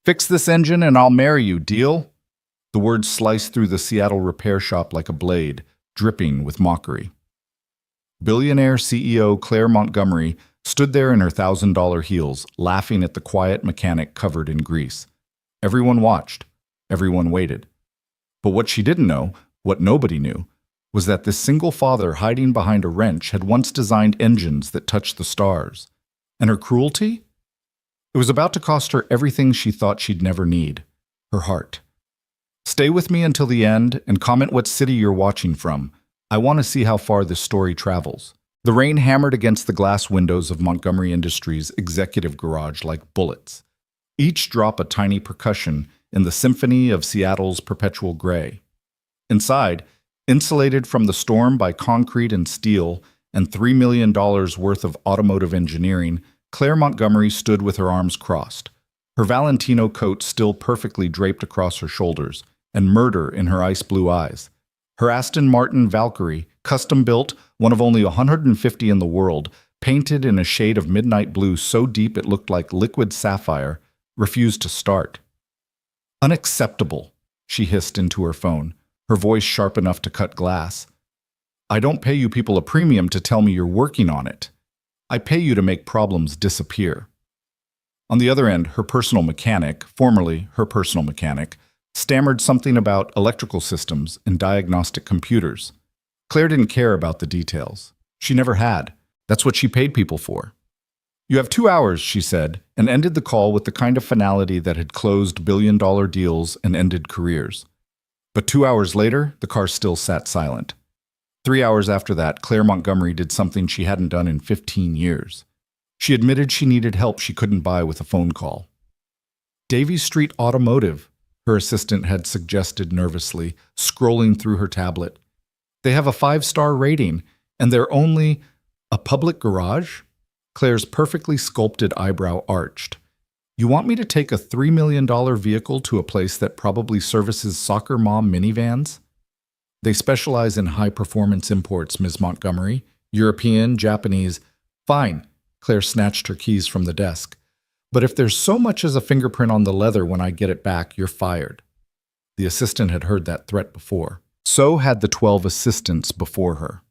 Fix this engine and I'll marry you, deal? The words sliced through the Seattle repair shop like a blade, dripping with mockery. Billionaire CEO Claire Montgomery stood there in her $1,000 heels, laughing at the quiet mechanic covered in grease. Everyone watched. Everyone waited. But what she didn't know, what nobody knew, was that this single father hiding behind a wrench had once designed engines that touched the stars. And her cruelty? It was about to cost her everything she thought she'd never need, her heart. Stay with me until the end and comment what city you're watching from. I want to see how far this story travels. The rain hammered against the glass windows of Montgomery Industries' executive garage like bullets, each drop a tiny percussion in the symphony of Seattle's perpetual gray. Inside, insulated from the storm by concrete and steel and $3 million worth of automotive engineering, Claire Montgomery stood with her arms crossed, her Valentino coat still perfectly draped across her shoulders, and murder in her ice-blue eyes. Her Aston Martin Valkyrie, custom-built, one of only 150 in the world, painted in a shade of midnight blue so deep it looked like liquid sapphire, refused to start. "Unacceptable," she hissed into her phone, her voice sharp enough to cut glass. "I don't pay you people a premium to tell me you're working on it. I pay you to make problems disappear." On the other end, her personal mechanic, formerly her personal mechanic, stammered something about electrical systems and diagnostic computers. Claire didn't care about the details. She never had. That's what she paid people for. "You have 2 hours," she said, and ended the call with the kind of finality that had closed billion-dollar deals and ended careers. But 2 hours later, the car still sat silent. 3 hours after that, Claire Montgomery did something she hadn't done in 15 years. She admitted she needed help she couldn't buy with a phone call. "Davies Street Automotive," her assistant had suggested nervously, scrolling through her tablet. "They have a 5-star rating, and they're only a public garage?" Claire's perfectly sculpted eyebrow arched. "You want me to take a $3 million vehicle to a place that probably services soccer mom minivans?" "They specialize in high-performance imports, Ms. Montgomery. European, Japanese." "Fine." Claire snatched her keys from the desk. "But if there's so much as a fingerprint on the leather when I get it back, you're fired." The assistant had heard that threat before. So had the 12 assistants before her.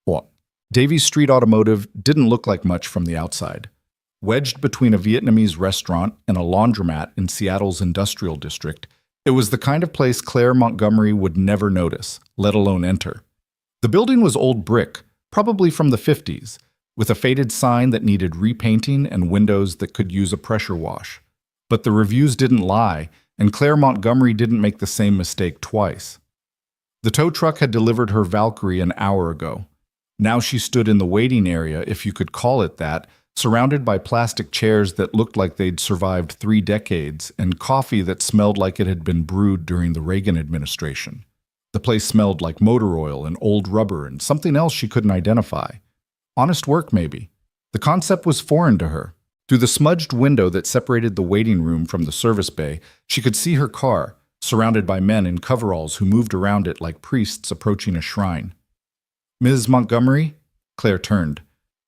What? Davies Street Automotive didn't look like much from the outside. Wedged between a Vietnamese restaurant and a laundromat in Seattle's industrial district, it was the kind of place Claire Montgomery would never notice, let alone enter. The building was old brick, probably from the 50s, with a faded sign that needed repainting and windows that could use a pressure wash. But the reviews didn't lie, and Claire Montgomery didn't make the same mistake twice. The tow truck had delivered her Valkyrie an hour ago. Now she stood in the waiting area, if you could call it that, surrounded by plastic chairs that looked like they'd survived 3 decades and coffee that smelled like it had been brewed during the Reagan administration. The place smelled like motor oil and old rubber and something else she couldn't identify. Honest work, maybe. The concept was foreign to her. Through the smudged window that separated the waiting room from the service bay, she could see her car, surrounded by men in coveralls who moved around it like priests approaching a shrine. "Ms. Montgomery?" Claire turned.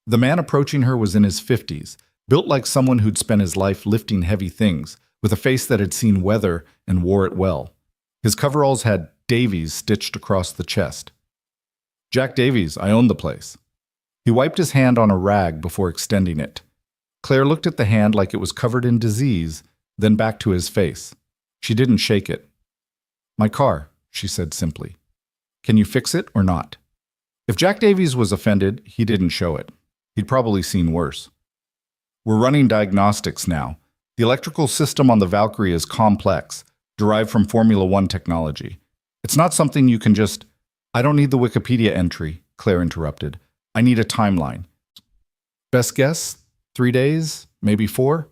The man approaching her was in his 50s, built like someone who'd spent his life lifting heavy things, with a face that had seen weather and wore it well. His coveralls had Davies stitched across the chest. "Jack Davies, I own the place." He wiped his hand on a rag before extending it. Claire looked at the hand like it was covered in disease, then back to his face. She didn't shake it. "My car," she said simply. "Can you fix it or not?" If Jack Davies was offended, he didn't show it. He'd probably seen worse. "We're running diagnostics now. The electrical system on the Valkyrie is complex, derived from Formula One technology. It's not something you can just—" "I don't need the Wikipedia entry," Claire interrupted. "I need a timeline." "Best guess? 3 days? Maybe 4?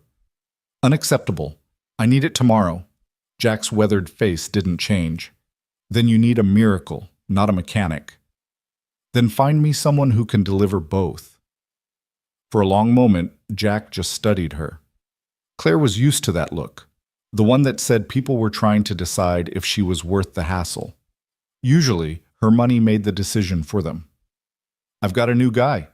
"Unacceptable. I need it tomorrow." Jack's weathered face didn't change. "Then you need a miracle, not a mechanic." "Then find me someone who can deliver both." For a long moment, Jack just studied her. Claire was used to that look, the one that said people were trying to decide if she was worth the hassle. Usually, her money made the decision for them. "I've got a new guy,"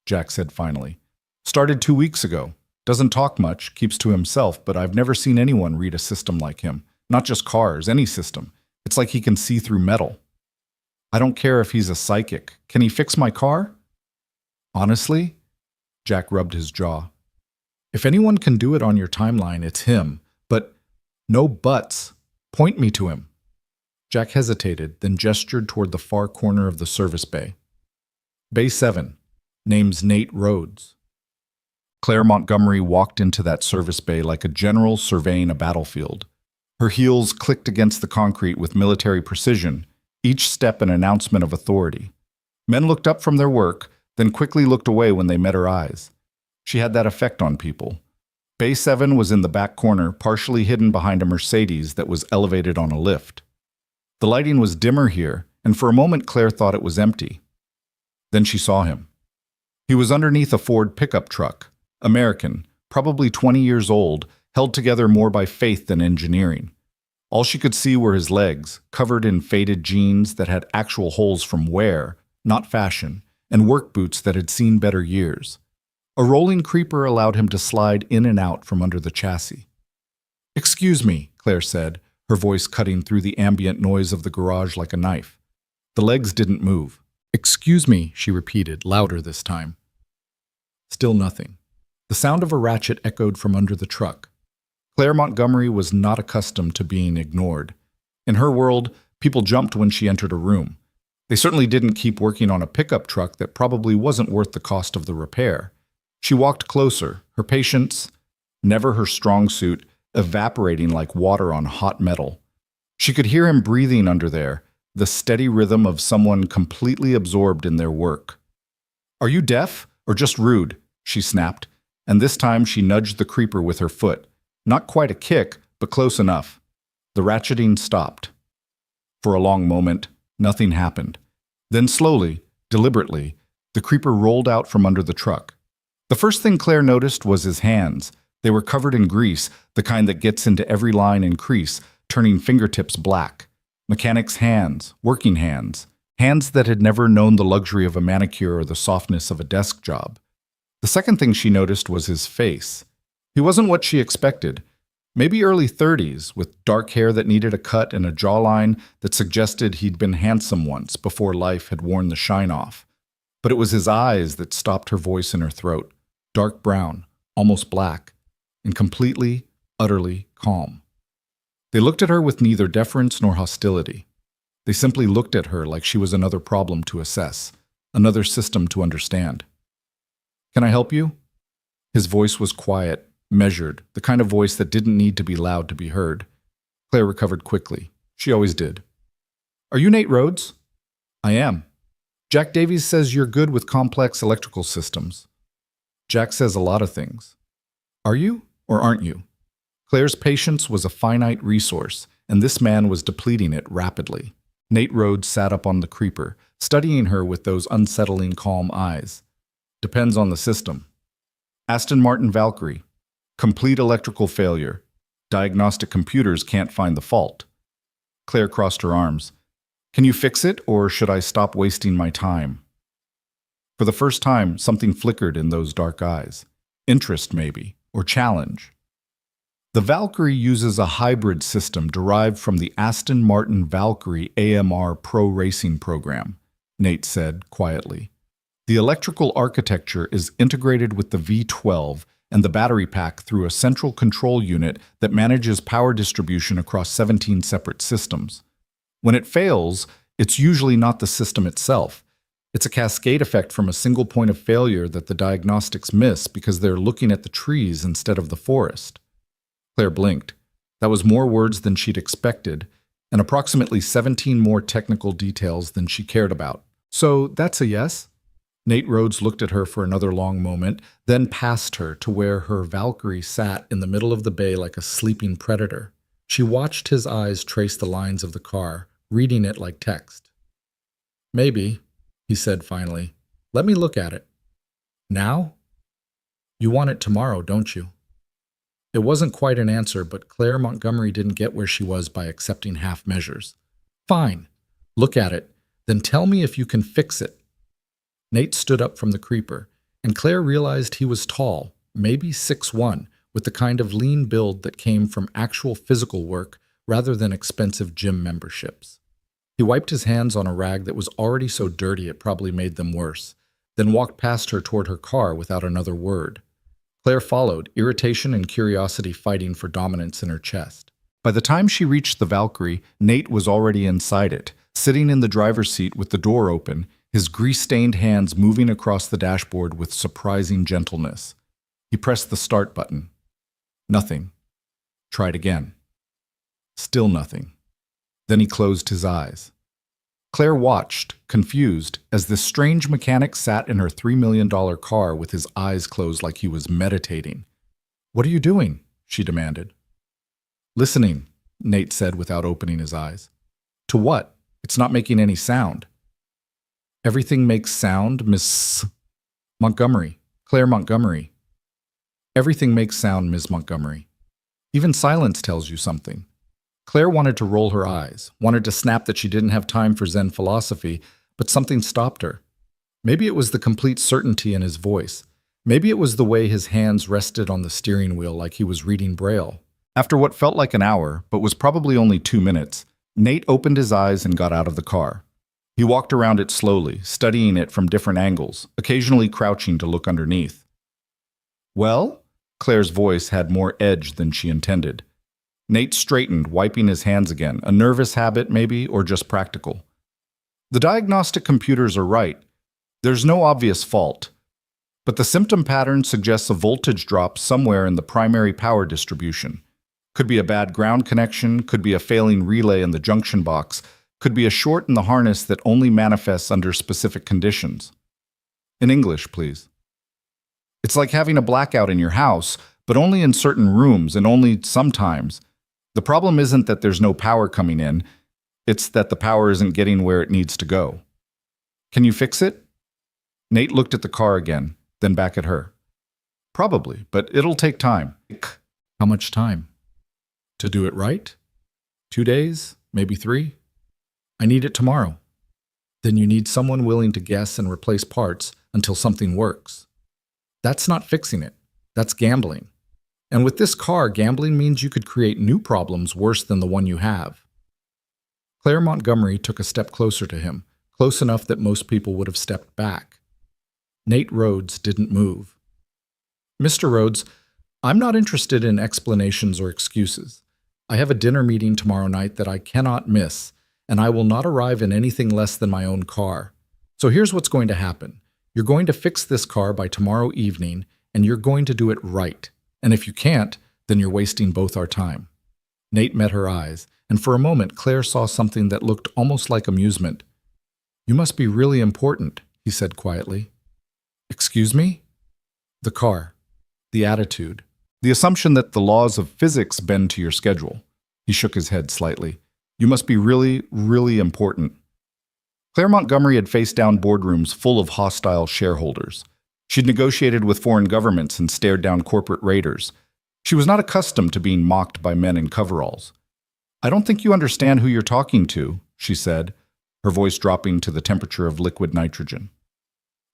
Jack said finally. "Started 2 weeks ago. Doesn't talk much, keeps to himself, but I've never seen anyone read a system like him. Not just cars, any system. It's like he can see through metal. I don't care if he's a psychic. Can he fix my car? Honestly? Jack rubbed his jaw. If anyone can do it on your timeline, it's him. But no buts. Point me to him. Jack hesitated, then gestured toward the far corner of the service bay. Bay 7. Name's Nate Rhodes. Claire Montgomery walked into that service bay like a general surveying a battlefield. Her heels clicked against the concrete with military precision, each step an announcement of authority. Men looked up from their work, then quickly looked away when they met her eyes. She had that effect on people. Bay 7 was in the back corner, partially hidden behind a Mercedes that was elevated on a lift. The lighting was dimmer here, and for a moment Claire thought it was empty. Then she saw him. He was underneath a Ford pickup truck, American, probably 20 years old, held together more by faith than engineering. All she could see were his legs, covered in faded jeans that had actual holes from wear, not fashion, and work boots that had seen better years. A rolling creeper allowed him to slide in and out from under the chassis. "Excuse me," Claire said, her voice cutting through the ambient noise of the garage like a knife. The legs didn't move. "Excuse me," she repeated, louder this time. Still nothing. The sound of a ratchet echoed from under the truck. Claire Montgomery was not accustomed to being ignored. In her world, people jumped when she entered a room. They certainly didn't keep working on a pickup truck that probably wasn't worth the cost of the repair. She walked closer, her patience, never her strong suit, evaporating like water on hot metal. She could hear him breathing under there, the steady rhythm of someone completely absorbed in their work. "Are you deaf or just rude?" she snapped, and this time she nudged the creeper with her foot. Not quite a kick, but close enough. The ratcheting stopped. For a long moment, nothing happened. Then slowly, deliberately, the creeper rolled out from under the truck. The first thing Claire noticed was his hands. They were covered in grease, the kind that gets into every line and crease, turning fingertips black. Mechanic's hands, working hands, hands that had never known the luxury of a manicure or the softness of a desk job. The second thing she noticed was his face. He wasn't what she expected. Maybe early 30s, with dark hair that needed a cut and a jawline that suggested he'd been handsome once before life had worn the shine off. But it was his eyes that stopped her voice in her throat. Dark brown, almost black, and completely, utterly calm. They looked at her with neither deference nor hostility. They simply looked at her like she was another problem to assess, another system to understand. "Can I help you?" His voice was quiet, measured, the kind of voice that didn't need to be loud to be heard. Claire recovered quickly. She always did. "Are you Nate Rhodes?" "I am." "Jack Davies says you're good with complex electrical systems." "Jack says a lot of things." "Are you or aren't you?" Claire's patience was a finite resource, and this man was depleting it rapidly. Nate Rhodes sat up on the creeper, studying her with those unsettling calm eyes. "Depends on the system." Aston Martin Valkyrie. Complete electrical failure. Diagnostic computers can't find the fault. Claire crossed her arms. "Can you fix it, or should I stop wasting my time?" For the first time, something flickered in those dark eyes. Interest, maybe, or challenge. The Valkyrie uses a hybrid system derived from the Aston Martin Valkyrie AMR Pro Racing program, Nate said quietly. The electrical architecture is integrated with the V12 and the battery pack through a central control unit that manages power distribution across 17 separate systems. When it fails, it's usually not the system itself. It's a cascade effect from a single point of failure that the diagnostics miss because they're looking at the trees instead of the forest. Claire blinked. That was more words than she'd expected, and approximately 17 more technical details than she cared about. "So that's a yes?" Nate Rhodes looked at her for another long moment, then past her to where her Valkyrie sat in the middle of the bay like a sleeping predator. She watched his eyes trace the lines of the car, reading it like text. "Maybe," he said finally. "Let me look at it." "Now?" "You want it tomorrow, don't you?" It wasn't quite an answer, but Claire Montgomery didn't get where she was by accepting half measures. "Fine. Look at it. Then tell me if you can fix it." Nate stood up from the creeper, and Claire realized he was tall, maybe 6'1", with the kind of lean build that came from actual physical work rather than expensive gym memberships. He wiped his hands on a rag that was already so dirty it probably made them worse, then walked past her toward her car without another word. Claire followed, irritation and curiosity fighting for dominance in her chest. By the time she reached the Valkyrie, Nate was already inside it, sitting in the driver's seat with the door open, his grease-stained hands moving across the dashboard with surprising gentleness. He pressed the start button. Nothing. Tried again. Still nothing. Then he closed his eyes. Claire watched, confused, as this strange mechanic sat in her $3 million car with his eyes closed like he was meditating. "What are you doing?" she demanded. "Listening," Nate said without opening his eyes. "To what? It's not making any sound." "Everything makes sound, Miss Montgomery. Claire Montgomery. Everything makes sound, Miss Montgomery. Even silence tells you something." Claire wanted to roll her eyes, wanted to snap that she didn't have time for Zen philosophy, but something stopped her. Maybe it was the complete certainty in his voice. Maybe it was the way his hands rested on the steering wheel like he was reading Braille. After what felt like an hour, but was probably only 2 minutes, Nate opened his eyes and got out of the car. He walked around it slowly, studying it from different angles, occasionally crouching to look underneath. "Well?" Claire's voice had more edge than she intended. Nate straightened, wiping his hands again, a nervous habit maybe, or just practical. "The diagnostic computers are right. There's no obvious fault. But the symptom pattern suggests a voltage drop somewhere in the primary power distribution. Could be a bad ground connection, could be a failing relay in the junction box, could be a short in the harness that only manifests under specific conditions. In English, please. It's like having a blackout in your house, but only in certain rooms and only sometimes. The problem isn't that there's no power coming in, it's that the power isn't getting where it needs to go. Can you fix it?" Nate looked at the car again, then back at her. "Probably, but it'll take time." "How much time? To do it right? 2 days? Maybe 3? I need it tomorrow." "Then you need someone willing to guess and replace parts until something works. That's not fixing it. That's gambling. And with this car, gambling means you could create new problems worse than the one you have." Claire Montgomery took a step closer to him, close enough that most people would have stepped back. Nate Rhodes didn't move. "Mr. Rhodes, I'm not interested in explanations or excuses. I have a dinner meeting tomorrow night that I cannot miss, and I will not arrive in anything less than my own car. So here's what's going to happen. You're going to fix this car by tomorrow evening, and you're going to do it right. And if you can't, then you're wasting both our time." Nate met her eyes, and for a moment Claire saw something that looked almost like amusement. "You must be really important," he said quietly. "Excuse me?" "The car. The attitude. "The assumption that the laws of physics bend to your schedule." He shook his head slightly. "You must be really, really important." Claire Montgomery had faced down boardrooms full of hostile shareholders. She'd negotiated with foreign governments and stared down corporate raiders. She was not accustomed to being mocked by men in coveralls. "I don't think you understand who you're talking to," she said, her voice dropping to the temperature of liquid nitrogen.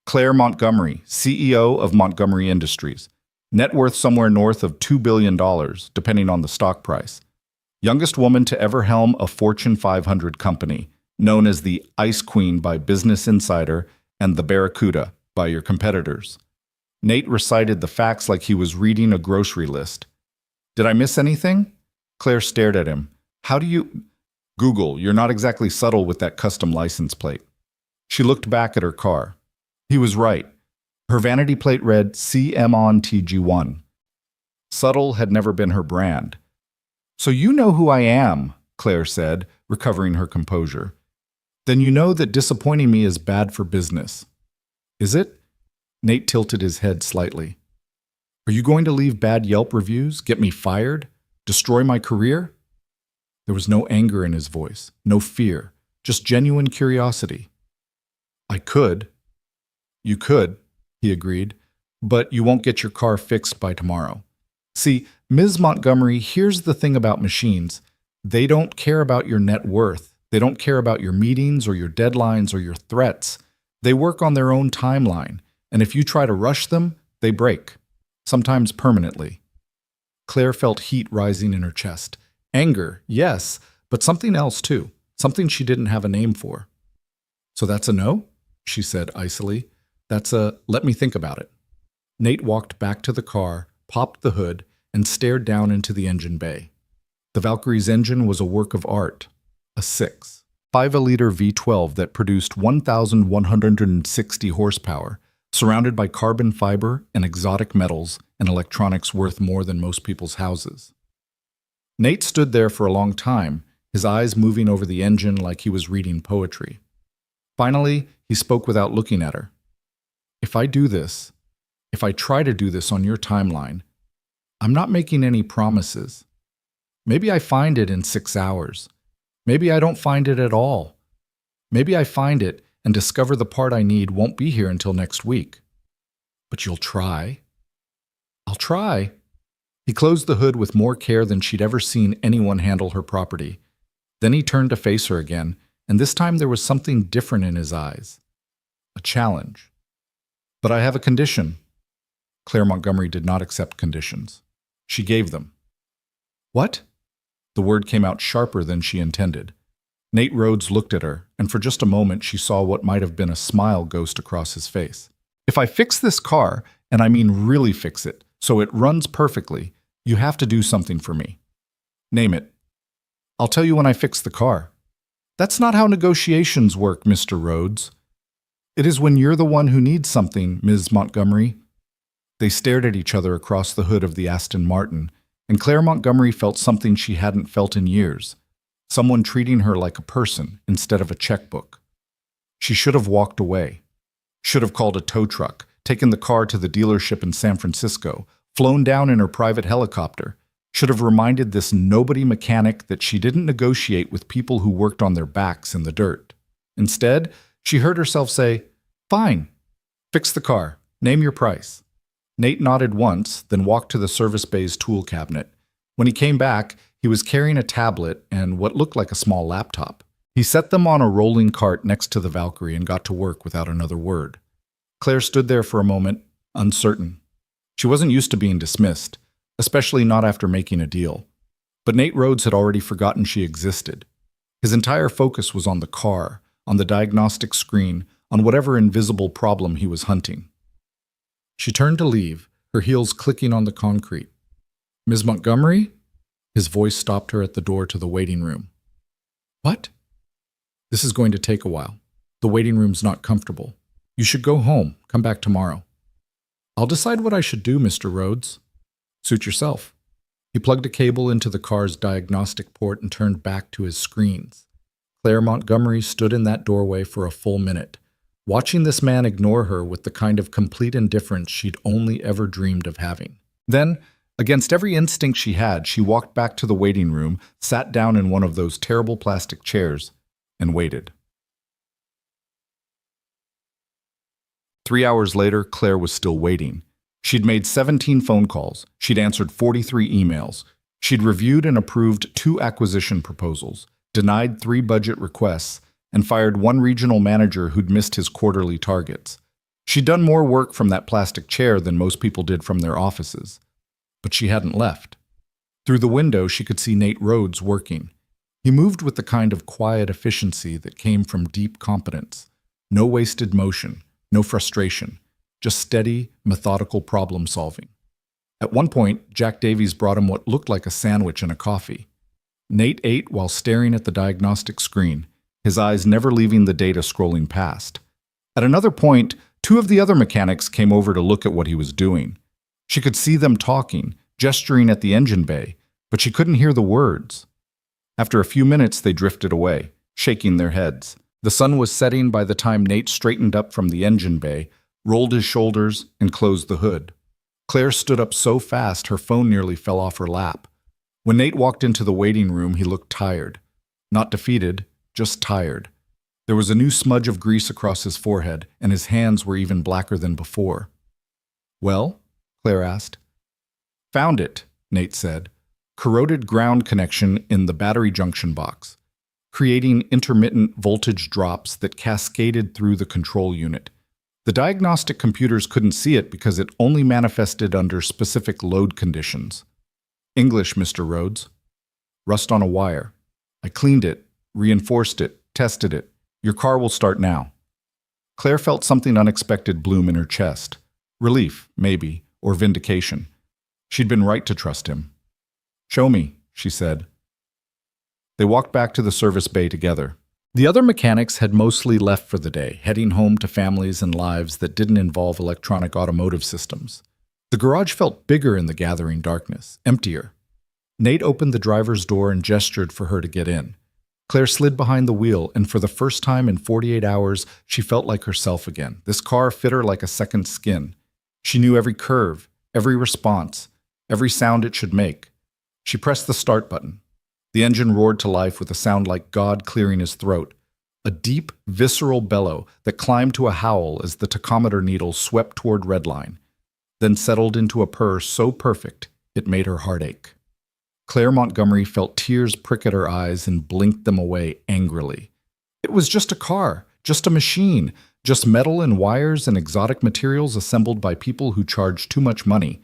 "Claire Montgomery, CEO of Montgomery Industries. Net worth somewhere north of $2 billion, depending on the stock price. Youngest woman to ever helm a Fortune 500 company, known as the Ice Queen by Business Insider and the Barracuda by your competitors." Nate recited the facts like he was reading a grocery list. "Did I miss anything?" Claire stared at him. "How do you—" "Google, you're not exactly subtle with that custom license plate." She looked back at her car. He was right. Her vanity plate read CM on TG1. Subtle had never been her brand. "So you know who I am," Claire said, recovering her composure. "Then you know that disappointing me is bad for business." "Is it?" Nate tilted his head slightly. "Are you going to leave bad Yelp reviews, get me fired, destroy my career?" There was no anger in his voice, no fear, just genuine curiosity. "I could." "You could," he agreed, "but you won't get your car fixed by tomorrow. See, Ms. Montgomery, here's the thing about machines. They don't care about your net worth. They don't care about your meetings or your deadlines or your threats. They work on their own timeline, and if you try to rush them, they break. sometimes permanently. Claire felt heat rising in her chest. Anger, yes, but something else too, something she didn't have a name for. "So that's a no?" she said icily. "That's a let me think about it." Nate walked back to the car, popped the hood, and stared down into the engine bay. The Valkyrie's engine was a work of art, a 5-liter V12 that produced 1,160 horsepower, surrounded by carbon fiber and exotic metals and electronics worth more than most people's houses. Nate stood there for a long time, his eyes moving over the engine like he was reading poetry. Finally, he spoke without looking at her. If I try to do this on your timeline, I'm not making any promises. Maybe I find it in 6 hours. Maybe I don't find it at all. Maybe I find it and discover the part I need won't be here until next week. But you'll try. I'll try. He closed the hood with more care than she'd ever seen anyone handle her property. Then he turned to face her again, and this time there was something different in his eyes. A challenge. "But I have a condition." Claire Montgomery did not accept conditions. She gave them. "What?" The word came out sharper than she intended. Nate Rhodes looked at her, and for just a moment she saw what might have been a smile ghost across his face. "If I fix this car, and I mean really fix it, so it runs perfectly, you have to do something for me." "Name it." "I'll tell you when I fix the car." "That's not how negotiations work, Mr. Rhodes." "It is when you're the one who needs something, Ms. Montgomery." They stared at each other across the hood of the Aston Martin, and Claire Montgomery felt something she hadn't felt in years, someone treating her like a person instead of a checkbook. She should have walked away, should have called a tow truck, taken the car to the dealership in San Francisco, flown down in her private helicopter, should have reminded this nobody mechanic that she didn't negotiate with people who worked on their backs in the dirt. Instead, she heard herself say, "Fine, fix the car, name your price." Nate nodded once, then walked to the service bay's tool cabinet. When he came back, he was carrying a tablet and what looked like a small laptop. He set them on a rolling cart next to the Valkyrie and got to work without another word. Claire stood there for a moment, uncertain. She wasn't used to being dismissed, especially not after making a deal. But Nate Rhodes had already forgotten she existed. His entire focus was on the car, on the diagnostic screen, on whatever invisible problem he was hunting. She turned to leave, her heels clicking on the concrete. "Ms. Montgomery?" His voice stopped her at the door to the waiting room. "What?" "This is going to take a while. The waiting room's not comfortable. You should go home, come back tomorrow." "I'll decide what I should do, Mr. Rhodes." "Suit yourself." He plugged a cable into the car's diagnostic port and turned back to his screens. Claire Montgomery stood in that doorway for a full minute, watching this man ignore her with the kind of complete indifference she'd only ever dreamed of having. Then, against every instinct she had, she walked back to the waiting room, sat down in one of those terrible plastic chairs, and waited. 3 hours later, Claire was still waiting. She'd made 17 phone calls. She'd answered 43 emails. She'd reviewed and approved 2 acquisition proposals, denied 3 budget requests, and fired 1 regional manager who'd missed his quarterly targets. She'd done more work from that plastic chair than most people did from their offices. But she hadn't left. Through the window, she could see Nate Rhodes working. He moved with the kind of quiet efficiency that came from deep competence. No wasted motion, no frustration, just steady, methodical problem solving. At one point, Jack Davies brought him what looked like a sandwich and a coffee. Nate ate while staring at the diagnostic screen, his eyes never leaving the data scrolling past. At another point, 2 of the other mechanics came over to look at what he was doing. She could see them talking, gesturing at the engine bay, but she couldn't hear the words. After a few minutes, they drifted away, shaking their heads. The sun was setting by the time Nate straightened up from the engine bay, rolled his shoulders, and closed the hood. Claire stood up so fast her phone nearly fell off her lap. When Nate walked into the waiting room, he looked tired. Not defeated, just tired. There was a new smudge of grease across his forehead, and his hands were even blacker than before. "Well?" Claire asked. "Found it," Nate said. "Corroded ground connection in the battery junction box, creating intermittent voltage drops that cascaded through the control unit. The diagnostic computers couldn't see it because it only manifested under specific load conditions. English, Mr. Rhodes. Rust on a wire. I cleaned it, reinforced it, tested it. Your car will start now. Claire felt something unexpected bloom in her chest. Relief, maybe, or vindication. She'd been right to trust him. Show me, she said. They walked back to the service bay together. The other mechanics had mostly left for the day, heading home to families and lives that didn't involve electronic automotive systems. The garage felt bigger in the gathering darkness, emptier. Nate opened the driver's door and gestured for her to get in. Claire slid behind the wheel, and for the first time in 48 hours, she felt like herself again. This car fit her like a second skin. She knew every curve, every response, every sound it should make. She pressed the start button. The engine roared to life with a sound like God clearing his throat, a deep, visceral bellow that climbed to a howl as the tachometer needle swept toward redline, then settled into a purr so perfect it made her heart ache. Claire Montgomery felt tears prick at her eyes and blinked them away angrily. It was just a car, just a machine, just metal and wires and exotic materials assembled by people who charged too much money.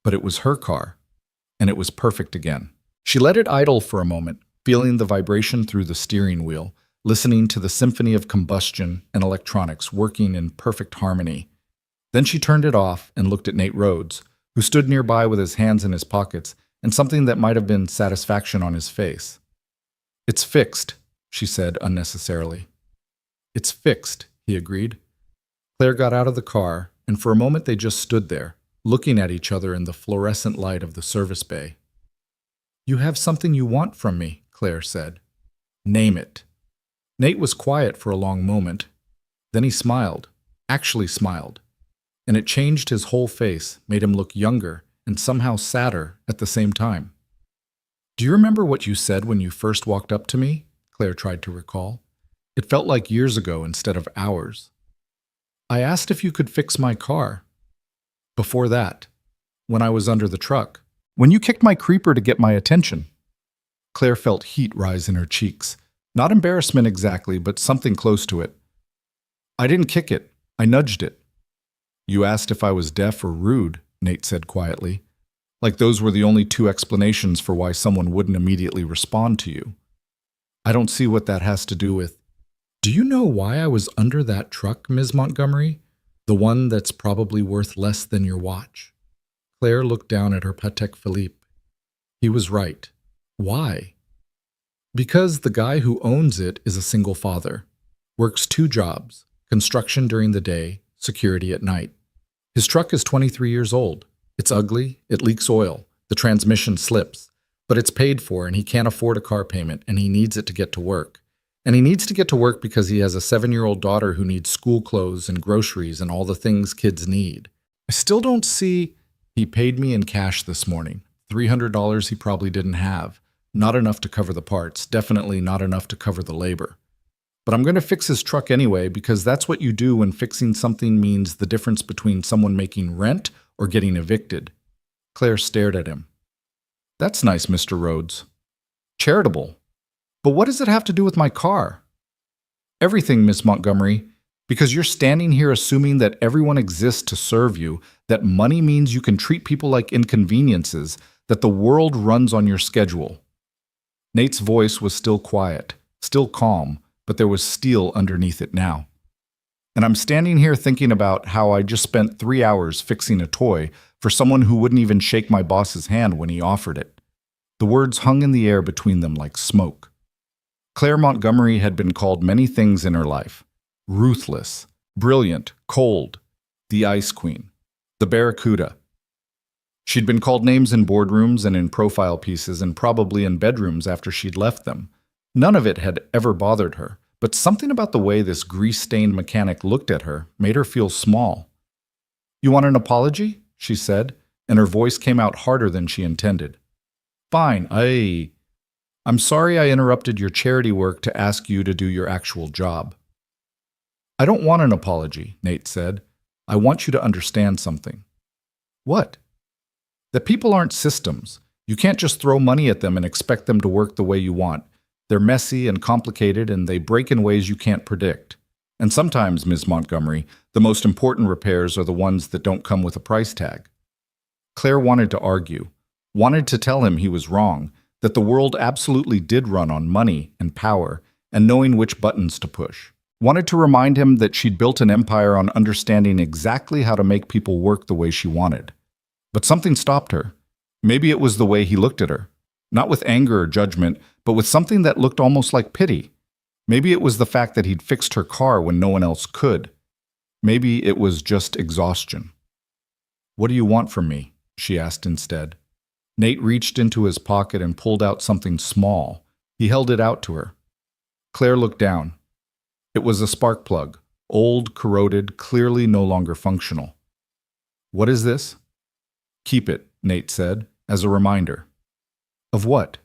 But it was her car, and it was perfect again. She let it idle for a moment, feeling the vibration through the steering wheel, listening to the symphony of combustion and electronics working in perfect harmony. Then she turned it off and looked at Nate Rhodes, who stood nearby with his hands in his pockets and something that might have been satisfaction on his face. It's fixed, she said unnecessarily. It's fixed, he agreed. Claire got out of the car, and for a moment they just stood there, looking at each other in the fluorescent light of the service bay. You have something you want from me, Claire said. Name it. Nate was quiet for a long moment. Then he smiled, actually smiled, and it changed his whole face, made him look younger and somehow sadder at the same time. Do you remember what you said when you first walked up to me? Claire tried to recall. It felt like years ago instead of hours. I asked if you could fix my car. Before that, when I was under the truck, when you kicked my creeper to get my attention. Claire felt heat rise in her cheeks. Not embarrassment exactly, but something close to it. I didn't kick it. I nudged it. You asked if I was deaf or rude, Nate said quietly, like those were the only two explanations for why someone wouldn't immediately respond to you. I don't see what that has to do with... Do you know why I was under that truck, Ms. Montgomery? The one that's probably worth less than your watch. Claire looked down at her Patek Philippe. He was right. Why? Because the guy who owns it is a single father, works 2 jobs, construction during the day, security at night. His truck is 23 years old. It's ugly, it leaks oil, the transmission slips, but it's paid for and he can't afford a car payment and he needs it to get to work. And he needs to get to work because he has a 7-year-old daughter who needs school clothes and groceries and all the things kids need. I still don't see... He paid me in cash this morning. $300 he probably didn't have. Not enough to cover the parts, definitely not enough to cover the labor. But I'm going to fix his truck anyway because that's what you do when fixing something means the difference between someone making rent or getting evicted. Claire stared at him. That's nice, Mr. Rhodes. Charitable. But what does it have to do with my car? Everything, Miss Montgomery, because you're standing here assuming that everyone exists to serve you, that money means you can treat people like inconveniences, that the world runs on your schedule. Nate's voice was still quiet, still calm, but there was steel underneath it now. And I'm standing here thinking about how I just spent 3 hours fixing a toy for someone who wouldn't even shake my boss's hand when he offered it. The words hung in the air between them like smoke. Claire Montgomery had been called many things in her life. Ruthless, brilliant, cold, the Ice Queen, the Barracuda. She'd been called names in boardrooms and in profile pieces and probably in bedrooms after she'd left them. None of it had ever bothered her, but something about the way this grease-stained mechanic looked at her made her feel small. You want an apology? She said, and her voice came out harder than she intended. Fine, I'm sorry I interrupted your charity work to ask you to do your actual job. I don't want an apology, Nate said. I want you to understand something. What? That people aren't systems. You can't just throw money at them and expect them to work the way you want. They're messy and complicated and they break in ways you can't predict. And sometimes, Ms. Montgomery, the most important repairs are the ones that don't come with a price tag. Claire wanted to argue, wanted to tell him he was wrong, that the world absolutely did run on money and power and knowing which buttons to push. Wanted to remind him that she'd built an empire on understanding exactly how to make people work the way she wanted. But something stopped her. Maybe it was the way he looked at her. Not with anger or judgment, but with something that looked almost like pity. Maybe it was the fact that he'd fixed her car when no one else could. Maybe it was just exhaustion. "What do you want from me?" she asked instead. Nate reached into his pocket and pulled out something small. He held it out to her. Claire looked down. It was a spark plug, old, corroded, clearly no longer functional. "What is this?" "Keep it," Nate said, as a reminder. Of what?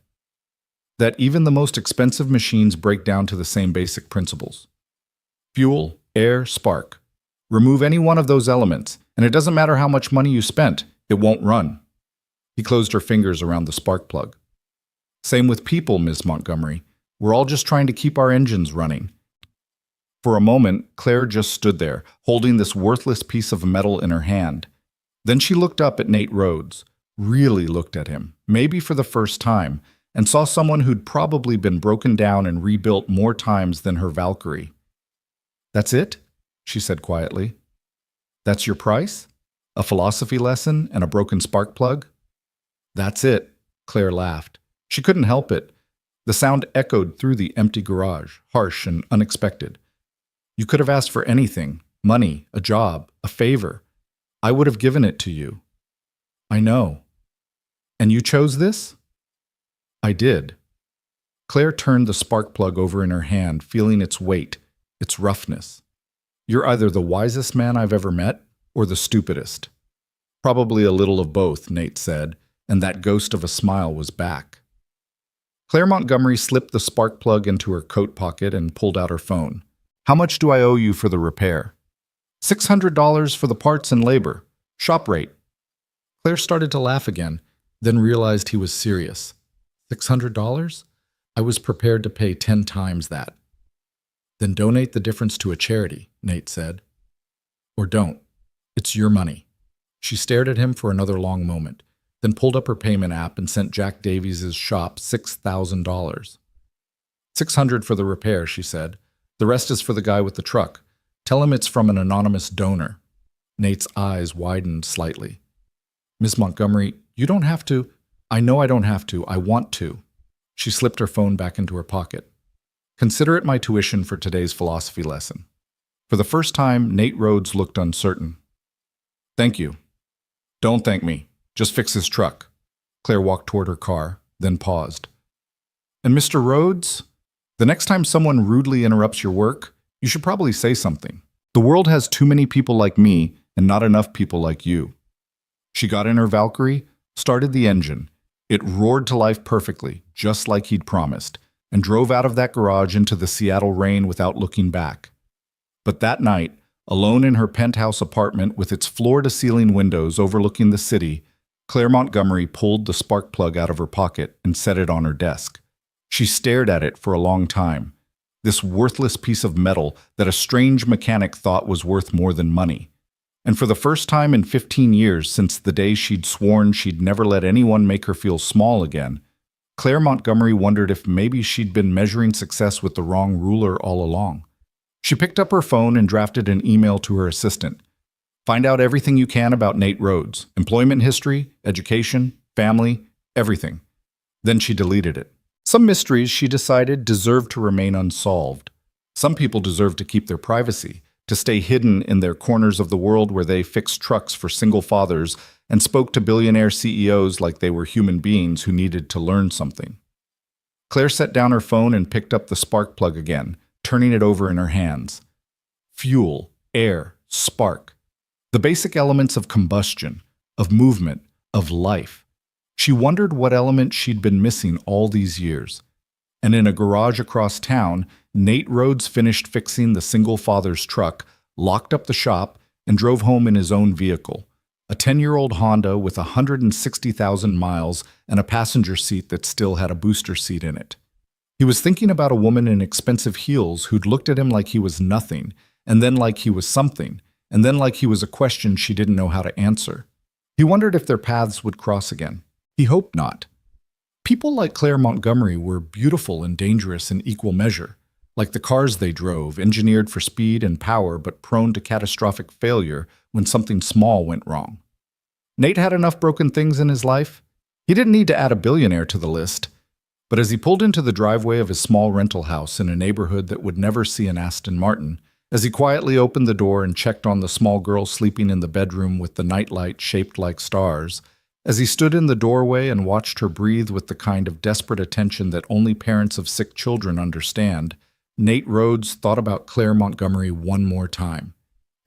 That even the most expensive machines break down to the same basic principles. Fuel, air, spark. Remove any one of those elements, and it doesn't matter how much money you spent, it won't run. He closed her fingers around the spark plug. Same with people, Miss Montgomery. We're all just trying to keep our engines running. For a moment, Claire just stood there, holding this worthless piece of metal in her hand. Then she looked up at Nate Rhodes, really looked at him, maybe for the first time, and saw someone who'd probably been broken down and rebuilt more times than her Valkyrie. "That's it?" she said quietly. "That's your price? A philosophy lesson and a broken spark plug?" "That's it," Claire laughed. She couldn't help it. The sound echoed through the empty garage, harsh and unexpected. "You could have asked for anything, money, a job, a favor. I would have given it to you." "I know." "And you chose this?" "I did." Claire turned the spark plug over in her hand, feeling its weight, its roughness. "You're either the wisest man I've ever met or the stupidest." "Probably a little of both," Nate said, and that ghost of a smile was back. Claire Montgomery slipped the spark plug into her coat pocket and pulled out her phone. "How much do I owe you for the repair?" $600 for the parts and labor. Shop rate." Claire started to laugh again, then realized he was serious. $600? I was prepared to pay 10 times that. "Then donate the difference to a charity," Nate said. "Or don't. It's your money." She stared at him for another long moment, then pulled up her payment app and sent Jack Davies' shop $6,000. $600 for the repair, she said. "The rest is for the guy with the truck. Tell him it's from an anonymous donor." Nate's eyes widened slightly. "Miss Montgomery, you don't have to." "I know I don't have to. I want to." She slipped her phone back into her pocket. "Consider it my tuition for today's philosophy lesson." For the first time, Nate Rhodes looked uncertain. "Thank you." "Don't thank me. Just fix his truck." Claire walked toward her car, then paused. "And Mr. Rhodes, the next time someone rudely interrupts your work, you should probably say something. The world has too many people like me and not enough people like you." She got in her Valkyrie, started the engine. It roared to life perfectly, just like he'd promised, and drove out of that garage into the Seattle rain without looking back. But that night, alone in her penthouse apartment with its floor-to-ceiling windows overlooking the city, Claire Montgomery pulled the spark plug out of her pocket and set it on her desk. She stared at it for a long time, this worthless piece of metal that a strange mechanic thought was worth more than money. And for the first time in 15 years since the day she'd sworn she'd never let anyone make her feel small again, Claire Montgomery wondered if maybe she'd been measuring success with the wrong ruler all along. She picked up her phone and drafted an email to her assistant. "Find out everything you can about Nate Rhodes, employment history, education, family, everything." Then she deleted it. Some mysteries, she decided, deserved to remain unsolved. Some people deserve to keep their privacy, to stay hidden in their corners of the world where they fixed trucks for single fathers and spoke to billionaire CEOs like they were human beings who needed to learn something. Claire set down her phone and picked up the spark plug again, turning it over in her hands. Fuel, air, spark. The basic elements of combustion, of movement, of life. She wondered what element she'd been missing all these years. And in a garage across town, Nate Rhodes finished fixing the single father's truck, locked up the shop, and drove home in his own vehicle, a 10-year-old Honda with 160,000 miles and a passenger seat that still had a booster seat in it. He was thinking about a woman in expensive heels who'd looked at him like he was nothing, and then like he was something, and then like he was a question she didn't know how to answer. He wondered if their paths would cross again. He hoped not. People like Claire Montgomery were beautiful and dangerous in equal measure, like the cars they drove, engineered for speed and power but prone to catastrophic failure when something small went wrong. Nate had enough broken things in his life. He didn't need to add a billionaire to the list. But as he pulled into the driveway of his small rental house in a neighborhood that would never see an Aston Martin, as he quietly opened the door and checked on the small girl sleeping in the bedroom with the nightlight shaped like stars, as he stood in the doorway and watched her breathe with the kind of desperate attention that only parents of sick children understand, Nate Rhodes thought about Claire Montgomery one more time.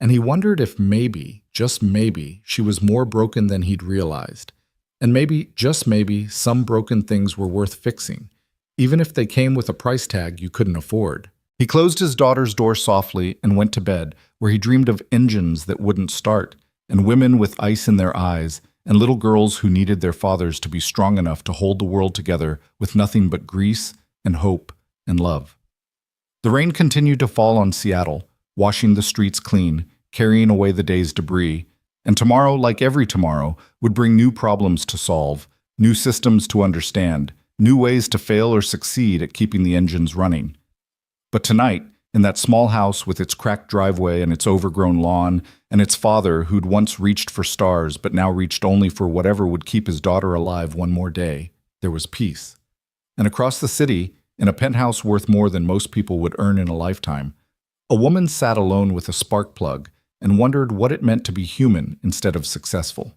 And he wondered if maybe, just maybe, she was more broken than he'd realized. And maybe, just maybe, some broken things were worth fixing, even if they came with a price tag you couldn't afford. He closed his daughter's door softly and went to bed, where he dreamed of engines that wouldn't start, and women with ice in their eyes, and little girls who needed their fathers to be strong enough to hold the world together with nothing but grease and hope and love. The rain continued to fall on Seattle, washing the streets clean, carrying away the day's debris, and tomorrow, like every tomorrow, would bring new problems to solve, new systems to understand, new ways to fail or succeed at keeping the engines running. But tonight, in that small house with its cracked driveway and its overgrown lawn, and its father who'd once reached for stars but now reached only for whatever would keep his daughter alive one more day, there was peace. And across the city, in a penthouse worth more than most people would earn in a lifetime, a woman sat alone with a spark plug and wondered what it meant to be human instead of successful.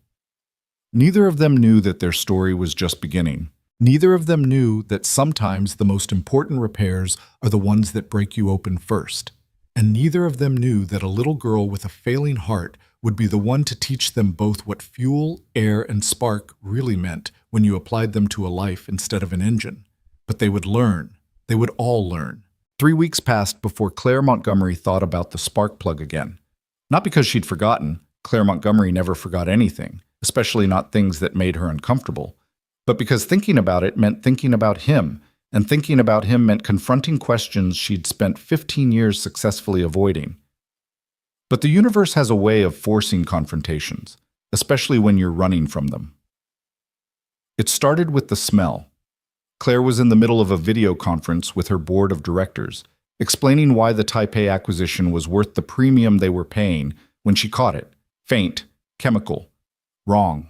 Neither of them knew that their story was just beginning. Neither of them knew that sometimes the most important repairs are the ones that break you open first. And neither of them knew that a little girl with a failing heart would be the one to teach them both what fuel, air, and spark really meant when you applied them to a life instead of an engine. But they would learn. They would all learn. 3 weeks passed before Claire Montgomery thought about the spark plug again. Not because she'd forgotten. Claire Montgomery never forgot anything, especially not things that made her uncomfortable. But because thinking about it meant thinking about him, and thinking about him meant confronting questions she'd spent 15 years successfully avoiding. But the universe has a way of forcing confrontations, especially when you're running from them. It started with the smell. Claire was in the middle of a video conference with her board of directors, explaining why the Taipei acquisition was worth the premium they were paying when she caught it. Faint, chemical, wrong.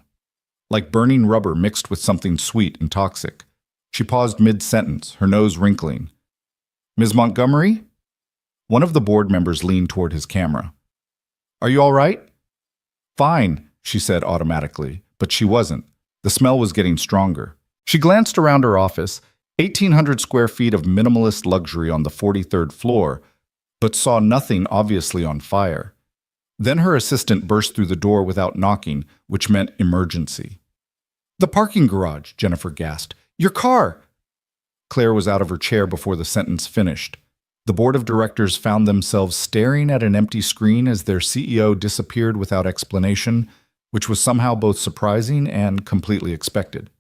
Like burning rubber mixed with something sweet and toxic. She paused mid-sentence, her nose wrinkling. "Ms. Montgomery?" One of the board members leaned toward his camera. "Are you all right?" "Fine," she said automatically, but she wasn't. The smell was getting stronger. She glanced around her office, 1,800 square feet of minimalist luxury on the 43rd floor, but saw nothing obviously on fire. Then her assistant burst through the door without knocking, which meant emergency. "The parking garage," Jennifer gasped. "Your car!" Claire was out of her chair before the sentence finished. The board of directors found themselves staring at an empty screen as their CEO disappeared without explanation, which was somehow both surprising and completely expected.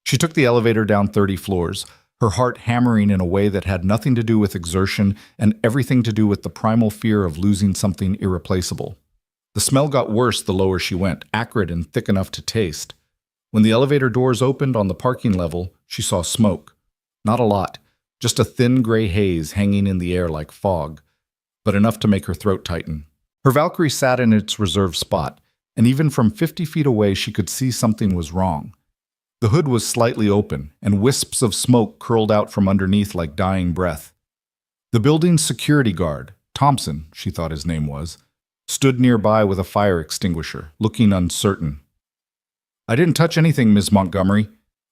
She took the elevator down 30 floors, her heart hammering in a way that had nothing to do with exertion and everything to do with the primal fear of losing something irreplaceable. The smell got worse the lower she went, acrid and thick enough to taste. When the elevator doors opened on the parking level, she saw smoke. Not a lot, just a thin gray haze hanging in the air like fog, but enough to make her throat tighten. Her Valkyrie sat in its reserved spot, and even from 50 feet away she could see something was wrong. The hood was slightly open, and wisps of smoke curled out from underneath like dying breath. The building's security guard, Thompson, she thought his name was, stood nearby with a fire extinguisher, looking uncertain. "I didn't touch anything, Ms. Montgomery,"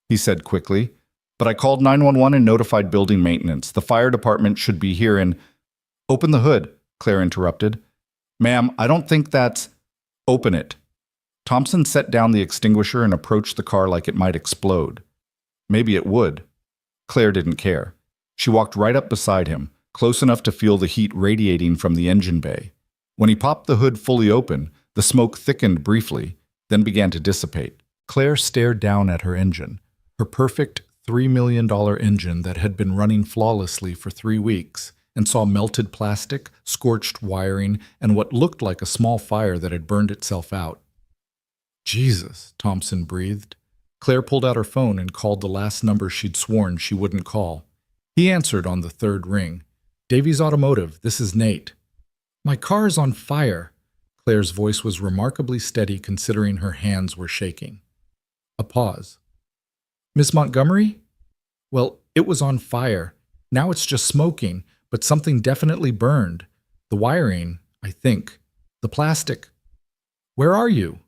he said quickly, "but I called 911 and notified building maintenance. The fire department should be here and—" "Open the hood," Claire interrupted. "Ma'am, I don't think that's—" "Open it." Thompson set down the extinguisher and approached the car like it might explode. Maybe it would. Claire didn't care. She walked right up beside him, close enough to feel the heat radiating from the engine bay. When he popped the hood fully open, the smoke thickened briefly, then began to dissipate. Claire stared down at her engine, her perfect $3 million engine that had been running flawlessly for 3 weeks and saw melted plastic, scorched wiring, and what looked like a small fire that had burned itself out. Jesus, Thompson breathed. Claire pulled out her phone and called the last number she'd sworn she wouldn't call. He answered on the third ring. Davies Automotive, this is Nate. My car is on fire. Claire's voice was remarkably steady considering her hands were shaking. A pause. Miss Montgomery? Well, it was on fire. Now it's just smoking, but something definitely burned. The wiring, I think. The plastic. Where are you?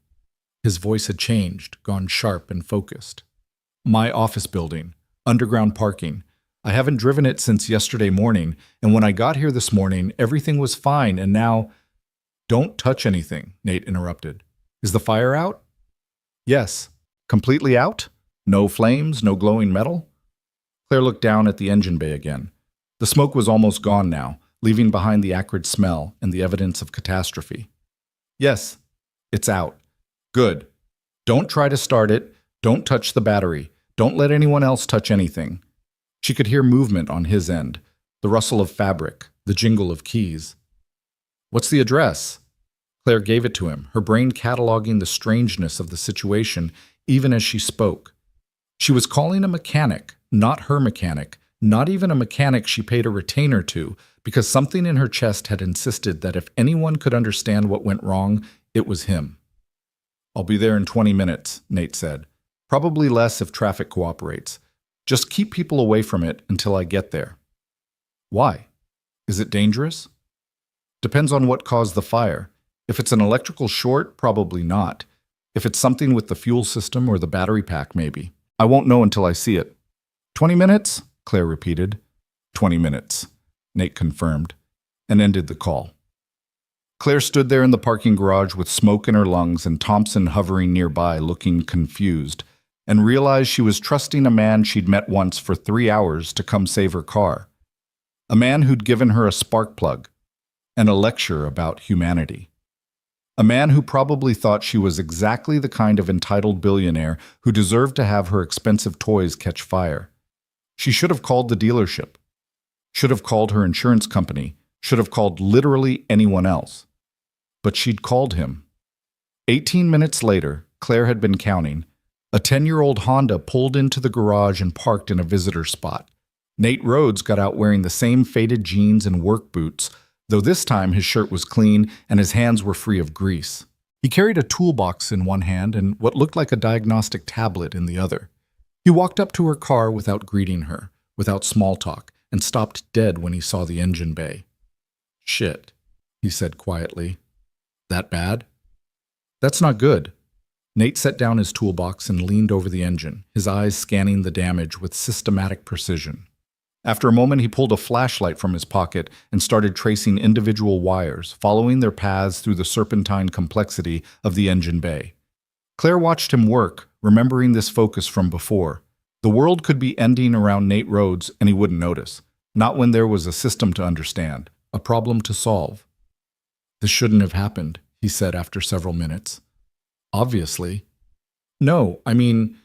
His voice had changed, gone sharp and focused. My office building. Underground parking. I haven't driven it since yesterday morning, and when I got here this morning, everything was fine, and now— Don't touch anything, Nate interrupted. Is the fire out? Yes. Completely out? No flames, no glowing metal? Claire looked down at the engine bay again. The smoke was almost gone now, leaving behind the acrid smell and the evidence of catastrophe. Yes, it's out. Good. Don't try to start it. Don't touch the battery. Don't let anyone else touch anything. She could hear movement on his end, the rustle of fabric, the jingle of keys. What's the address? Claire gave it to him, her brain cataloging the strangeness of the situation even as she spoke. She was calling a mechanic, not her mechanic, not even a mechanic she paid a retainer to, because something in her chest had insisted that if anyone could understand what went wrong, it was him. I'll be there in 20 minutes, Nate said. Probably less if traffic cooperates. Just keep people away from it until I get there. Why? Is it dangerous? Depends on what caused the fire. If it's an electrical short, probably not. If it's something with the fuel system or the battery pack, maybe. I won't know until I see it. 20 minutes? Claire repeated. 20 minutes, Nate confirmed, and ended the call. Claire stood there in the parking garage with smoke in her lungs and Thompson hovering nearby, looking confused, and realized she was trusting a man she'd met once for 3 hours to come save her car. A man who'd given her a spark plug and a lecture about humanity. A man who probably thought she was exactly the kind of entitled billionaire who deserved to have her expensive toys catch fire. She should have called the dealership, should have called her insurance company, should have called literally anyone else. But she'd called him. 18 minutes later, Claire had been counting. A 10-year-old Honda pulled into the garage and parked in a visitor spot. Nate Rhodes got out wearing the same faded jeans and work boots, though this time his shirt was clean and his hands were free of grease. He carried a toolbox in one hand and what looked like a diagnostic tablet in the other. He walked up to her car without greeting her, without small talk, and stopped dead when he saw the engine bay. Shit, he said quietly. That bad? That's not good. Nate set down his toolbox and leaned over the engine, his eyes scanning the damage with systematic precision. After a moment, he pulled a flashlight from his pocket and started tracing individual wires, following their paths through the serpentine complexity of the engine bay. Claire watched him work, remembering this focus from before. The world could be ending around Nate Rhodes and he wouldn't notice, not when there was a system to understand, a problem to solve. This shouldn't have happened, he said after several minutes. Obviously. No, I mean,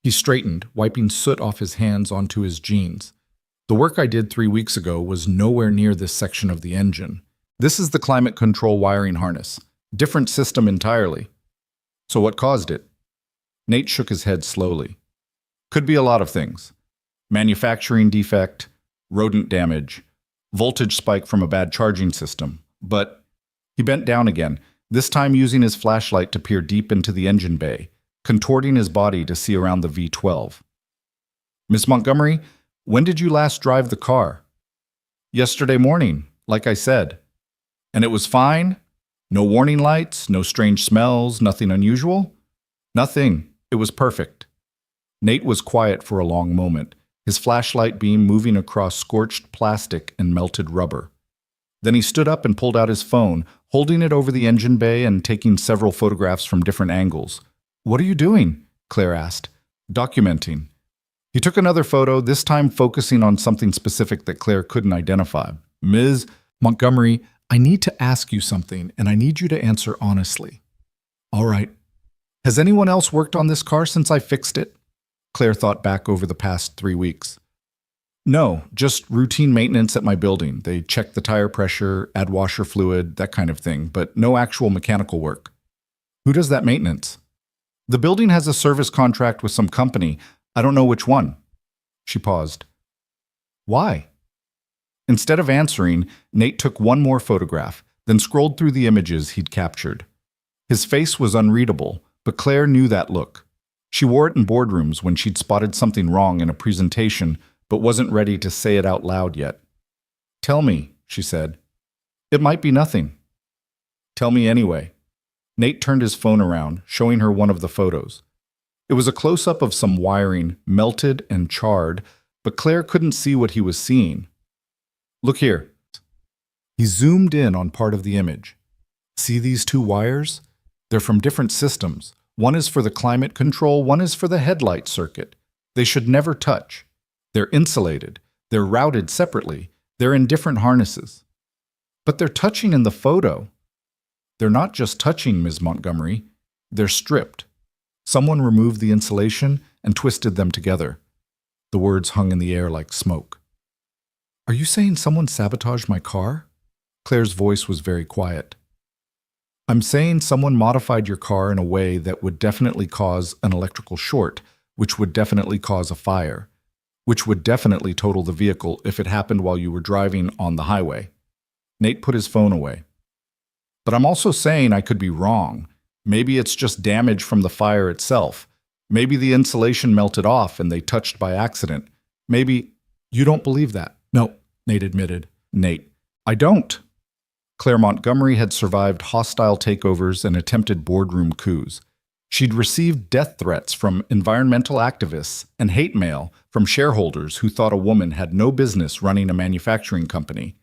he straightened, wiping soot off his hands onto his jeans. The work I did 3 weeks ago was nowhere near this section of the engine. This is the climate control wiring harness. Different system entirely. So what caused it? Nate shook his head slowly. Could be a lot of things. Manufacturing defect, rodent damage, voltage spike from a bad charging system. But he bent down again, this time using his flashlight to peer deep into the engine bay, contorting his body to see around the V12. Miss Montgomery, when did you last drive the car? Yesterday morning, like I said. And it was fine? No warning lights, no strange smells, nothing unusual? Nothing. It was perfect. Nate was quiet for a long moment, his flashlight beam moving across scorched plastic and melted rubber. Then he stood up and pulled out his phone, holding it over the engine bay and taking several photographs from different angles. What are you doing? Claire asked. Documenting. He took another photo, this time focusing on something specific that Claire couldn't identify. Ms. Montgomery, I need to ask you something, and I need you to answer honestly. All right. Has anyone else worked on this car since I fixed it? Claire thought back over the past 3 weeks. No, just routine maintenance at my building. They check the tire pressure, add washer fluid, that kind of thing, but no actual mechanical work. Who does that maintenance? The building has a service contract with some company. I don't know which one. She paused. Why? Instead of answering, Nate took one more photograph, then scrolled through the images he'd captured. His face was unreadable, but Claire knew that look. She wore it in boardrooms when she'd spotted something wrong in a presentation, but wasn't ready to say it out loud yet. Tell me, she said. It might be nothing. Tell me anyway. Nate turned his phone around, showing her one of the photos. It was a close-up of some wiring, melted and charred, but Claire couldn't see what he was seeing. Look here. He zoomed in on part of the image. See these 2 wires? They're from different systems. One is for the climate control, one is for the headlight circuit. They should never touch. They're insulated. They're routed separately. They're in different harnesses. But they're touching in the photo. They're not just touching, Ms. Montgomery. They're stripped. Someone removed the insulation and twisted them together. The words hung in the air like smoke. Are you saying someone sabotaged my car? Claire's voice was very quiet. I'm saying someone modified your car in a way that would definitely cause an electrical short, which would definitely cause a fire, which would definitely total the vehicle if it happened while you were driving on the highway. Nate put his phone away. But I'm also saying I could be wrong. Maybe it's just damage from the fire itself. Maybe the insulation melted off and they touched by accident. Maybe you don't believe that. No, Nate admitted. Nate, I don't. Claire Montgomery had survived hostile takeovers and attempted boardroom coups. She'd received death threats from environmental activists and hate mail from shareholders who thought a woman had no business running a manufacturing company.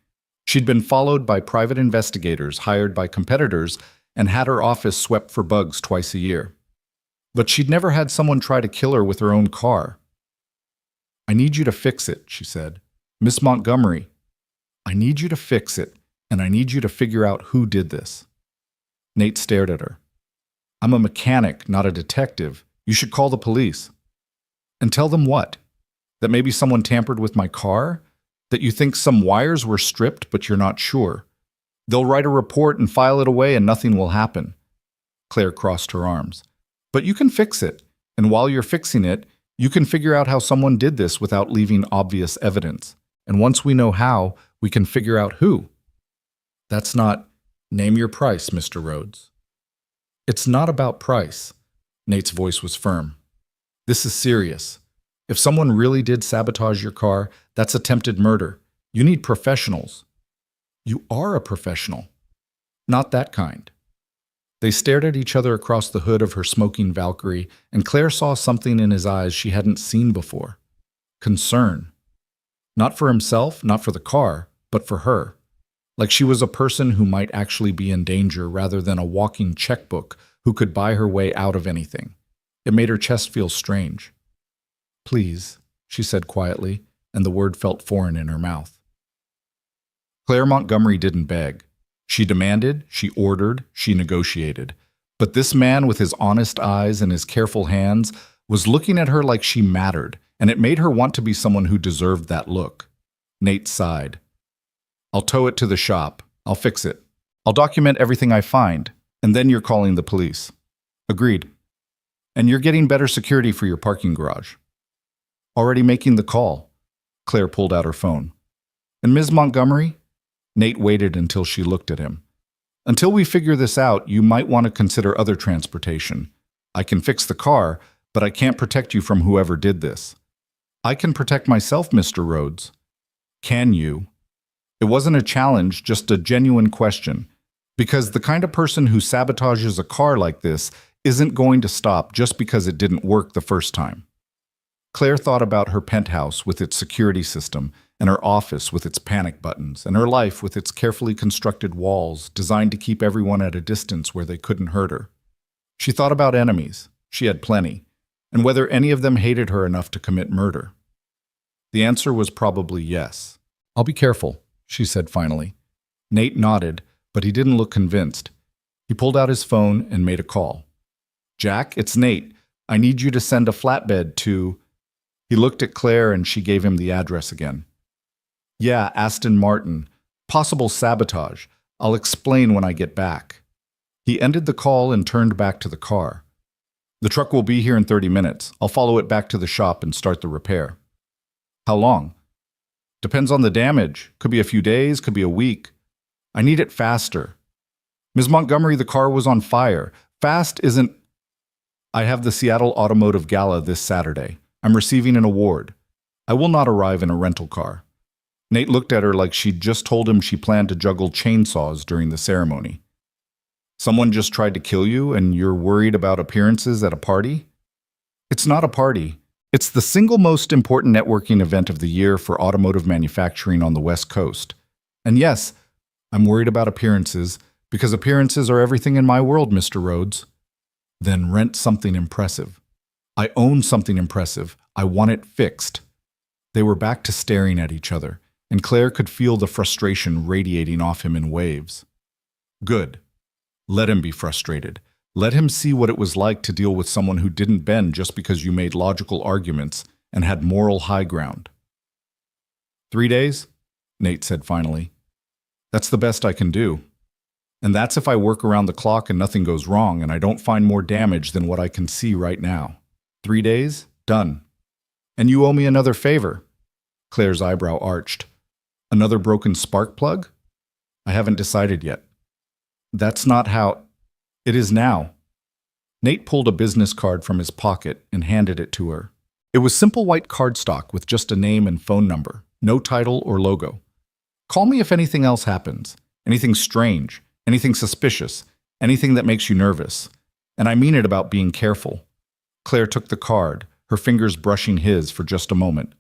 She'd been followed by private investigators hired by competitors and had her office swept for bugs twice a year. But she'd never had someone try to kill her with her own car. I need you to fix it, she said. Miss Montgomery, I need you to fix it, and I need you to figure out who did this. Nate stared at her. I'm a mechanic, not a detective. You should call the police. And tell them what? That maybe someone tampered with my car? That you think some wires were stripped, but you're not sure? They'll write a report and file it away and nothing will happen. Claire crossed her arms. But you can fix it, and while you're fixing it, you can figure out how someone did this without leaving obvious evidence. And once we know how, we can figure out who. That's not, name your price, Mr. Rhodes. It's not about price. Nate's voice was firm. This is serious. If someone really did sabotage your car, that's attempted murder. You need professionals. You are a professional. Not that kind. They stared at each other across the hood of her smoking Valkyrie, and Claire saw something in his eyes she hadn't seen before. Concern. Not for himself, not for the car, but for her. Like she was a person who might actually be in danger rather than a walking checkbook who could buy her way out of anything. It made her chest feel strange. Please, she said quietly, and the word felt foreign in her mouth. Claire Montgomery didn't beg. She demanded, she ordered, she negotiated. But this man with his honest eyes and his careful hands was looking at her like she mattered, and it made her want to be someone who deserved that look. Nate sighed. I'll tow it to the shop. I'll fix it. I'll document everything I find, and then you're calling the police. Agreed. And you're getting better security for your parking garage. Already making the call. Claire pulled out her phone. And Ms. Montgomery? Nate waited until she looked at him. Until we figure this out, you might want to consider other transportation. I can fix the car, but I can't protect you from whoever did this. I can protect myself, Mr. Rhodes. Can you? It wasn't a challenge, just a genuine question. Because the kind of person who sabotages a car like this isn't going to stop just because it didn't work the first time. Claire thought about her penthouse with its security system, and her office with its panic buttons, and her life with its carefully constructed walls designed to keep everyone at a distance where they couldn't hurt her. She thought about enemies. She had plenty. And whether any of them hated her enough to commit murder. The answer was probably yes. I'll be careful, she said finally. Nate nodded, but he didn't look convinced. He pulled out his phone and made a call. Jack, it's Nate. I need you to send a flatbed to... He looked at Claire and she gave him the address again. Yeah, Aston Martin. Possible sabotage. I'll explain when I get back. He ended the call and turned back to the car. The truck will be here in 30 minutes. I'll follow it back to the shop and start the repair. How long? Depends on the damage. Could be a few days, could be a week. I need it faster. Ms. Montgomery, the car was on fire. Fast isn't... I have the Seattle Automotive Gala this Saturday. I'm receiving an award. I will not arrive in a rental car. Nate looked at her like she'd just told him she planned to juggle chainsaws during the ceremony. Someone just tried to kill you and you're worried about appearances at a party? It's not a party. It's the single most important networking event of the year for automotive manufacturing on the West Coast. And yes, I'm worried about appearances because appearances are everything in my world, Mr. Rhodes. Then rent something impressive. I own something impressive. I want it fixed. They were back to staring at each other, and Claire could feel the frustration radiating off him in waves. Good. Let him be frustrated. Let him see what it was like to deal with someone who didn't bend just because you made logical arguments and had moral high ground. 3 days? Nate said finally. That's the best I can do. And that's if I work around the clock and nothing goes wrong and I don't find more damage than what I can see right now. 3 days? Done. And you owe me another favor. Claire's eyebrow arched. Another broken spark plug? I haven't decided yet. That's not how... It is now. Nate pulled a business card from his pocket and handed it to her. It was simple white cardstock with just a name and phone number, no title or logo. Call me if anything else happens, anything strange, anything suspicious, anything that makes you nervous. And I mean it about being careful. Claire took the card, her fingers brushing his for just a moment.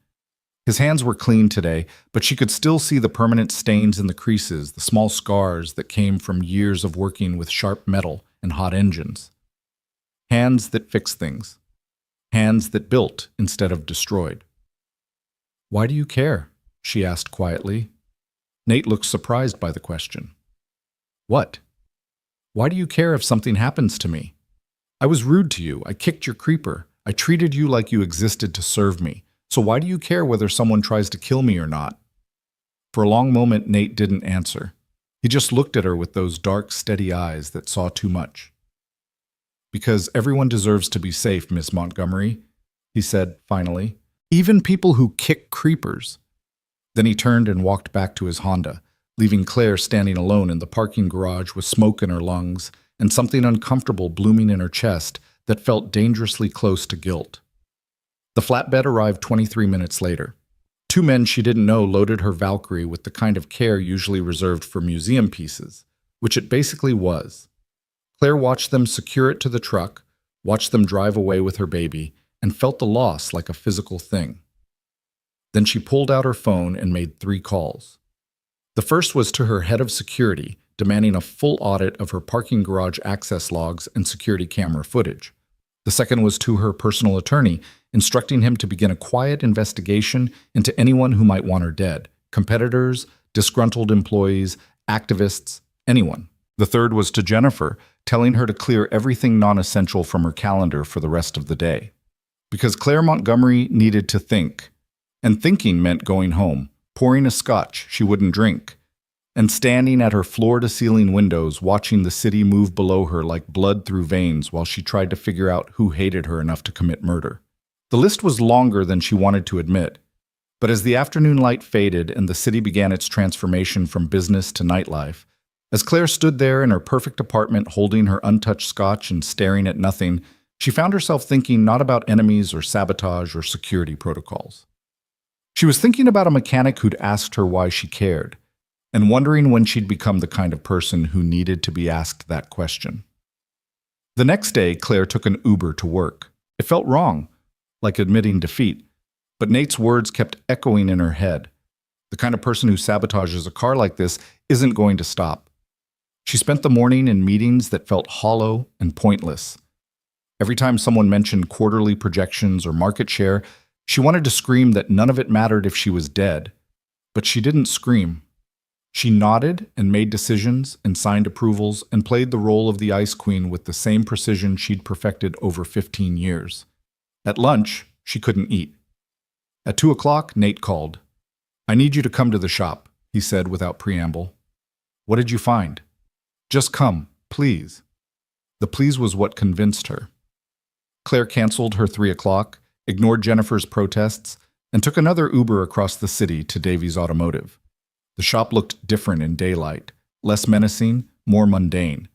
His hands were clean today, but she could still see the permanent stains in the creases, the small scars that came from years of working with sharp metal and hot engines. Hands that fix things. Hands that built instead of destroyed. Why do you care? She asked quietly. Nate looked surprised by the question. What? Why do you care if something happens to me? I was rude to you. I kicked your creeper. I treated you like you existed to serve me. So why do you care whether someone tries to kill me or not? For a long moment, Nate didn't answer. He just looked at her with those dark, steady eyes that saw too much. Because everyone deserves to be safe, Miss Montgomery, he said finally. Even people who kick creepers. Then he turned and walked back to his Honda, leaving Claire standing alone in the parking garage with smoke in her lungs and something uncomfortable blooming in her chest that felt dangerously close to guilt. The flatbed arrived 23 minutes later. 2 men she didn't know loaded her Valkyrie with the kind of care usually reserved for museum pieces, which it basically was. Claire watched them secure it to the truck, watched them drive away with her baby, and felt the loss like a physical thing. Then she pulled out her phone and made 3 calls. The first was to her head of security, demanding a full audit of her parking garage access logs and security camera footage. The second was to her personal attorney, instructing him to begin a quiet investigation into anyone who might want her dead, competitors, disgruntled employees, activists, anyone. The third was to Jennifer, telling her to clear everything non-essential from her calendar for the rest of the day. Because Claire Montgomery needed to think, and thinking meant going home, pouring a scotch she wouldn't drink, and standing at her floor-to-ceiling windows watching the city move below her like blood through veins while she tried to figure out who hated her enough to commit murder. The list was longer than she wanted to admit, but as the afternoon light faded and the city began its transformation from business to nightlife, as Claire stood there in her perfect apartment holding her untouched scotch and staring at nothing, she found herself thinking not about enemies or sabotage or security protocols. She was thinking about a mechanic who'd asked her why she cared, and wondering when she'd become the kind of person who needed to be asked that question. The next day, Claire took an Uber to work. It felt wrong, like admitting defeat, but Nate's words kept echoing in her head. The kind of person who sabotages a car like this isn't going to stop. She spent the morning in meetings that felt hollow and pointless. Every time someone mentioned quarterly projections or market share, she wanted to scream that none of it mattered if she was dead. But she didn't scream. She nodded and made decisions and signed approvals and played the role of the Ice Queen with the same precision she'd perfected over 15 years. At lunch, she couldn't eat. At 2 o'clock, Nate called. "I need you to come to the shop," he said without preamble. "What did you find?" "Just come, please." The please was what convinced her. Claire canceled her 3 o'clock, ignored Jennifer's protests, and took another Uber across the city to Davies Automotive. The shop looked different in daylight, less menacing, more mundane.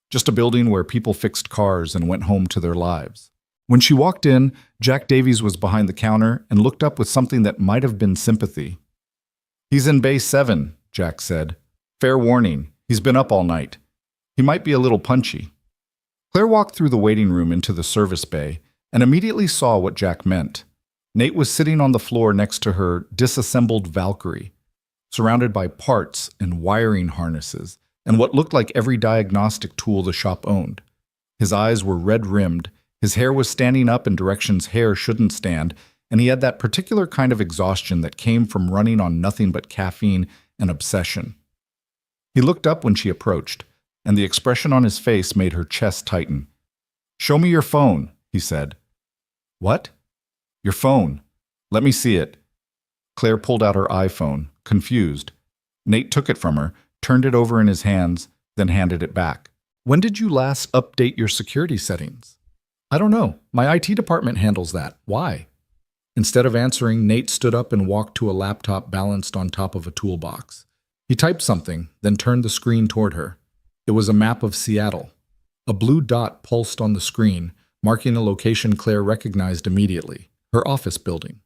Just a building where people fixed cars and went home to their lives. When she walked in, Jack Davies was behind the counter and looked up with something that might have been sympathy. "He's in Bay 7, Jack said. "Fair warning, he's been up all night. He might be a little punchy." Claire walked through the waiting room into the service bay and immediately saw what Jack meant. Nate was sitting on the floor next to her disassembled Valkyrie, surrounded by parts and wiring harnesses and what looked like every diagnostic tool the shop owned. His eyes were red-rimmed, his hair was standing up in directions hair shouldn't stand, and he had that particular kind of exhaustion that came from running on nothing but caffeine and obsession. He looked up when she approached, and the expression on his face made her chest tighten. "Show me your phone," he said. "What?" "Your phone. Let me see it." Claire pulled out her iPhone, confused. Nate took it from her, turned it over in his hands, then handed it back. "When did you last update your security settings?" "I don't know. My IT department handles that. Why?" Instead of answering, Nate stood up and walked to a laptop balanced on top of a toolbox. He typed something, then turned the screen toward her. It was a map of Seattle. A blue dot pulsed on the screen, marking a location Claire recognized immediately, her office building.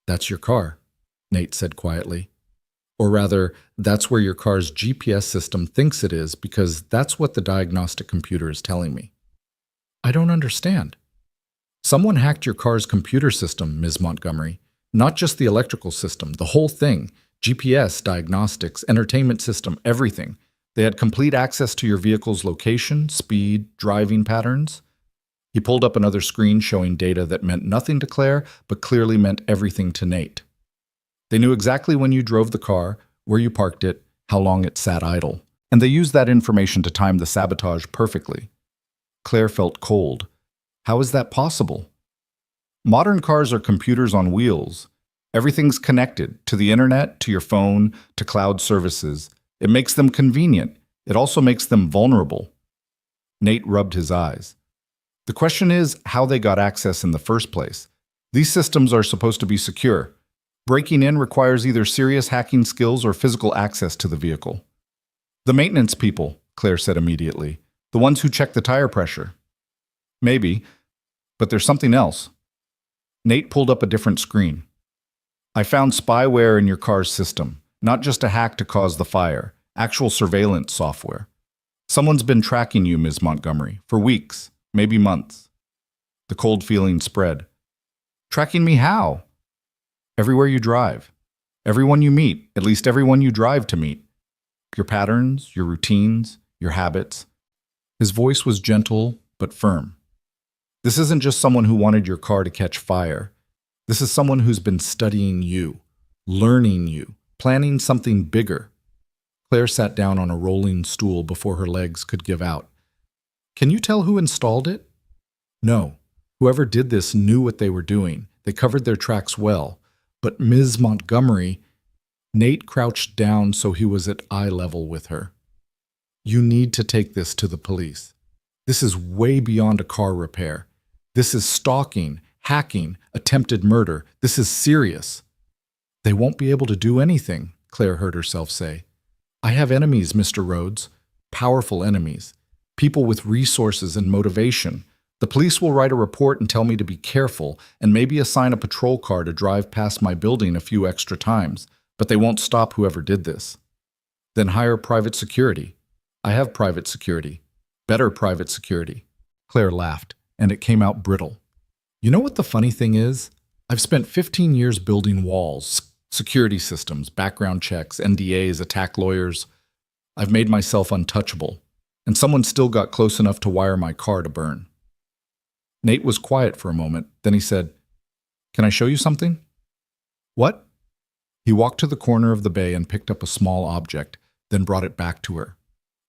"That's your car," Nate said quietly. "Or rather, that's where your car's GPS system thinks it is because that's what the diagnostic computer is telling me." "I don't understand." "Someone hacked your car's computer system, Ms. Montgomery. Not just the electrical system, the whole thing. GPS, diagnostics, entertainment system, everything. They had complete access to your vehicle's location, speed, driving patterns." He pulled up another screen showing data that meant nothing to Claire, but clearly meant everything to Nate. They knew exactly when you drove the car, where you parked it, how long it sat idle, and they used that information to time the sabotage perfectly. Claire felt cold. How is that possible? Modern cars are computers on wheels. Everything's connected, to the internet, to your phone, to cloud services. It makes them convenient. It also makes them vulnerable. Nate rubbed his eyes. The question is how they got access in the first place. These systems are supposed to be secure. Breaking in requires either serious hacking skills or physical access to the vehicle. "The maintenance people," Claire said immediately. "The ones who check the tire pressure." "Maybe, but there's something else." Nate pulled up a different screen. "I found spyware in your car's system, not just a hack to cause the fire, actual surveillance software. Someone's been tracking you, Ms. Montgomery, for weeks, maybe months." The cold feeling spread. "Tracking me how?" "Everywhere you drive. Everyone you meet, at least everyone you drive to meet. Your patterns, your routines, your habits." His voice was gentle but firm. "This isn't just someone who wanted your car to catch fire. This is someone who's been studying you, learning you, planning something bigger." Claire sat down on a rolling stool before her legs could give out. "Can you tell who installed it?" "No. Whoever did this knew what they were doing. They covered their tracks well. But Ms. Montgomery..." Nate crouched down so he was at eye level with her. "You need to take this to the police. This is way beyond a car repair. This is stalking, hacking, attempted murder. This is serious." "They won't be able to do anything," Claire heard herself say. "I have enemies, Mr. Rhodes. Powerful enemies. People with resources and motivation. The police will write a report and tell me to be careful and maybe assign a patrol car to drive past my building a few extra times, but they won't stop whoever did this." "Then hire private security." "I have private security. Better private security." Claire laughed, and it came out brittle. "You know what the funny thing is? I've spent 15 years building walls, security systems, background checks, NDAs, attack lawyers. I've made myself untouchable, and someone still got close enough to wire my car to burn." Nate was quiet for a moment, then he said, "Can I show you something?" "What?" He walked to the corner of the bay and picked up a small object, then brought it back to her.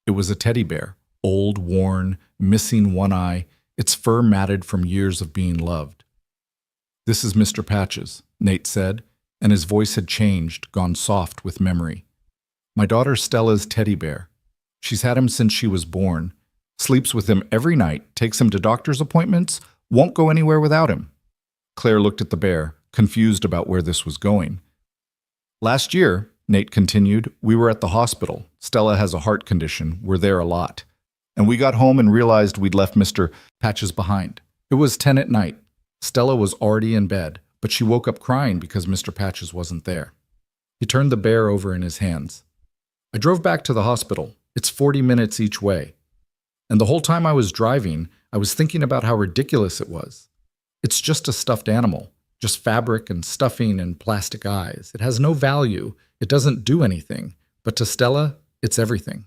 It was a teddy bear, old, worn, missing one eye, its fur matted from years of being loved. "This is Mr. Patches," Nate said, and his voice had changed, gone soft with memory. "My daughter Stella's teddy bear. She's had him since she was born. Sleeps with him every night, takes him to doctor's appointments, won't go anywhere without him." Claire looked at the bear, confused about where this was going. "Last year," Nate continued, "we were at the hospital. Stella has a heart condition. We're there a lot. And we got home and realized we'd left Mr. Patches behind. It was 10 at night. Stella was already in bed, but she woke up crying because Mr. Patches wasn't there." He turned the bear over in his hands. "I drove back to the hospital. It's 40 minutes each way. And the whole time I was driving, I was thinking about how ridiculous it was. It's just a stuffed animal, just fabric and stuffing and plastic eyes. It has no value. It doesn't do anything. But to Stella, it's everything."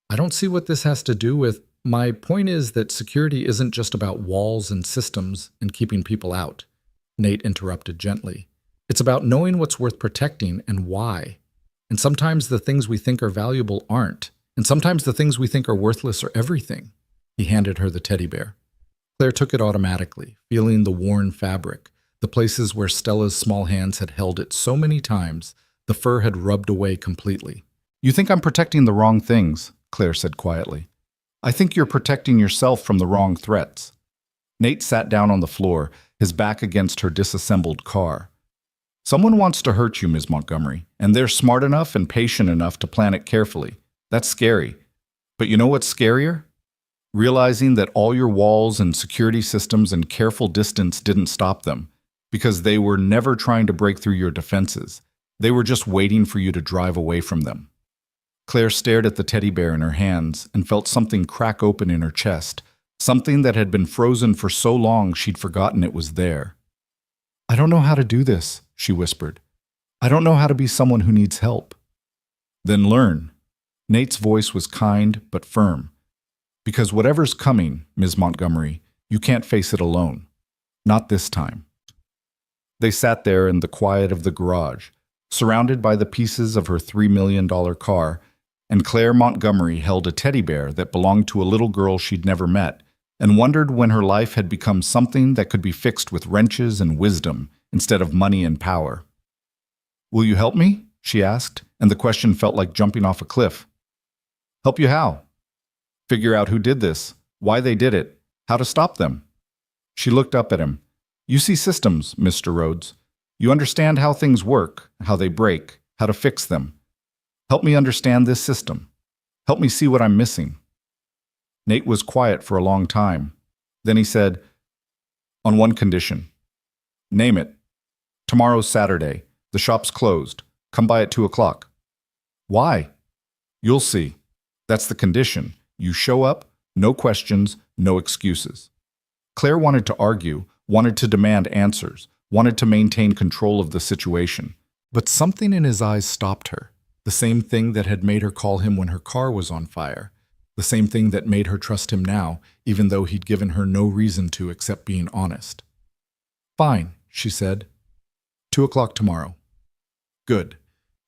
"I don't see what this has to do with— My point is that security isn't just about walls and systems and keeping people out," Nate interrupted gently. "It's about knowing what's worth protecting and why. And sometimes the things we think are valuable aren't. And sometimes the things we think are worthless are everything." He handed her the teddy bear. Claire took it automatically, feeling the worn fabric, the places where Stella's small hands had held it so many times, the fur had rubbed away completely. "You think I'm protecting the wrong things," Claire said quietly. "I think you're protecting yourself from the wrong threats." Nate sat down on the floor, his back against her disassembled car. "Someone wants to hurt you, Ms. Montgomery, and they're smart enough and patient enough to plan it carefully. That's scary. But you know what's scarier? Realizing that all your walls and security systems and careful distance didn't stop them, because they were never trying to break through your defenses. They were just waiting for you to drive away from them." Claire stared at the teddy bear in her hands and felt something crack open in her chest, something that had been frozen for so long she'd forgotten it was there. "I don't know how to do this," she whispered. "I don't know how to be someone who needs help." "Then learn." Nate's voice was kind but firm. "Because whatever's coming, Ms. Montgomery, you can't face it alone. Not this time." They sat there in the quiet of the garage, surrounded by the pieces of her $3 million car, and Claire Montgomery held a teddy bear that belonged to a little girl she'd never met, and wondered when her life had become something that could be fixed with wrenches and wisdom instead of money and power. "Will you help me?" she asked, and the question felt like jumping off a cliff. "Help you how?" "Figure out who did this, why they did it, how to stop them." She looked up at him. "You see systems, Mr. Rhodes. You understand how things work, how they break, how to fix them. Help me understand this system. Help me see what I'm missing." Nate was quiet for a long time. Then he said, "On one condition." "Name it." "Tomorrow's Saturday. The shop's closed. Come by at 2 o'clock. "Why?" "You'll see. That's the condition. You show up, no questions, no excuses." Claire wanted to argue, wanted to demand answers, wanted to maintain control of the situation. But something in his eyes stopped her. The same thing that had made her call him when her car was on fire. The same thing that made her trust him now, even though he'd given her no reason to except being honest. "Fine," she said. 2 o'clock tomorrow." "Good."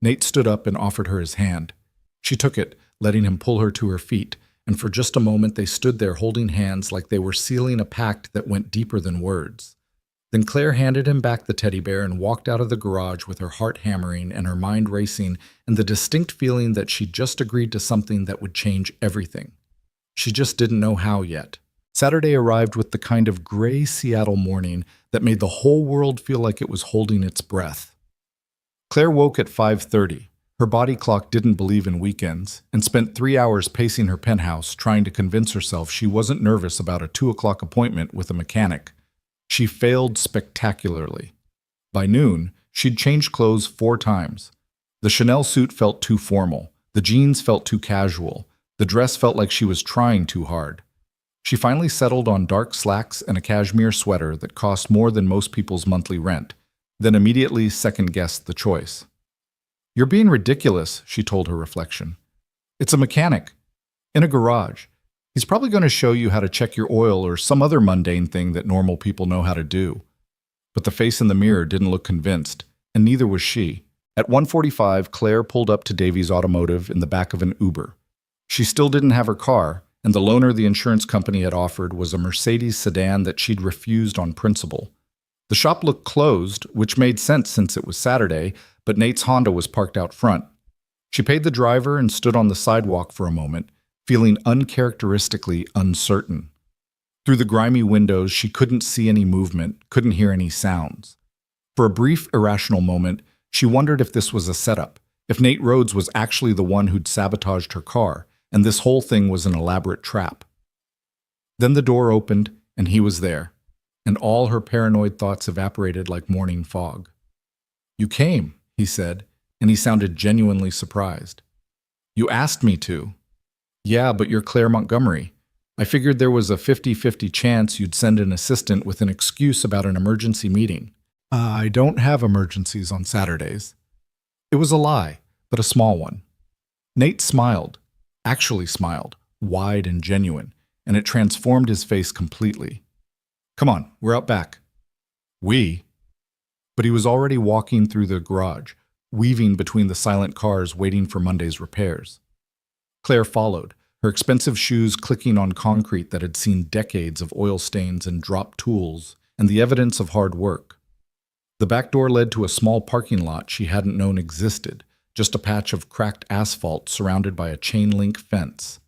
Nate stood up and offered her his hand. She took it, letting him pull her to her feet, and for just a moment they stood there holding hands like they were sealing a pact that went deeper than words. Then Claire handed him back the teddy bear and walked out of the garage with her heart hammering and her mind racing and the distinct feeling that she'd just agreed to something that would change everything. She just didn't know how yet. Saturday arrived with the kind of gray Seattle morning that made the whole world feel like it was holding its breath. Claire woke at 5:30. Her body clock didn't believe in weekends and spent 3 hours pacing her penthouse trying to convince herself she wasn't nervous about a 2 o'clock appointment with a mechanic. She failed spectacularly. By noon, she'd changed clothes 4 times. The Chanel suit felt too formal. The jeans felt too casual. The dress felt like she was trying too hard. She finally settled on dark slacks and a cashmere sweater that cost more than most people's monthly rent, then immediately second-guessed the choice. "You're being ridiculous," she told her reflection. "It's a mechanic. In a garage. He's probably going to show you how to check your oil or some other mundane thing that normal people know how to do." But the face in the mirror didn't look convinced, and neither was she. At 1:45, Claire pulled up to Davies Automotive in the back of an Uber. She still didn't have her car, and the loaner the insurance company had offered was a Mercedes sedan that she'd refused on principle. The shop looked closed, which made sense since it was Saturday, but Nate's Honda was parked out front. She paid the driver and stood on the sidewalk for a moment, feeling uncharacteristically uncertain. Through the grimy windows, she couldn't see any movement, couldn't hear any sounds. For a brief, irrational moment, she wondered if this was a setup, if Nate Rhodes was actually the one who'd sabotaged her car, and this whole thing was an elaborate trap. Then the door opened, and he was there, and all her paranoid thoughts evaporated like morning fog. "You came," he said, and he sounded genuinely surprised. "You asked me to." "Yeah, but you're Claire Montgomery. I figured there was a 50-50 chance you'd send an assistant with an excuse about an emergency meeting." "I don't have emergencies on Saturdays." It was a lie, but a small one. Nate smiled, actually smiled, wide and genuine, and it transformed his face completely. "Come on, we're out back." "We?" But he was already walking through the garage, weaving between the silent cars waiting for Monday's repairs. Claire followed, her expensive shoes clicking on concrete that had seen decades of oil stains and dropped tools and the evidence of hard work. The back door led to a small parking lot she hadn't known existed, just a patch of cracked asphalt surrounded by a chain-link fence.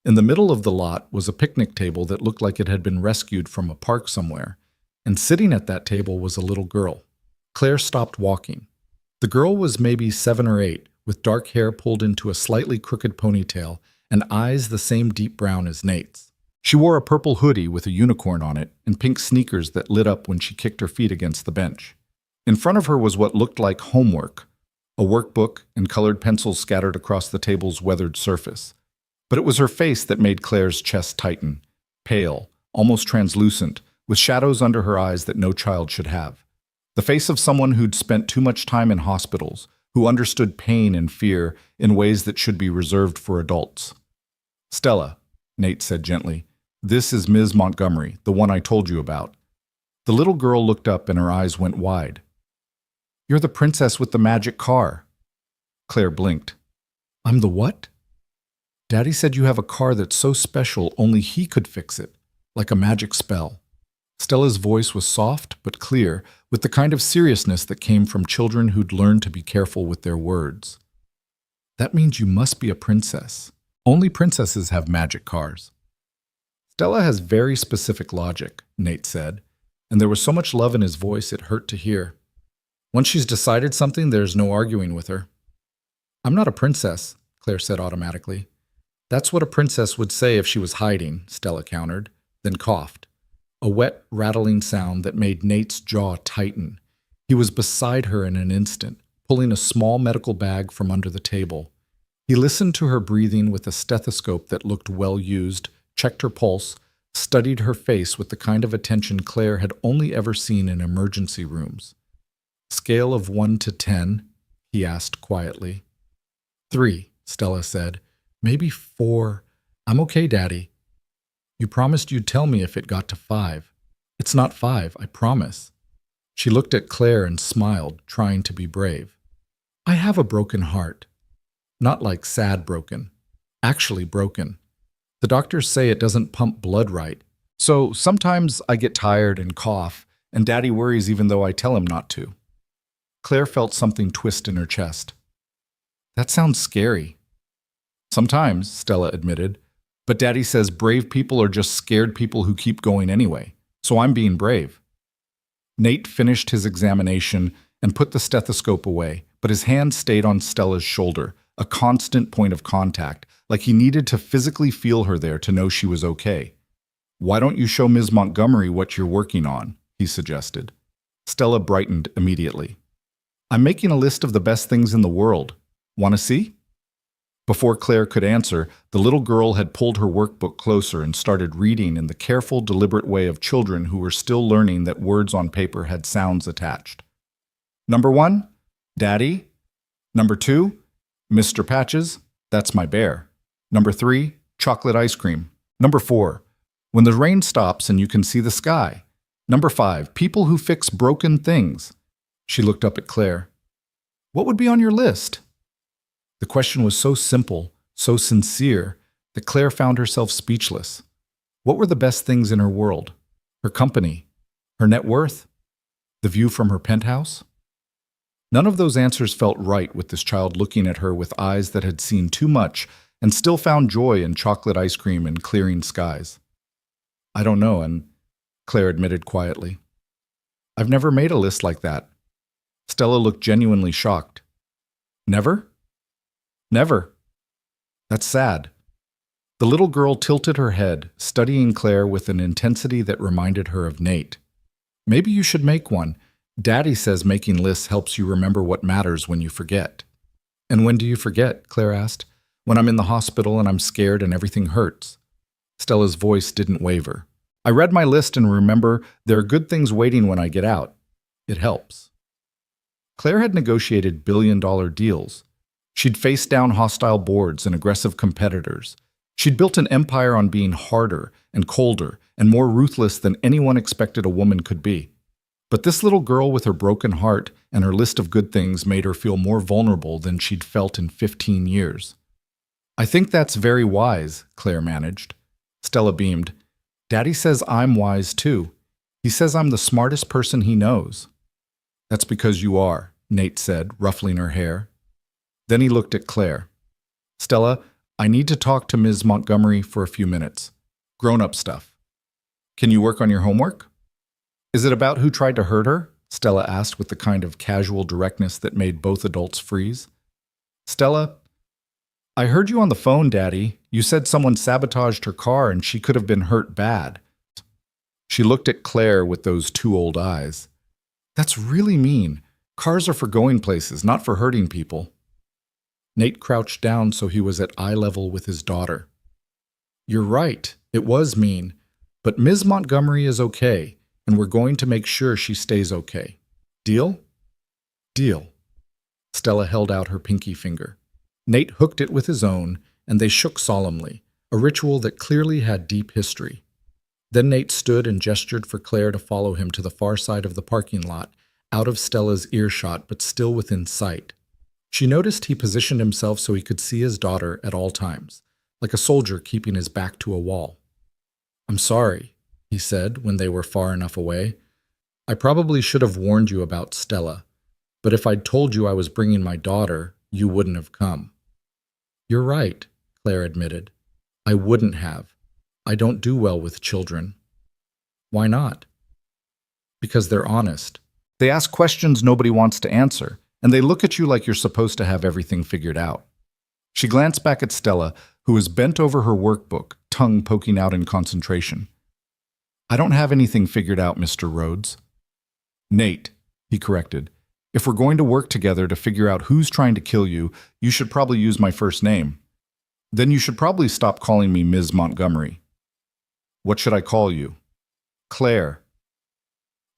In the middle of the lot was a picnic table that looked like it had been rescued from a park somewhere, and sitting at that table was a little girl. Claire stopped walking. The girl was maybe 7 or 8, with dark hair pulled into a slightly crooked ponytail and eyes the same deep brown as Nate's. She wore a purple hoodie with a unicorn on it and pink sneakers that lit up when she kicked her feet against the bench. In front of her was what looked like homework, a workbook and colored pencils scattered across the table's weathered surface. But it was her face that made Claire's chest tighten, pale, almost translucent, with shadows under her eyes that no child should have. The face of someone who'd spent too much time in hospitals, who understood pain and fear in ways that should be reserved for adults. "Stella," Nate said gently, "this is Ms. Montgomery, the one I told you about." The little girl looked up and her eyes went wide. "You're the princess with the magic car." Claire blinked. "I'm the what?" "Daddy said you have a car that's so special only he could fix it, like a magic spell." Stella's voice was soft but clear, with the kind of seriousness that came from children who'd learned to be careful with their words. "That means you must be a princess. Only princesses have magic cars." "Stella has very specific logic," Nate said, and there was so much love in his voice it hurt to hear. "Once she's decided something, there's no arguing with her." "I'm not a princess," Claire said automatically. "That's what a princess would say if she was hiding," Stella countered, then coughed. A wet, rattling sound that made Nate's jaw tighten. He was beside her in an instant, pulling a small medical bag from under the table. He listened to her breathing with a stethoscope that looked well used, checked her pulse, studied her face with the kind of attention Claire had only ever seen in emergency rooms. "Scale of 1 to 10, he asked quietly. 3, Stella said. "Maybe 4. I'm okay, Daddy." "You promised you'd tell me if it got to 5. "It's not 5, I promise." She looked at Claire and smiled, trying to be brave. "I have a broken heart. Not like sad broken. Actually broken. The doctors say it doesn't pump blood right. So sometimes I get tired and cough, and Daddy worries even though I tell him not to." Claire felt something twist in her chest. "That sounds scary." "Sometimes," Stella admitted. "But Daddy says brave people are just scared people who keep going anyway. So I'm being brave." Nate finished his examination and put the stethoscope away, but his hand stayed on Stella's shoulder, a constant point of contact, like he needed to physically feel her there to know she was okay. "Why don't you show Ms. Montgomery what you're working on?" he suggested. Stella brightened immediately. "I'm making a list of the best things in the world. Want to see?" Before Claire could answer, the little girl had pulled her workbook closer and started reading in the careful, deliberate way of children who were still learning that words on paper had sounds attached. "Number 1, Daddy. Number 2, Mr. Patches, that's my bear. Number 3, chocolate ice cream. Number 4, when the rain stops and you can see the sky. Number 5, people who fix broken things." She looked up at Claire. "What would be on your list?" The question was so simple, so sincere, that Claire found herself speechless. What were the best things in her world? Her company? Her net worth? The view from her penthouse? None of those answers felt right with this child looking at her with eyes that had seen too much and still found joy in chocolate ice cream and clearing skies. I don't know, and Claire admitted quietly. I've never made a list like that. Stella looked genuinely shocked. Never? Never. That's sad. The little girl tilted her head, studying Claire with an intensity that reminded her of Nate. Maybe you should make one. Daddy says making lists helps you remember what matters when you forget. And when do you forget? Claire asked. When I'm in the hospital and I'm scared and everything hurts. Stella's voice didn't waver. I read my list and remember there are good things waiting when I get out. It helps. Claire had negotiated billion-dollar deals. She'd faced down hostile boards and aggressive competitors. She'd built an empire on being harder and colder and more ruthless than anyone expected a woman could be. But this little girl with her broken heart and her list of good things made her feel more vulnerable than she'd felt in 15 years. I think that's very wise, Claire managed. Stella beamed. Daddy says I'm wise too. He says I'm the smartest person he knows. That's because you are, Nate said, ruffling her hair. Then he looked at Claire. Stella, I need to talk to Ms. Montgomery for a few minutes. Grown-up stuff. Can you work on your homework? Is it about who tried to hurt her? Stella asked with the kind of casual directness that made both adults freeze. Stella, I heard you on the phone, Daddy. You said someone sabotaged her car and she could have been hurt bad. She looked at Claire with those two old eyes. That's really mean. Cars are for going places, not for hurting people. Nate crouched down so he was at eye level with his daughter. You're right, it was mean, but Ms. Montgomery is okay, and we're going to make sure she stays okay. Deal? Deal. Stella held out her pinky finger. Nate hooked it with his own, and they shook solemnly, a ritual that clearly had deep history. Then Nate stood and gestured for Claire to follow him to the far side of the parking lot, out of Stella's earshot but still within sight. She noticed he positioned himself so he could see his daughter at all times, like a soldier keeping his back to a wall. I'm sorry, he said when they were far enough away. I probably should have warned you about Stella, but if I'd told you I was bringing my daughter, you wouldn't have come. You're right, Claire admitted. I wouldn't have. I don't do well with children. Why not? Because they're honest. They ask questions nobody wants to answer, and they look at you like you're supposed to have everything figured out. She glanced back at Stella, who was bent over her workbook, tongue poking out in concentration. I don't have anything figured out, Mr. Rhodes. Nate, he corrected. If we're going to work together to figure out who's trying to kill you, you should probably use my first name. Then you should probably stop calling me Ms. Montgomery. What should I call you? Claire.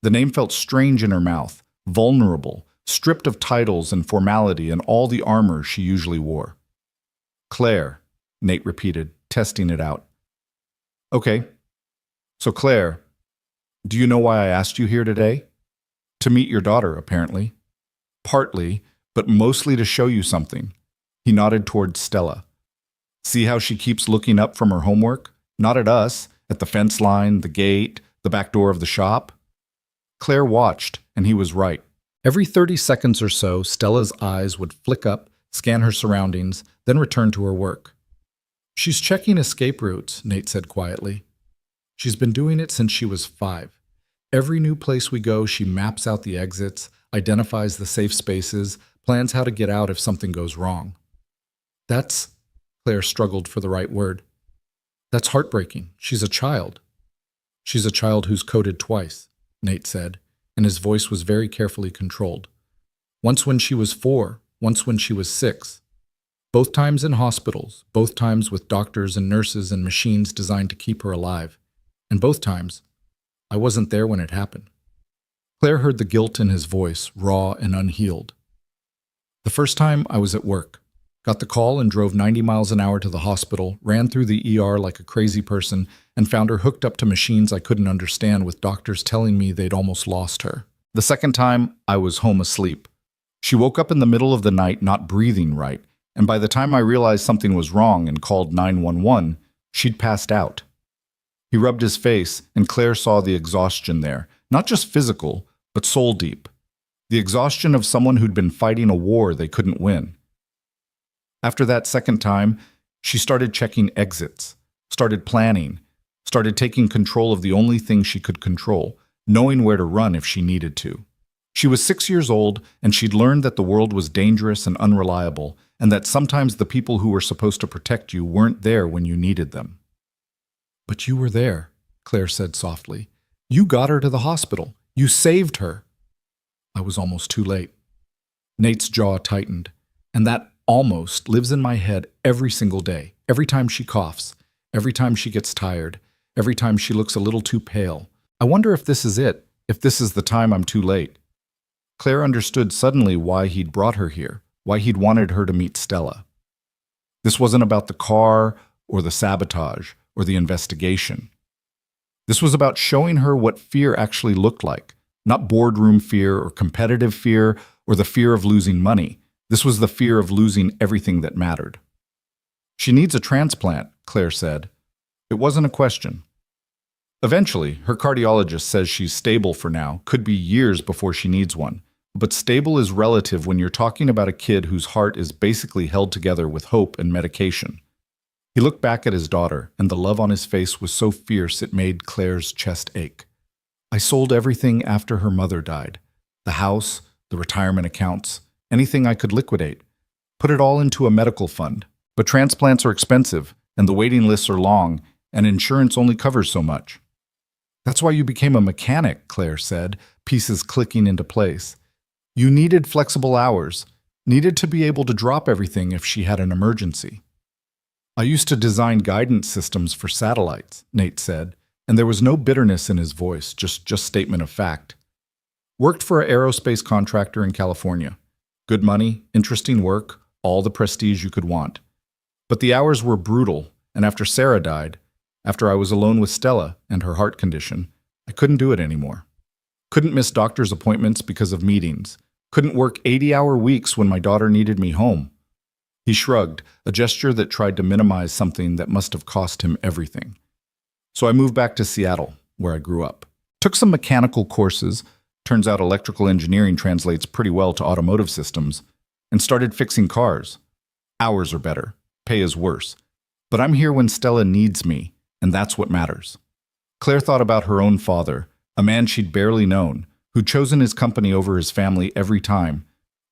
The name felt strange in her mouth, vulnerable, stripped of titles and formality and all the armor she usually wore. Claire, Nate repeated, testing it out. Okay. So Claire, do you know why I asked you here today? To meet your daughter, apparently. Partly, but mostly to show you something. He nodded towards Stella. See how she keeps looking up from her homework? Not at us, at the fence line, the gate, the back door of the shop. Claire watched, and he was right. Every 30 seconds or so, Stella's eyes would flick up, scan her surroundings, then return to her work. She's checking escape routes, Nate said quietly. She's been doing it since she was 5. Every new place we go, she maps out the exits, identifies the safe spaces, plans how to get out if something goes wrong. That's, Claire struggled for the right word. That's heartbreaking. She's a child. She's a child who's coded twice, Nate said, and his voice was very carefully controlled. Once when she was 4, once when she was 6. Both times in hospitals, both times with doctors and nurses and machines designed to keep her alive. And both times, I wasn't there when it happened. Claire heard the guilt in his voice, raw and unhealed. The first time I was at work. Got the call and drove 90 miles an hour to the hospital, ran through the ER like a crazy person, and found her hooked up to machines I couldn't understand with doctors telling me they'd almost lost her. The second time, I was home asleep. She woke up in the middle of the night not breathing right, and by the time I realized something was wrong and called 911, she'd passed out. He rubbed his face, and Claire saw the exhaustion there, not just physical, but soul deep. The exhaustion of someone who'd been fighting a war they couldn't win. After that second time, she started checking exits, started planning, started taking control of the only thing she could control, knowing where to run if she needed to. She was 6 years old, and she'd learned that the world was dangerous and unreliable, and that sometimes the people who were supposed to protect you weren't there when you needed them. But you were there, Claire said softly. You got her to the hospital. You saved her. I was almost too late. Nate's jaw tightened, and that almost lives in my head every single day, every time she coughs, every time she gets tired, every time she looks a little too pale. I wonder if this is it, if this is the time I'm too late. Claire understood suddenly why he'd brought her here, why he'd wanted her to meet Stella. This wasn't about the car or the sabotage or the investigation. This was about showing her what fear actually looked like, not boardroom fear or competitive fear or the fear of losing money. This was the fear of losing everything that mattered. She needs a transplant, Claire said. It wasn't a question. Eventually, her cardiologist says she's stable for now, could be years before she needs one. But stable is relative when you're talking about a kid whose heart is basically held together with hope and medication. He looked back at his daughter, and the love on his face was so fierce it made Claire's chest ache. I sold everything after her mother died. The house, the retirement accounts, anything I could liquidate. Put it all into a medical fund. But transplants are expensive, and the waiting lists are long, and insurance only covers so much. That's why you became a mechanic, Claire said, pieces clicking into place. You needed flexible hours, needed to be able to drop everything if she had an emergency. I used to design guidance systems for satellites, Nate said, and there was no bitterness in his voice, just statement of fact. Worked for an aerospace contractor in California. Good money, interesting work, all the prestige you could want. But the hours were brutal, and after Sarah died, after I was alone with Stella and her heart condition, I couldn't do it anymore. Couldn't miss doctor's appointments because of meetings. Couldn't work 80-hour weeks when my daughter needed me home. He shrugged, a gesture that tried to minimize something that must have cost him everything. So I moved back to Seattle, where I grew up. Took some mechanical courses, turns out electrical engineering translates pretty well to automotive systems, and started fixing cars. Hours are better, pay is worse. But I'm here when Stella needs me, and that's what matters. Claire thought about her own father, a man she'd barely known, who'd chosen his company over his family every time,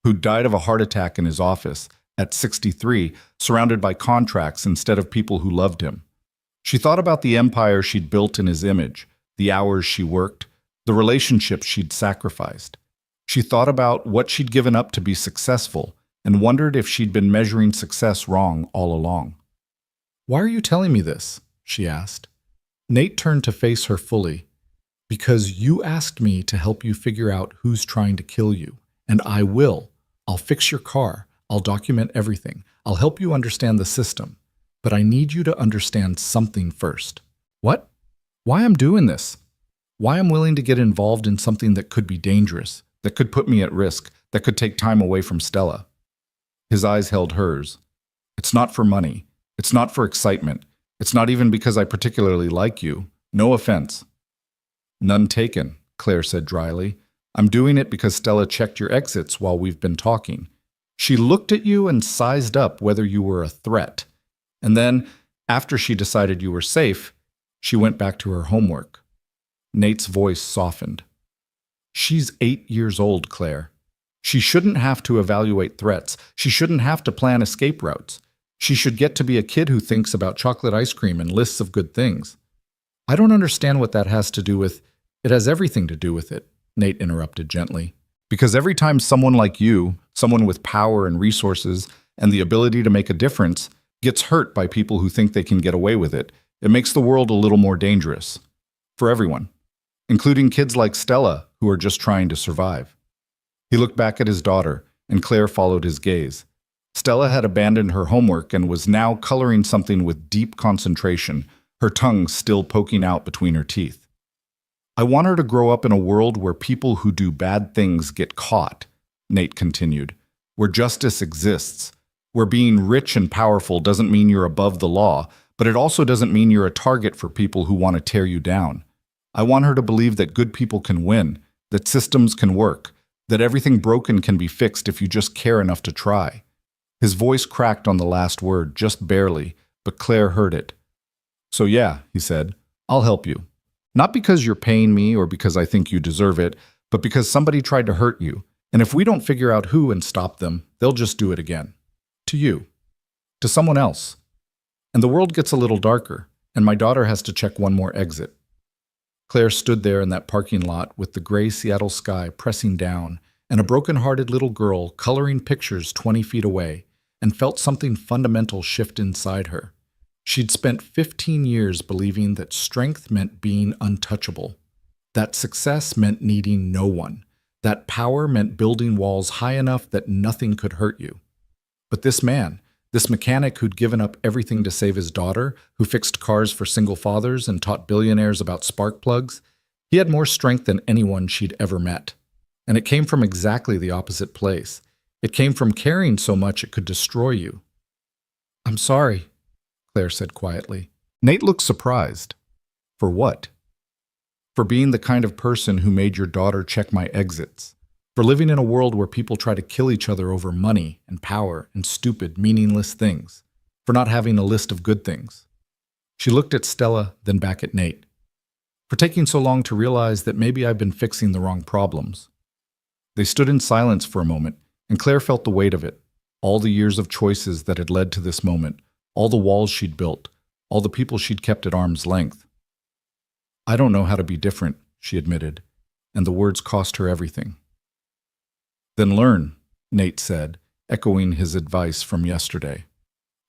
who'd died of a heart attack in his office at 63, surrounded by contracts instead of people who loved him. She thought about the empire she'd built in his image, the hours she worked, the relationships she'd sacrificed. She thought about what she'd given up to be successful and wondered if she'd been measuring success wrong all along. "Why are you telling me this?" she asked. Nate turned to face her fully. "Because you asked me to help you figure out who's trying to kill you, and I will. I'll fix your car. I'll document everything. I'll help you understand the system. But I need you to understand something first." "What?" "Why I'm doing this. Why I'm willing to get involved in something that could be dangerous, that could put me at risk, that could take time away from Stella." His eyes held hers. "It's not for money. It's not for excitement. It's not even because I particularly like you. No offense." "None taken," Claire said dryly. "I'm doing it because Stella checked your exits while we've been talking. She looked at you and sized up whether you were a threat. And then, after she decided you were safe, she went back to her homework." Nate's voice softened. "She's 8 years old, Claire. She shouldn't have to evaluate threats. She shouldn't have to plan escape routes. She should get to be a kid who thinks about chocolate ice cream and lists of good things." "I don't understand what that has to do with—" "It has everything to do with it," Nate interrupted gently. "Because every time someone like you, someone with power and resources and the ability to make a difference, gets hurt by people who think they can get away with it, it makes the world a little more dangerous. For everyone. Including kids like Stella, who are just trying to survive." He looked back at his daughter, and Claire followed his gaze. Stella had abandoned her homework and was now coloring something with deep concentration, her tongue still poking out between her teeth. "I want her to grow up in a world where people who do bad things get caught," Nate continued, "where justice exists, where being rich and powerful doesn't mean you're above the law, but it also doesn't mean you're a target for people who want to tear you down. I want her to believe that good people can win, that systems can work, that everything broken can be fixed if you just care enough to try. His voice cracked on the last word, just barely, but Claire heard it. So yeah, he said, I'll help you. Not because you're paying me or because I think you deserve it, but because somebody tried to hurt you. And if we don't figure out who and stop them, they'll just do it again. To you. To someone else. And the world gets a little darker, and my daughter has to check one more exit. Claire stood there in that parking lot with the gray Seattle sky pressing down and a broken-hearted little girl coloring pictures 20 feet away, and felt something fundamental shift inside her. She'd spent 15 years believing that strength meant being untouchable, that success meant needing no one, that power meant building walls high enough that nothing could hurt you. But this man, this mechanic who'd given up everything to save his daughter, who fixed cars for single fathers and taught billionaires about spark plugs, he had more strength than anyone she'd ever met. And it came from exactly the opposite place. It came from caring so much it could destroy you. I'm sorry, Claire said quietly. Nate looked surprised. For what? For being the kind of person who made your daughter check my exits. For living in a world where people try to kill each other over money and power and stupid, meaningless things. For not having a list of good things. She looked at Stella, then back at Nate. For taking so long to realize that maybe I've been fixing the wrong problems. They stood in silence for a moment, and Claire felt the weight of it. All the years of choices that had led to this moment. All the walls she'd built. All the people she'd kept at arm's length. I don't know how to be different, she admitted, and the words cost her everything. Then learn, Nate said, echoing his advice from yesterday.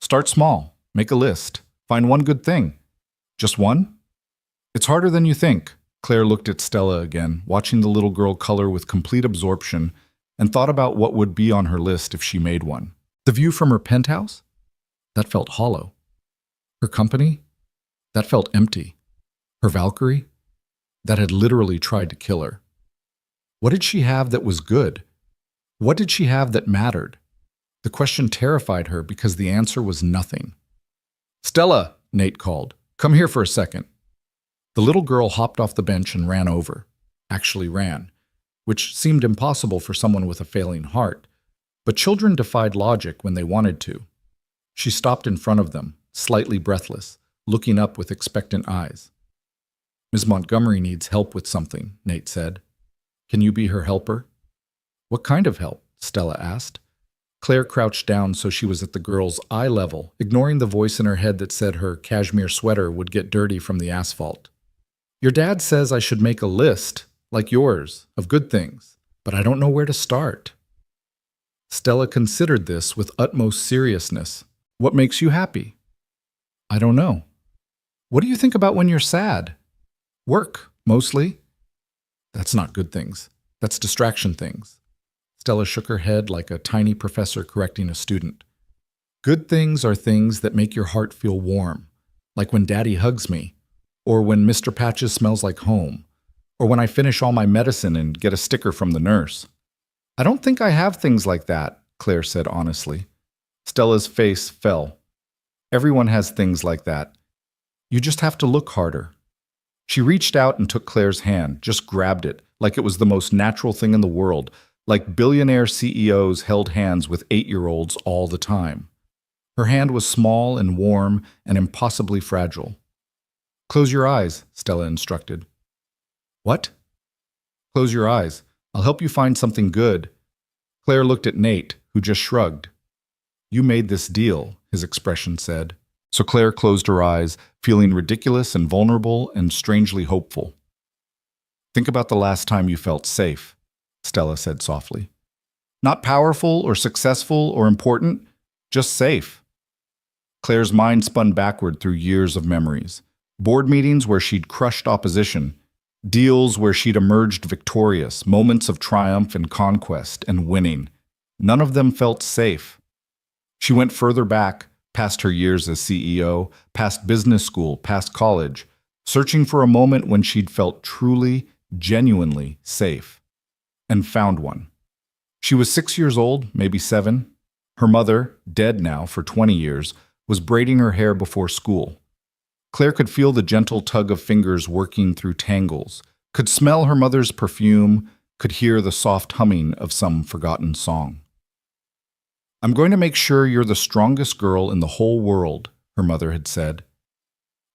Start small, make a list, find one good thing. Just one? It's harder than you think. Claire looked at Stella again, watching the little girl color with complete absorption, and thought about what would be on her list if she made one. The view from her penthouse? That felt hollow. Her company? That felt empty. Her Valkyrie? That had literally tried to kill her. What did she have that was good? What did she have that mattered? The question terrified her because the answer was nothing. Stella, Nate called. Come here for a second. The little girl hopped off the bench and ran over. Actually ran, which seemed impossible for someone with a failing heart. But children defied logic when they wanted to. She stopped in front of them, slightly breathless, looking up with expectant eyes. Ms. Montgomery needs help with something, Nate said. Can you be her helper? What kind of help? Stella asked. Claire crouched down so she was at the girl's eye level, ignoring the voice in her head that said her cashmere sweater would get dirty from the asphalt. Your dad says I should make a list, like yours, of good things, but I don't know where to start. Stella considered this with utmost seriousness. What makes you happy? I don't know. What do you think about when you're sad? Work, mostly. That's not good things. That's distraction things. Stella shook her head like a tiny professor correcting a student. Good things are things that make your heart feel warm, like when Daddy hugs me, or when Mr. Patches smells like home, or when I finish all my medicine and get a sticker from the nurse. I don't think I have things like that, Claire said honestly. Stella's face fell. Everyone has things like that. You just have to look harder. She reached out and took Claire's hand, just grabbed it, like it was the most natural thing in the world, like billionaire CEOs held hands with 8-year-olds all the time. Her hand was small and warm and impossibly fragile. Close your eyes, Stella instructed. What? Close your eyes. I'll help you find something good. Claire looked at Nate, who just shrugged. You made this deal, his expression said. So Claire closed her eyes, feeling ridiculous and vulnerable and strangely hopeful. Think about the last time you felt safe, Stella said softly. Not powerful or successful or important, just safe. Claire's mind spun backward through years of memories. Board meetings where she'd crushed opposition, deals where she'd emerged victorious, moments of triumph and conquest and winning. None of them felt safe. She went further back, past her years as CEO, past business school, past college, searching for a moment when she'd felt truly, genuinely safe. And found one. She was 6 years old, maybe 7. Her mother, dead now for 20 years, was braiding her hair before school. Claire could feel the gentle tug of fingers working through tangles, could smell her mother's perfume, could hear the soft humming of some forgotten song. "I'm going to make sure you're the strongest girl in the whole world," her mother had said.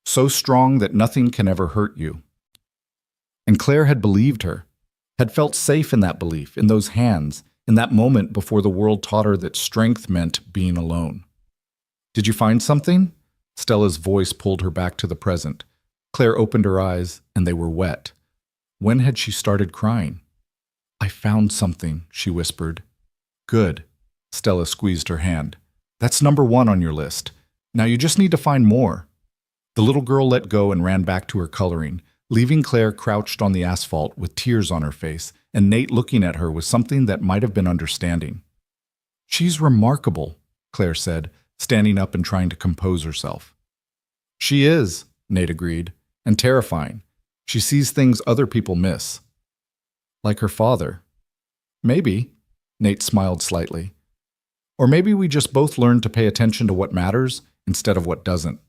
"So strong that nothing can ever hurt you." And Claire had believed her, had felt safe in that belief, in those hands, in that moment before the world taught her that strength meant being alone. "Did you find something?" Stella's voice pulled her back to the present. Claire opened her eyes, and they were wet. When had she started crying? "I found something," she whispered. "Good." Stella squeezed her hand. "That's number 1 on your list. Now you just need to find more." The little girl let go and ran back to her coloring, leaving Claire crouched on the asphalt with tears on her face and Nate looking at her with something that might have been understanding. "She's remarkable," Claire said, standing up and trying to compose herself. "She is," Nate agreed, "and terrifying. She sees things other people miss." "Like her father." "Maybe," Nate smiled slightly. "Or maybe we just both learned to pay attention to what matters instead of what doesn't."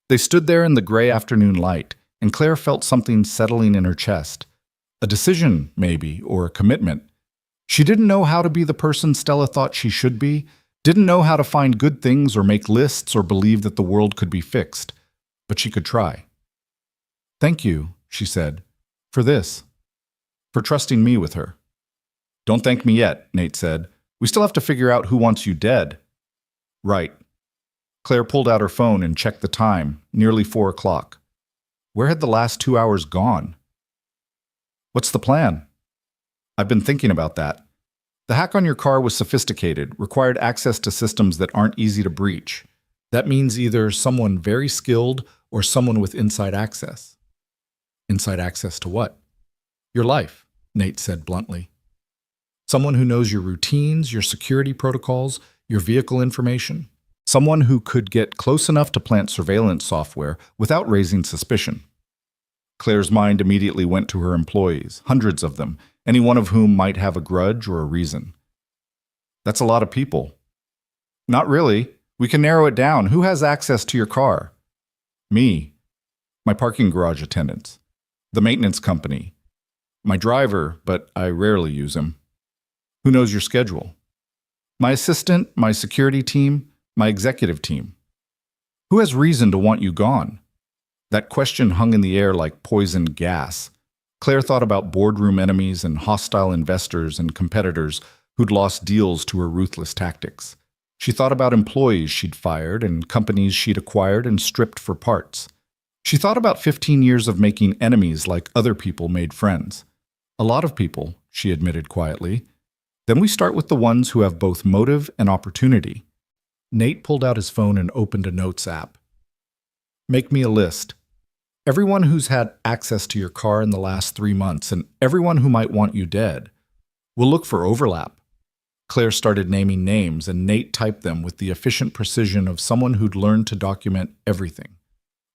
They stood there in the gray afternoon light, and Claire felt something settling in her chest. A decision, maybe, or a commitment. She didn't know how to be the person Stella thought she should be, didn't know how to find good things or make lists or believe that the world could be fixed, but she could try. "Thank you," she said, "for this, for trusting me with her." "Don't thank me yet," Nate said. "We still have to figure out who wants you dead." "Right." Claire pulled out her phone and checked the time, nearly 4 o'clock. Where had the last 2 hours gone? "What's the plan?" "I've been thinking about that. The hack on your car was sophisticated, required access to systems that aren't easy to breach. That means either someone very skilled or someone with inside access." "Inside access to what?" "Your life," Nate said bluntly. "Someone who knows your routines, your security protocols, your vehicle information. Someone who could get close enough to plant surveillance software without raising suspicion." Claire's mind immediately went to her employees, hundreds of them, any one of whom might have a grudge or a reason. "That's a lot of people." "Not really. We can narrow it down. Who has access to your car?" "Me. My parking garage attendants. The maintenance company. My driver, but I rarely use him." "Who knows your schedule?" "My assistant, my security team, my executive team." "Who has reason to want you gone?" That question hung in the air like poisoned gas. Claire thought about boardroom enemies and hostile investors and competitors who'd lost deals to her ruthless tactics. She thought about employees she'd fired and companies she'd acquired and stripped for parts. She thought about 15 years of making enemies like other people made friends. "A lot of people," she admitted quietly. "Then we start with the ones who have both motive and opportunity." Nate pulled out his phone and opened a notes app. "Make me a list. Everyone who's had access to your car in the last 3 months and everyone who might want you dead. We'll look for overlap." Claire started naming names, and Nate typed them with the efficient precision of someone who'd learned to document everything.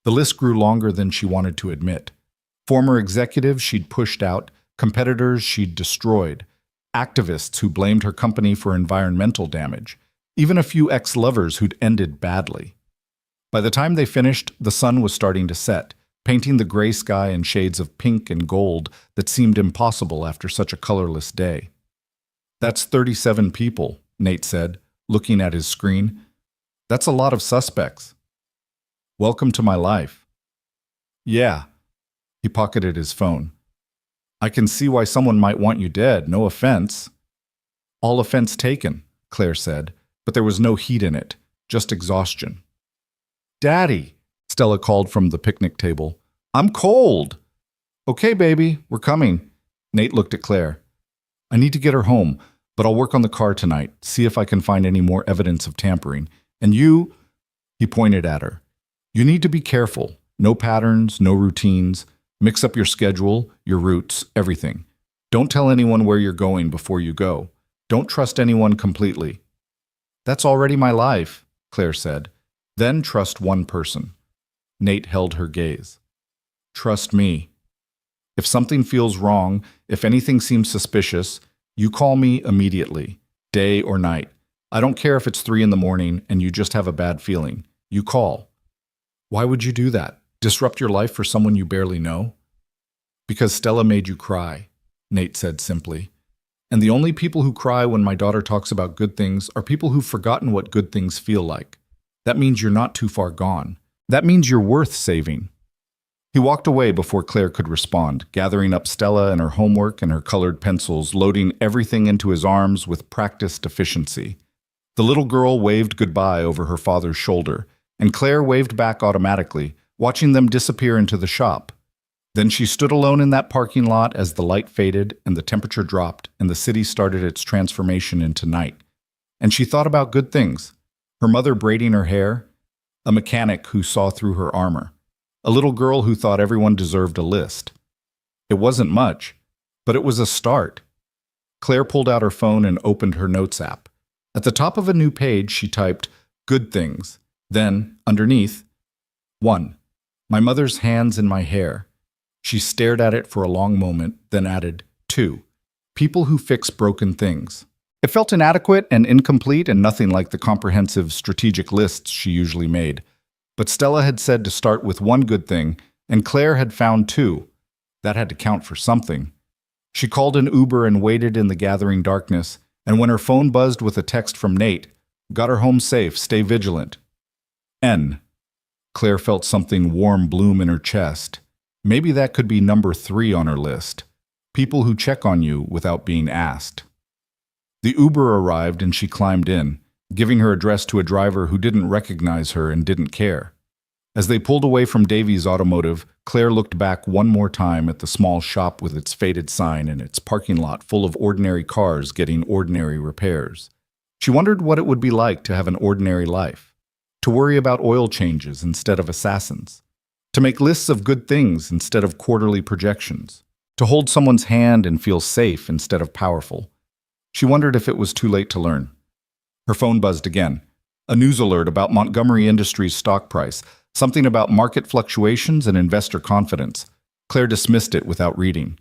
The list grew longer than she wanted to admit. Former executives she'd pushed out, competitors she'd destroyed, activists who blamed her company for environmental damage, even a few ex-lovers who'd ended badly. By the time they finished, the sun was starting to set, painting the gray sky in shades of pink and gold that seemed impossible after such a colorless day. "That's 37 people," Nate said, looking at his screen. "That's a lot of suspects." "Welcome to my life." "Yeah." He pocketed his phone. "I can see why someone might want you dead, no offense." "All offense taken," Claire said, but there was no heat in it, just exhaustion. "Daddy," Stella called from the picnic table. "I'm cold." "Okay, baby, we're coming." Nate looked at Claire. "I need to get her home, but I'll work on the car tonight, see if I can find any more evidence of tampering. And you," he pointed at her, "you need to be careful. No patterns, no routines. Mix up your schedule, your routes, everything. Don't tell anyone where you're going before you go. Don't trust anyone completely." "That's already my life," Claire said. "Then trust one person." Nate held her gaze. "Trust me. If something feels wrong, if anything seems suspicious, you call me immediately, day or night. I don't care if it's 3 a.m. and you just have a bad feeling. You call." "Why would you do that? Disrupt your life for someone you barely know?" Because Stella made you cry, Nate said simply. And the only people who cry when my daughter talks about good things are people who've forgotten what good things feel like. That means you're not too far gone. That means you're worth saving. He walked away before Claire could respond, gathering up Stella and her homework and her colored pencils, loading everything into his arms with practiced efficiency. The little girl waved goodbye over her father's shoulder, and Claire waved back automatically, watching them disappear into the shop. Then she stood alone in that parking lot as the light faded and the temperature dropped and the city started its transformation into night. And she thought about good things. Her mother braiding her hair, a mechanic who saw through her armor, a little girl who thought everyone deserved a list. It wasn't much, but it was a start. Claire pulled out her phone and opened her notes app. At the top of a new page, she typed, "Good things." Then, underneath, 1. My mother's hands in my hair. She stared at it for a long moment, then added, 2. People who fix broken things. It felt inadequate and incomplete and nothing like the comprehensive strategic lists she usually made. But Stella had said to start with one good thing, and Claire had found 2. That had to count for something. She called an Uber and waited in the gathering darkness, and when her phone buzzed with a text from Nate, got her home safe, stay vigilant. N. Claire felt something warm bloom in her chest. Maybe that could be number 3 on her list. People who check on you without being asked. The Uber arrived and she climbed in, giving her address to a driver who didn't recognize her and didn't care. As they pulled away from Davies Automotive, Claire looked back one more time at the small shop with its faded sign and its parking lot full of ordinary cars getting ordinary repairs. She wondered what it would be like to have an ordinary life, to worry about oil changes instead of assassins, to make lists of good things instead of quarterly projections, to hold someone's hand and feel safe instead of powerful. She wondered if it was too late to learn. Her phone buzzed again. A news alert about Montgomery Industries' stock price, something about market fluctuations and investor confidence. Claire dismissed it without reading.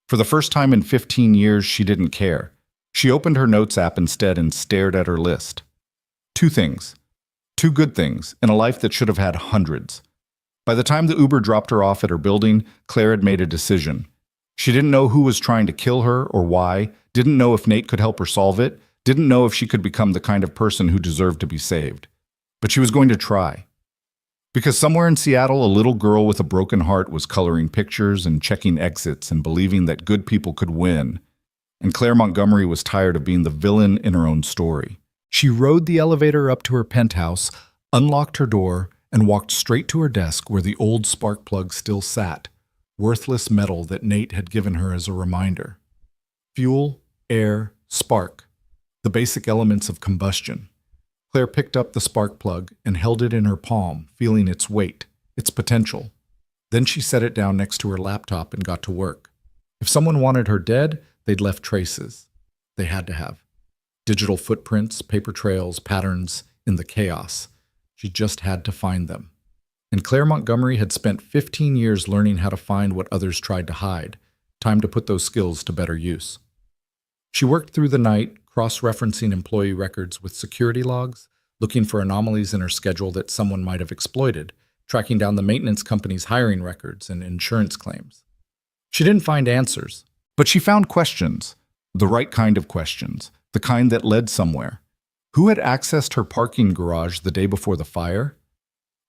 For the first time in 15 years, she didn't care. She opened her notes app instead and stared at her list. 2 things. 2 good things in a life that should have had hundreds. By the time the Uber dropped her off at her building, Claire had made a decision. She didn't know who was trying to kill her or why, didn't know if Nate could help her solve it, didn't know if she could become the kind of person who deserved to be saved. But she was going to try. Because somewhere in Seattle, a little girl with a broken heart was coloring pictures and checking exits and believing that good people could win. And Claire Montgomery was tired of being the villain in her own story. She rode the elevator up to her penthouse, unlocked her door, and walked straight to her desk where the old spark plug still sat, worthless metal that Nate had given her as a reminder. Fuel, air, spark, the basic elements of combustion. Claire picked up the spark plug and held it in her palm, feeling its weight, its potential. Then she set it down next to her laptop and got to work. If someone wanted her dead, they'd left traces. They had to have. Digital footprints, paper trails, patterns in the chaos. She just had to find them. And Claire Montgomery had spent 15 years learning how to find what others tried to hide. Time to put those skills to better use. She worked through the night, cross-referencing employee records with security logs, looking for anomalies in her schedule that someone might have exploited, tracking down the maintenance company's hiring records and insurance claims. She didn't find answers, but she found questions, the right kind of questions, the kind that led somewhere. Who had accessed her parking garage the day before the fire?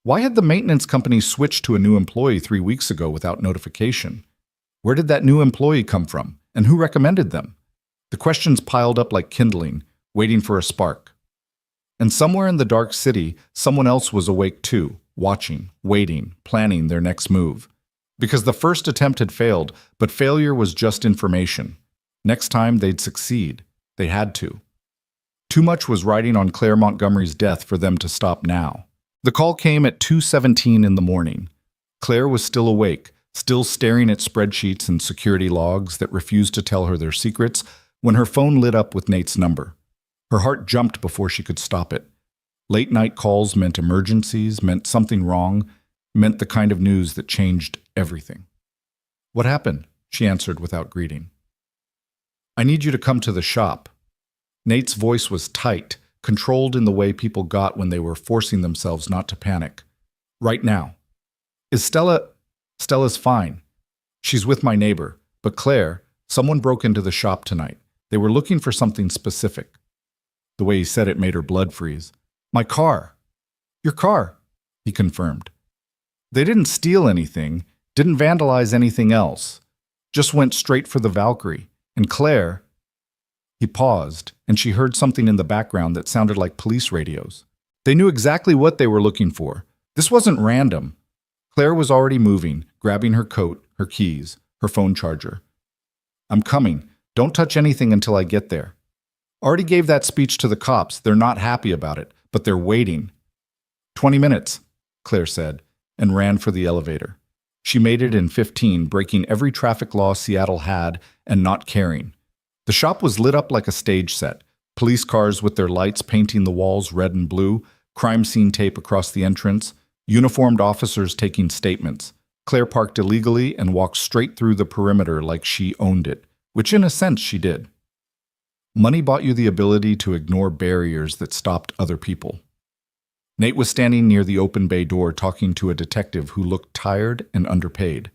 Why had the maintenance company switched to a new employee 3 weeks ago without notification? Where did that new employee come from, and who recommended them? The questions piled up like kindling, waiting for a spark. And somewhere in the dark city, someone else was awake too, watching, waiting, planning their next move. Because the first attempt had failed, but failure was just information. Next time they'd succeed. They had to. Too much was riding on Claire Montgomery's death for them to stop now. The call came at 2:17 in the morning. Claire was still awake, still staring at spreadsheets and security logs that refused to tell her their secrets, when her phone lit up with Nate's number. Her heart jumped before she could stop it. Late-night calls meant emergencies, meant something wrong, meant the kind of news that changed everything. "What happened?" she answered without greeting. "I need you to come to the shop." Nate's voice was tight, controlled in the way people got when they were forcing themselves not to panic. "Right now." "Is Stella—" "Stella's fine." She's with my neighbor. But Claire, someone broke into the shop tonight. They were looking for something specific. The way he said it made her blood freeze. My car. Your car, he confirmed. They didn't steal anything, didn't vandalize anything else. Just went straight for the Valkyrie. And Claire... He paused, and she heard something in the background that sounded like police radios. They knew exactly what they were looking for. This wasn't random. Claire was already moving, grabbing her coat, her keys, her phone charger. I'm coming. Don't touch anything until I get there. Already gave that speech to the cops. They're not happy about it, but they're waiting. 20 minutes, Claire said, and ran for the elevator. She made it in 15, breaking every traffic law Seattle had and not caring. The shop was lit up like a stage set. Police cars with their lights painting the walls red and blue, crime scene tape across the entrance, uniformed officers taking statements. Claire parked illegally and walked straight through the perimeter like she owned it, which in a sense she did. Money bought you the ability to ignore barriers that stopped other people. Nate was standing near the open bay door talking to a detective who looked tired and underpaid.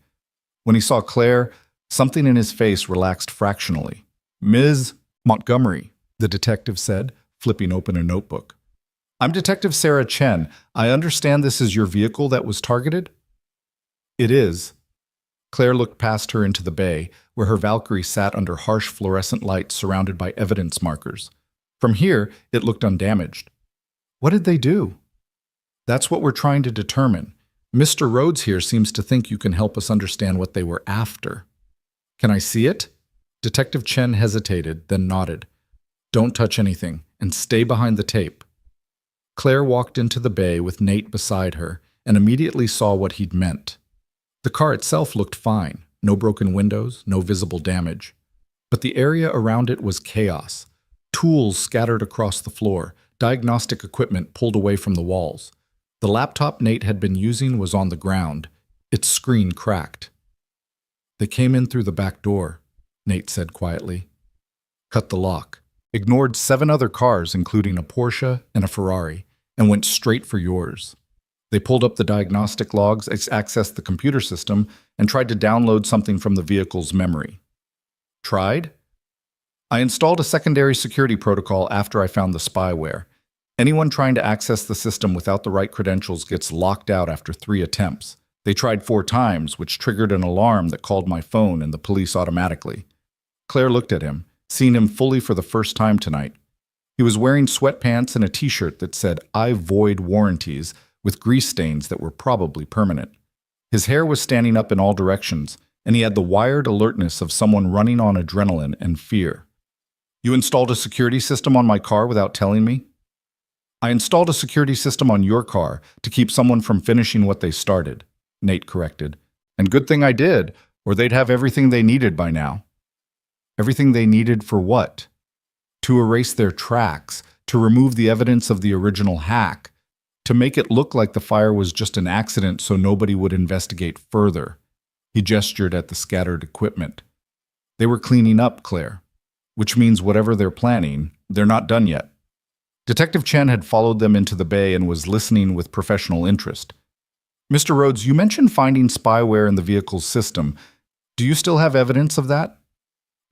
When he saw Claire, something in his face relaxed fractionally. Ms. Montgomery, the detective said, flipping open a notebook. I'm Detective Sarah Chen. I understand this is your vehicle that was targeted? It is. Claire looked past her into the bay, where her Valkyrie sat under harsh fluorescent lights surrounded by evidence markers. From here, it looked undamaged. What did they do? That's what we're trying to determine. Mr. Rhodes here seems to think you can help us understand what they were after. Can I see it? Detective Chen hesitated, then nodded. Don't touch anything, and stay behind the tape. Claire walked into the bay with Nate beside her and immediately saw what he'd meant. The car itself looked fine, no broken windows, no visible damage. But the area around it was chaos. Tools scattered across the floor, diagnostic equipment pulled away from the walls. The laptop Nate had been using was on the ground, its screen cracked. They came in through the back door, Nate said quietly. Cut the lock. Ignored 7 other cars, including a Porsche and a Ferrari, and went straight for yours. They pulled up the diagnostic logs, accessed the computer system, and tried to download something from the vehicle's memory. Tried? I installed a secondary security protocol after I found the spyware. Anyone trying to access the system without the right credentials gets locked out after 3 attempts. They tried 4 times, which triggered an alarm that called my phone and the police automatically. Claire looked at him, seeing him fully for the first time tonight. He was wearing sweatpants and a t-shirt that said, I void warranties, with grease stains that were probably permanent. His hair was standing up in all directions, and he had the wired alertness of someone running on adrenaline and fear. You installed a security system on my car without telling me? I installed a security system on your car to keep someone from finishing what they started, Nate corrected. And good thing I did, or they'd have everything they needed by now. Everything they needed for what? To erase their tracks, to remove the evidence of the original hack, to make it look like the fire was just an accident so nobody would investigate further. He gestured at the scattered equipment. They were cleaning up, Claire, which means whatever they're planning, they're not done yet. Detective Chen had followed them into the bay and was listening with professional interest. Mr. Rhodes, you mentioned finding spyware in the vehicle's system. Do you still have evidence of that?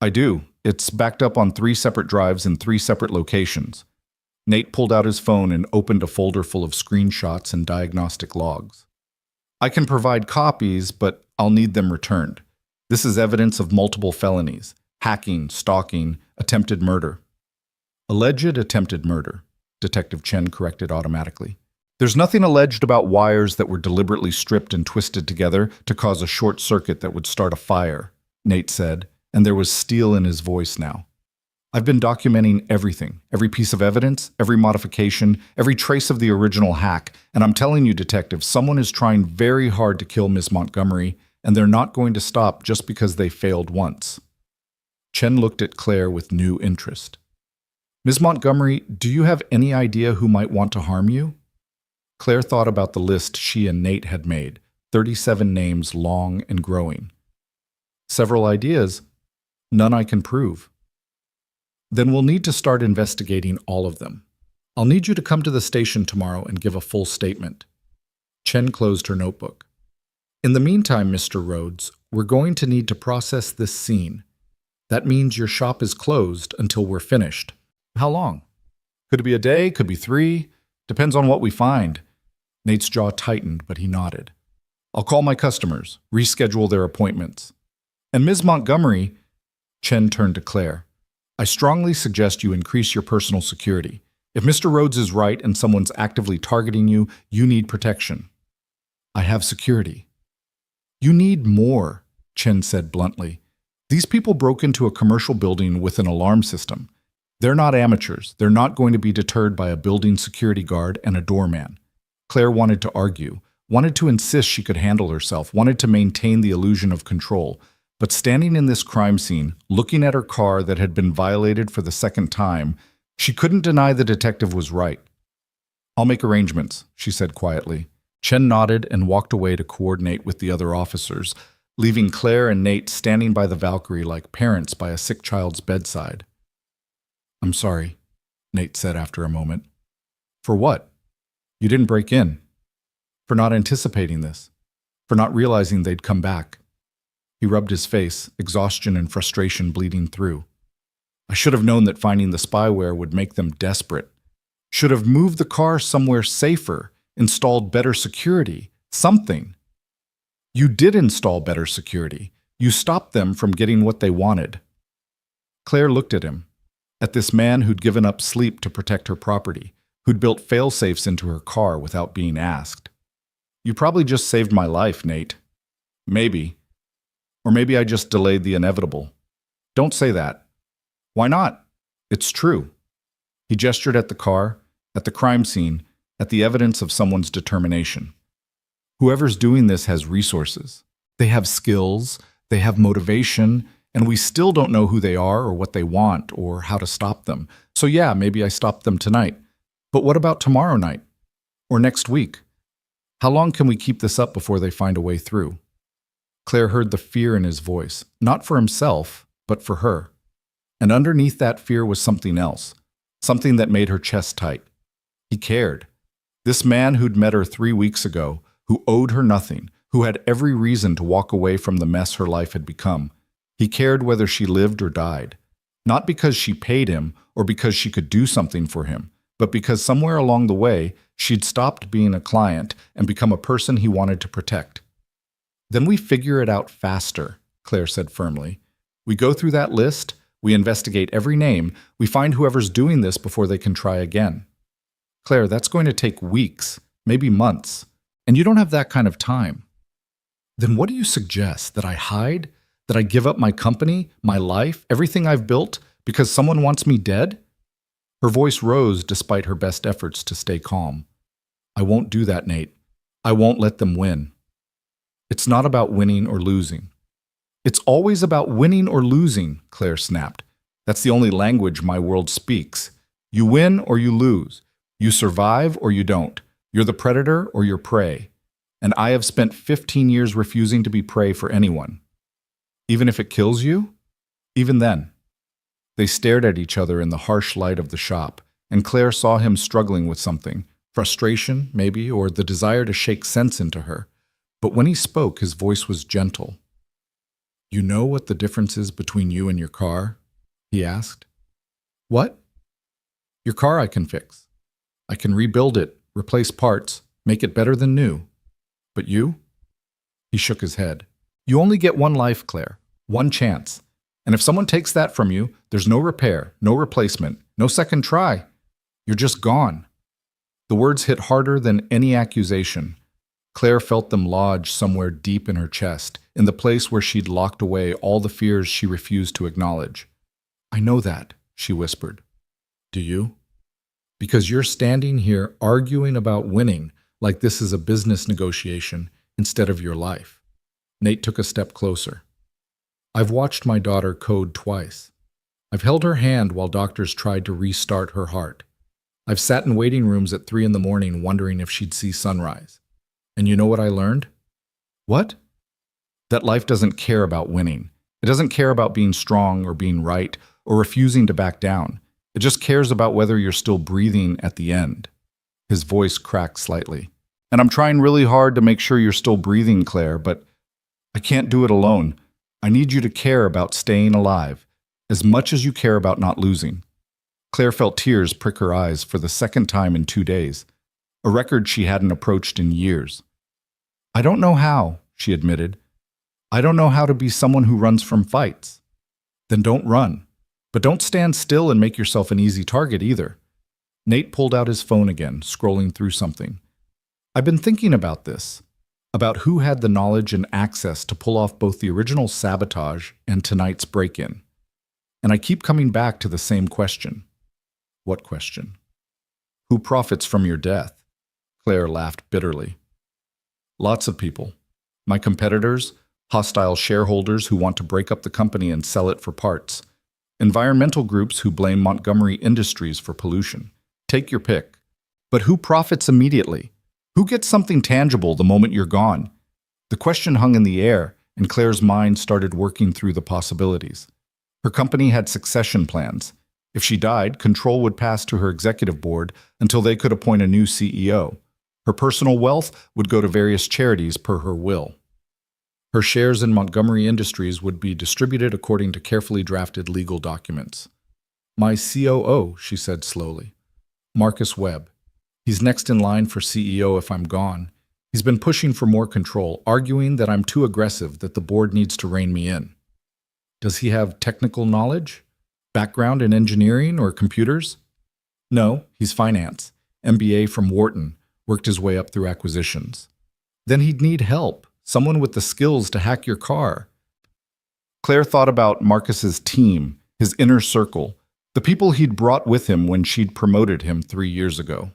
I do. It's backed up on 3 separate drives in 3 separate locations. Nate pulled out his phone and opened a folder full of screenshots and diagnostic logs. I can provide copies, but I'll need them returned. This is evidence of multiple felonies: hacking, stalking, attempted murder. Alleged attempted murder, Detective Chen corrected automatically. There's nothing alleged about wires that were deliberately stripped and twisted together to cause a short circuit that would start a fire, Nate said, and there was steel in his voice now. I've been documenting everything, every piece of evidence, every modification, every trace of the original hack, and I'm telling you, Detective, someone is trying very hard to kill Miss Montgomery, and they're not going to stop just because they failed once. Chen looked at Claire with new interest. Ms. Montgomery, do you have any idea who might want to harm you? Claire thought about the list she and Nate had made, 37 names long and growing. Several ideas, none I can prove. Then we'll need to start investigating all of them. I'll need you to come to the station tomorrow and give a full statement. Chen closed her notebook. In the meantime, Mr. Rhodes, we're going to need to process this scene. That means your shop is closed until we're finished. How long? Could it be a day? Could be 3? Depends on what we find. Nate's jaw tightened, but he nodded. I'll call my customers, reschedule their appointments. And Ms. Montgomery, Chen turned to Claire, I strongly suggest you increase your personal security. If Mr. Rhodes is right and someone's actively targeting you, you need protection. I have security. You need more, Chen said bluntly. These people broke into a commercial building with an alarm system. They're not amateurs. They're not going to be deterred by a building security guard and a doorman. Claire wanted to argue, wanted to insist she could handle herself, wanted to maintain the illusion of control. But standing in this crime scene, looking at her car that had been violated for the second time, she couldn't deny the detective was right. I'll make arrangements, she said quietly. Chen nodded and walked away to coordinate with the other officers, leaving Claire and Nate standing by the Valkyrie like parents by a sick child's bedside. I'm sorry, Nate said after a moment. For what? You didn't break in. For not anticipating this. For not realizing they'd come back. He rubbed his face, exhaustion and frustration bleeding through. I should have known that finding the spyware would make them desperate. Should have moved the car somewhere safer, installed better security, something. You did install better security. You stopped them from getting what they wanted. Claire looked at him, at this man who'd given up sleep to protect her property, who'd built fail-safes into her car without being asked. You probably just saved my life, Nate. Maybe. Or maybe I just delayed the inevitable. Don't say that. Why not? It's true. He gestured at the car, at the crime scene, at the evidence of someone's determination. Whoever's doing this has resources. They have skills, they have motivation, and we still don't know who they are or what they want or how to stop them. So yeah, maybe I stopped them tonight. But what about tomorrow night? Or next week? How long can we keep this up before they find a way through? Claire heard the fear in his voice, not for himself, but for her. And underneath that fear was something else, something that made her chest tight. He cared. This man who'd met her 3 weeks ago, who owed her nothing, who had every reason to walk away from the mess her life had become. He cared whether she lived or died, not because she paid him or because she could do something for him, but because somewhere along the way, she'd stopped being a client and become a person he wanted to protect. Then we figure it out faster, Claire said firmly. We go through that list, we investigate every name, we find whoever's doing this before they can try again. Claire, that's going to take weeks, maybe months, and you don't have that kind of time. Then what do you suggest? That I hide? That I give up my company, my life, everything I've built, because someone wants me dead? Her voice rose despite her best efforts to stay calm. I won't do that, Nate. I won't let them win. It's not about winning or losing. It's always about winning or losing, Claire snapped. That's the only language my world speaks. You win or you lose. You survive or you don't. You're the predator or you're prey. And I have spent 15 years refusing to be prey for anyone. Even if it kills you? Even then. They stared at each other in the harsh light of the shop, and Claire saw him struggling with something, frustration, maybe, or the desire to shake sense into her. But when he spoke, his voice was gentle. You know what the difference is between you and your car? He asked. What? Your car I can fix. I can rebuild it, replace parts, make it better than new. But you? He shook his head. You only get one life, Claire, one chance. And if someone takes that from you, there's no repair, no replacement, no second try. You're just gone. The words hit harder than any accusation. Claire felt them lodge somewhere deep in her chest, in the place where she'd locked away all the fears she refused to acknowledge. I know that, she whispered. Do you? Because you're standing here arguing about winning like this is a business negotiation instead of your life. Nate took a step closer. I've watched my daughter code twice. I've held her hand while doctors tried to restart her heart. I've sat in waiting rooms at 3 a.m. wondering if she'd see sunrise. And you know what I learned? What? That life doesn't care about winning. It doesn't care about being strong or being right or refusing to back down. It just cares about whether you're still breathing at the end. His voice cracked slightly. And I'm trying really hard to make sure you're still breathing, Claire, but I can't do it alone. I need you to care about staying alive, as much as you care about not losing. Claire felt tears prick her eyes for the second time in 2 days, a record she hadn't approached in years. I don't know how, she admitted. I don't know how to be someone who runs from fights. Then don't run. But don't stand still and make yourself an easy target either. Nate pulled out his phone again, scrolling through something. I've been thinking about this, about who had the knowledge and access to pull off both the original sabotage and tonight's break-in. And I keep coming back to the same question. What question? Who profits from your death? Claire laughed bitterly. Lots of people. My competitors, hostile shareholders who want to break up the company and sell it for parts, environmental groups who blame Montgomery Industries for pollution. Take your pick. But who profits immediately? Who gets something tangible the moment you're gone? The question hung in the air, and Claire's mind started working through the possibilities. Her company had succession plans. If she died, control would pass to her executive board until they could appoint a new CEO. Her personal wealth would go to various charities per her will. Her shares in Montgomery Industries would be distributed according to carefully drafted legal documents. My COO, she said slowly. Marcus Webb. He's next in line for CEO if I'm gone. He's been pushing for more control, arguing that I'm too aggressive, that the board needs to rein me in. Does he have technical knowledge? Background in engineering or computers? No, he's finance. MBA from Wharton, worked his way up through acquisitions. Then he'd need help, someone with the skills to hack your car. Claire thought about Marcus's team, his inner circle, the people he'd brought with him when she'd promoted him 3 years ago.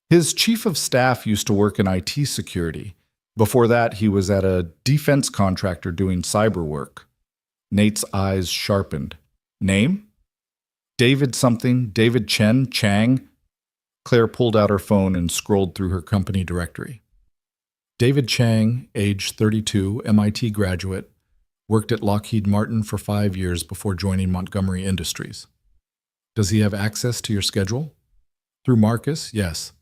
His chief of staff used to work in IT security. Before that, he was at a defense contractor doing cyber work. Nate's eyes sharpened. Name? David something, David Chang? Claire pulled out her phone and scrolled through her company directory. David Chang, age 32, MIT graduate, worked at Lockheed Martin for 5 years before joining Montgomery Industries. Does he have access to your schedule? Through Marcus, yes.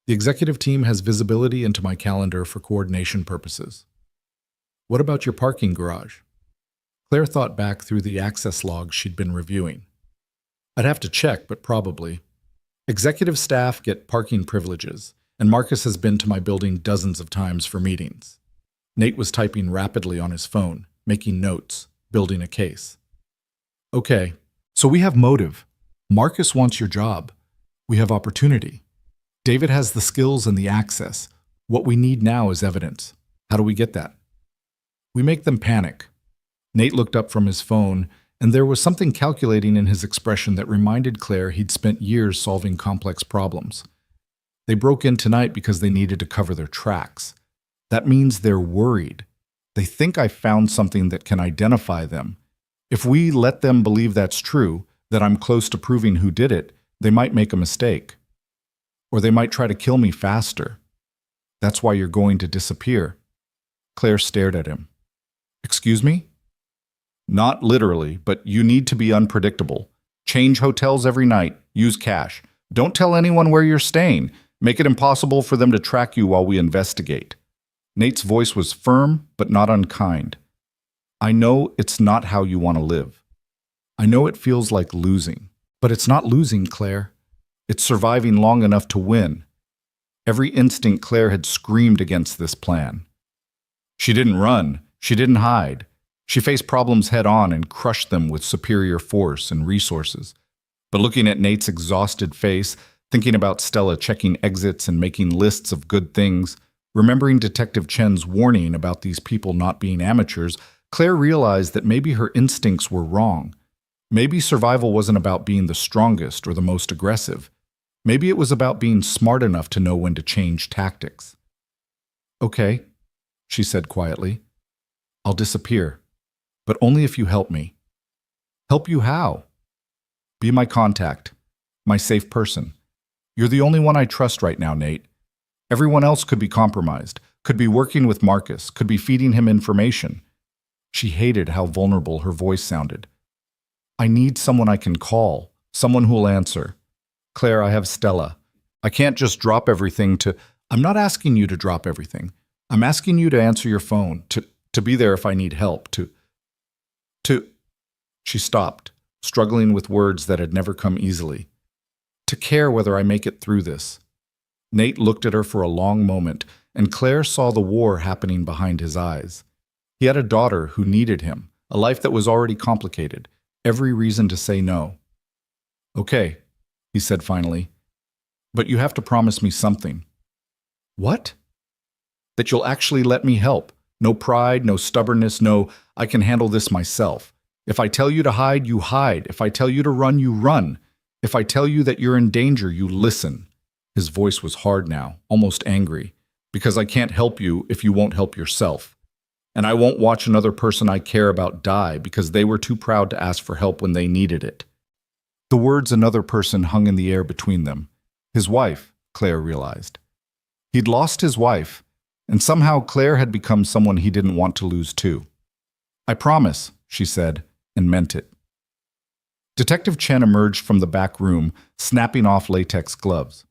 The executive team has visibility into my calendar for coordination purposes. What about your parking garage? Claire thought back through the access logs she'd been reviewing. I'd have to check, but probably. Executive staff get parking privileges, and Marcus has been to my building dozens of times for meetings. Nate was typing rapidly on his phone, making notes, building a case. Okay, so we have motive. Marcus wants your job. We have opportunity. David has the skills and the access. What we need now is evidence. How do we get that? We make them panic. Nate looked up from his phone, and there was something calculating in his expression that reminded Claire he'd spent years solving complex problems. They broke in tonight because they needed to cover their tracks. That means they're worried. They think I found something that can identify them. If we let them believe that's true, that I'm close to proving who did it, they might make a mistake. Or they might try to kill me faster. That's why you're going to disappear. Claire stared at him. Excuse me? Not literally, but you need to be unpredictable. Change hotels every night. Use cash. Don't tell anyone where you're staying. Make it impossible for them to track you while we investigate. Nate's voice was firm, but not unkind. I know it's not how you want to live. I know it feels like losing. But it's not losing, Claire. It's surviving long enough to win. Every instinct Claire had screamed against this plan. She didn't run. She didn't hide. She faced problems head-on and crushed them with superior force and resources. But looking at Nate's exhausted face, thinking about Stella checking exits and making lists of good things, remembering Detective Chen's warning about these people not being amateurs, Claire realized that maybe her instincts were wrong. Maybe survival wasn't about being the strongest or the most aggressive. Maybe it was about being smart enough to know when to change tactics. Okay, she said quietly. I'll disappear, but only if you help me. Help you how? Be my contact, my safe person. You're the only one I trust right now, Nate. Everyone else could be compromised, could be working with Marcus, could be feeding him information. She hated how vulnerable her voice sounded. I need someone I can call, someone who'll answer. Claire, I have Stella. I can't just drop everything to... I'm not asking you to drop everything. I'm asking you to answer your phone, to to be there if I need help, to... She stopped, struggling with words that had never come easily. To care whether I make it through this. Nate looked at her for a long moment, and Claire saw the war happening behind his eyes. He had a daughter who needed him, a life that was already complicated, every reason to say no. Okay, he said finally, but you have to promise me something. What? That you'll actually let me help. No pride, no stubbornness, no, I can handle this myself. If I tell you to hide, you hide. If I tell you to run, you run. If I tell you that you're in danger, you listen. His voice was hard now, almost angry, because I can't help you if you won't help yourself. And I won't watch another person I care about die because they were too proud to ask for help when they needed it. The words another person hung in the air between them. His wife, Claire realized. He'd lost his wife, and somehow Claire had become someone he didn't want to lose too. I promise, she said, and meant it. Detective Chen emerged from the back room, snapping off latex gloves.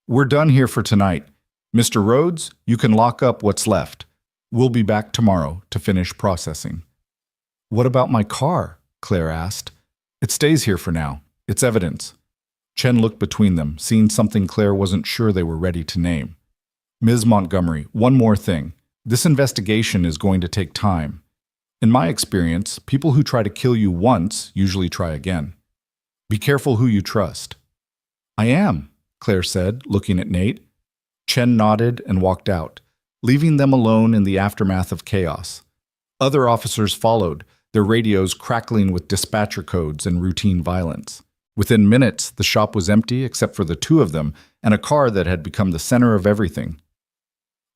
We're done here for tonight. Mr. Rhodes, you can lock up what's left. We'll be back tomorrow to finish processing. What about my car? Claire asked. It stays here for now. It's evidence. Chen looked between them, seeing something Claire wasn't sure they were ready to name. Ms. Montgomery, one more thing. This investigation is going to take time. In my experience, people who try to kill you once usually try again. Be careful who you trust. I am, Claire said, looking at Nate. Chen nodded and walked out, leaving them alone in the aftermath of chaos. Other officers followed, their radios crackling with dispatcher codes and routine violence. Within minutes, the shop was empty except for the two of them and a car that had become the center of everything.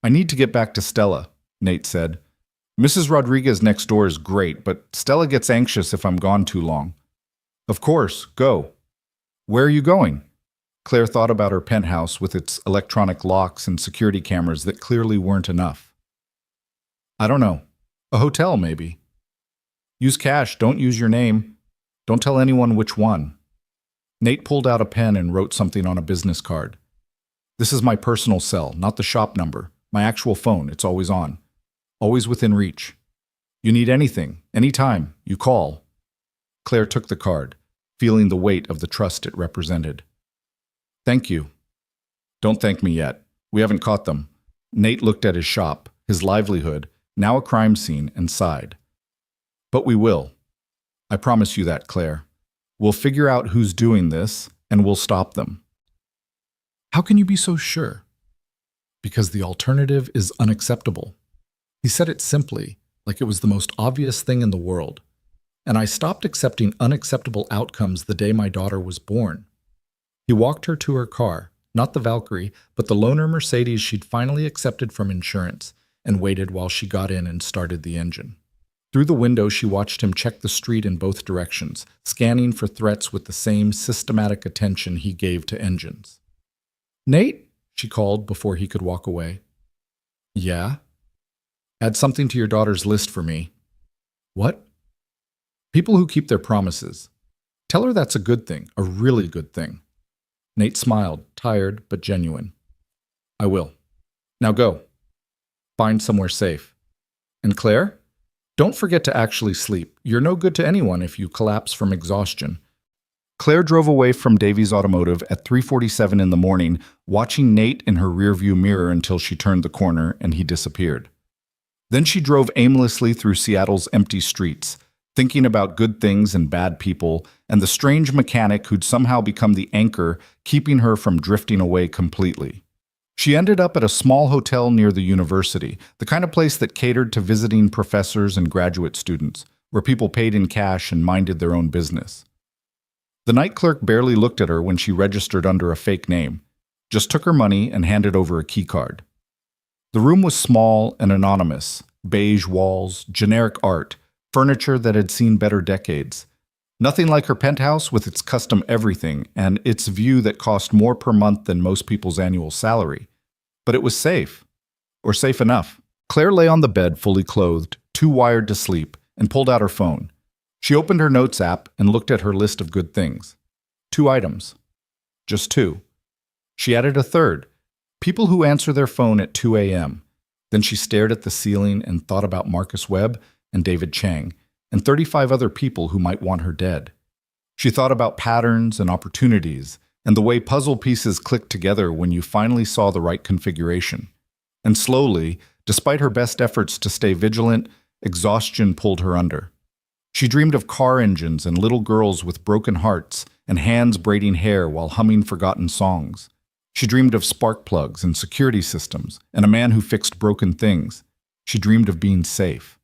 I need to get back to Stella, Nate said. Mrs. Rodriguez next door is great, but Stella gets anxious if I'm gone too long. Of course, go. Where are you going? Claire thought about her penthouse with its electronic locks and security cameras that clearly weren't enough. I don't know. A hotel, maybe. Use cash, don't use your name. Don't tell anyone which one. Nate pulled out a pen and wrote something on a business card. This is my personal cell, not the shop number. My actual phone, it's always on. Always within reach. You need anything, anytime, you call. Claire took the card, feeling the weight of the trust it represented. Thank you. Don't thank me yet. We haven't caught them. Nate looked at his shop, his livelihood, now a crime scene, and sighed. But we will. I promise you that, Claire. We'll figure out who's doing this, and we'll stop them. How can you be so sure? Because the alternative is unacceptable. He said it simply, like it was the most obvious thing in the world. And I stopped accepting unacceptable outcomes the day my daughter was born. He walked her to her car, not the Valkyrie, but the loaner Mercedes she'd finally accepted from insurance, and waited while she got in and started the engine. Through the window, she watched him check the street in both directions, scanning for threats with the same systematic attention he gave to engines. Nate, she called before he could walk away. Yeah? Add something to your daughter's list for me. What? People who keep their promises. Tell her that's a good thing, a really good thing. Nate smiled, tired but genuine. I will. Now go. Find somewhere safe. And Claire? Don't forget to actually sleep. You're no good to anyone if you collapse from exhaustion. Claire drove away from Davies Automotive at 3:47 in the morning, watching Nate in her rearview mirror until she turned the corner and he disappeared. Then she drove aimlessly through Seattle's empty streets, thinking about good things and bad people, and the strange mechanic who'd somehow become the anchor, keeping her from drifting away completely. She ended up at a small hotel near the university, the kind of place that catered to visiting professors and graduate students, where people paid in cash and minded their own business. The night clerk barely looked at her when she registered under a fake name, just took her money and handed over a key card. The room was small and anonymous, beige walls, generic art, furniture that had seen better decades. Nothing like her penthouse with its custom everything and its view that cost more per month than most people's annual salary. But it was safe, or safe enough. Claire lay on the bed fully clothed, too wired to sleep, and pulled out her phone. She opened her notes app and looked at her list of good things. 2 items. Just 2. She added a third. People who answer their phone at 2 a.m. Then she stared at the ceiling and thought about Marcus Webb and David Chang and 35 other people who might want her dead. She thought about patterns and opportunities and the way puzzle pieces clicked together when you finally saw the right configuration. And slowly, despite her best efforts to stay vigilant, exhaustion pulled her under. She dreamed of car engines and little girls with broken hearts and hands braiding hair while humming forgotten songs. She dreamed of spark plugs and security systems and a man who fixed broken things. She dreamed of being safe.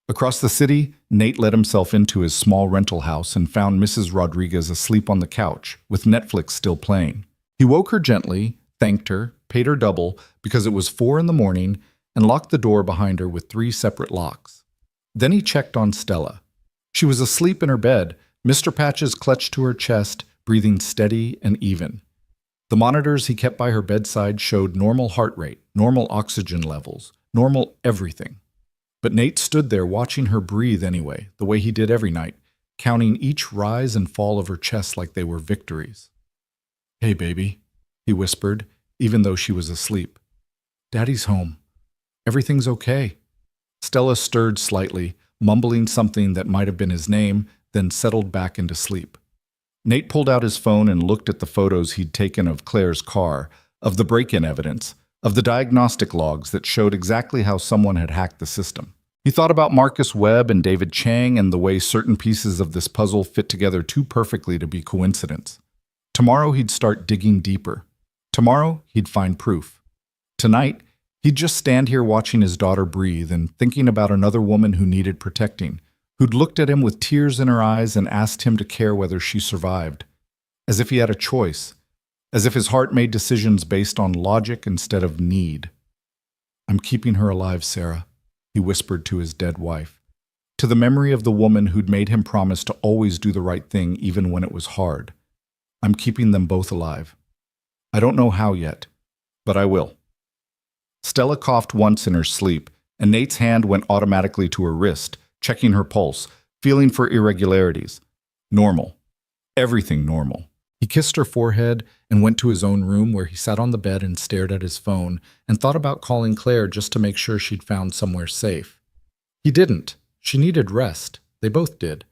Across the city, Nate let himself into his small rental house and found Mrs. Rodriguez asleep on the couch, with Netflix still playing. He woke her gently, thanked her, paid her double because it was 4 a.m, and locked the door behind her with 3 separate locks. Then he checked on Stella. She was asleep in her bed, Mr. Patches clutched to her chest, breathing steady and even. The monitors he kept by her bedside showed normal heart rate, normal oxygen levels, normal everything. But Nate stood there watching her breathe anyway, the way he did every night, counting each rise and fall of her chest like they were victories. "Hey, baby," he whispered, even though she was asleep. "Daddy's home. Everything's okay." Stella stirred slightly, mumbling something that might have been his name, then settled back into sleep. Nate pulled out his phone and looked at the photos he'd taken of Claire's car, of the break-in evidence, of the diagnostic logs that showed exactly how someone had hacked the system. He thought about Marcus Webb and David Chang and the way certain pieces of this puzzle fit together too perfectly to be coincidence. Tomorrow he'd start digging deeper. Tomorrow he'd find proof. Tonight, he'd just stand here watching his daughter breathe and thinking about another woman who needed protecting, who'd looked at him with tears in her eyes and asked him to care whether she survived. As if he had a choice. As if his heart made decisions based on logic instead of need. "I'm keeping her alive, Sarah," he whispered to his dead wife. To the memory of the woman who'd made him promise to always do the right thing even when it was hard. "I'm keeping them both alive. I don't know how yet, but I will." Stella coughed once in her sleep, and Nate's hand went automatically to her wrist, checking her pulse, feeling for irregularities. Normal. Everything normal. He kissed her forehead and went to his own room where he sat on the bed and stared at his phone and thought about calling Claire just to make sure she'd found somewhere safe. He didn't. She needed rest. They both did.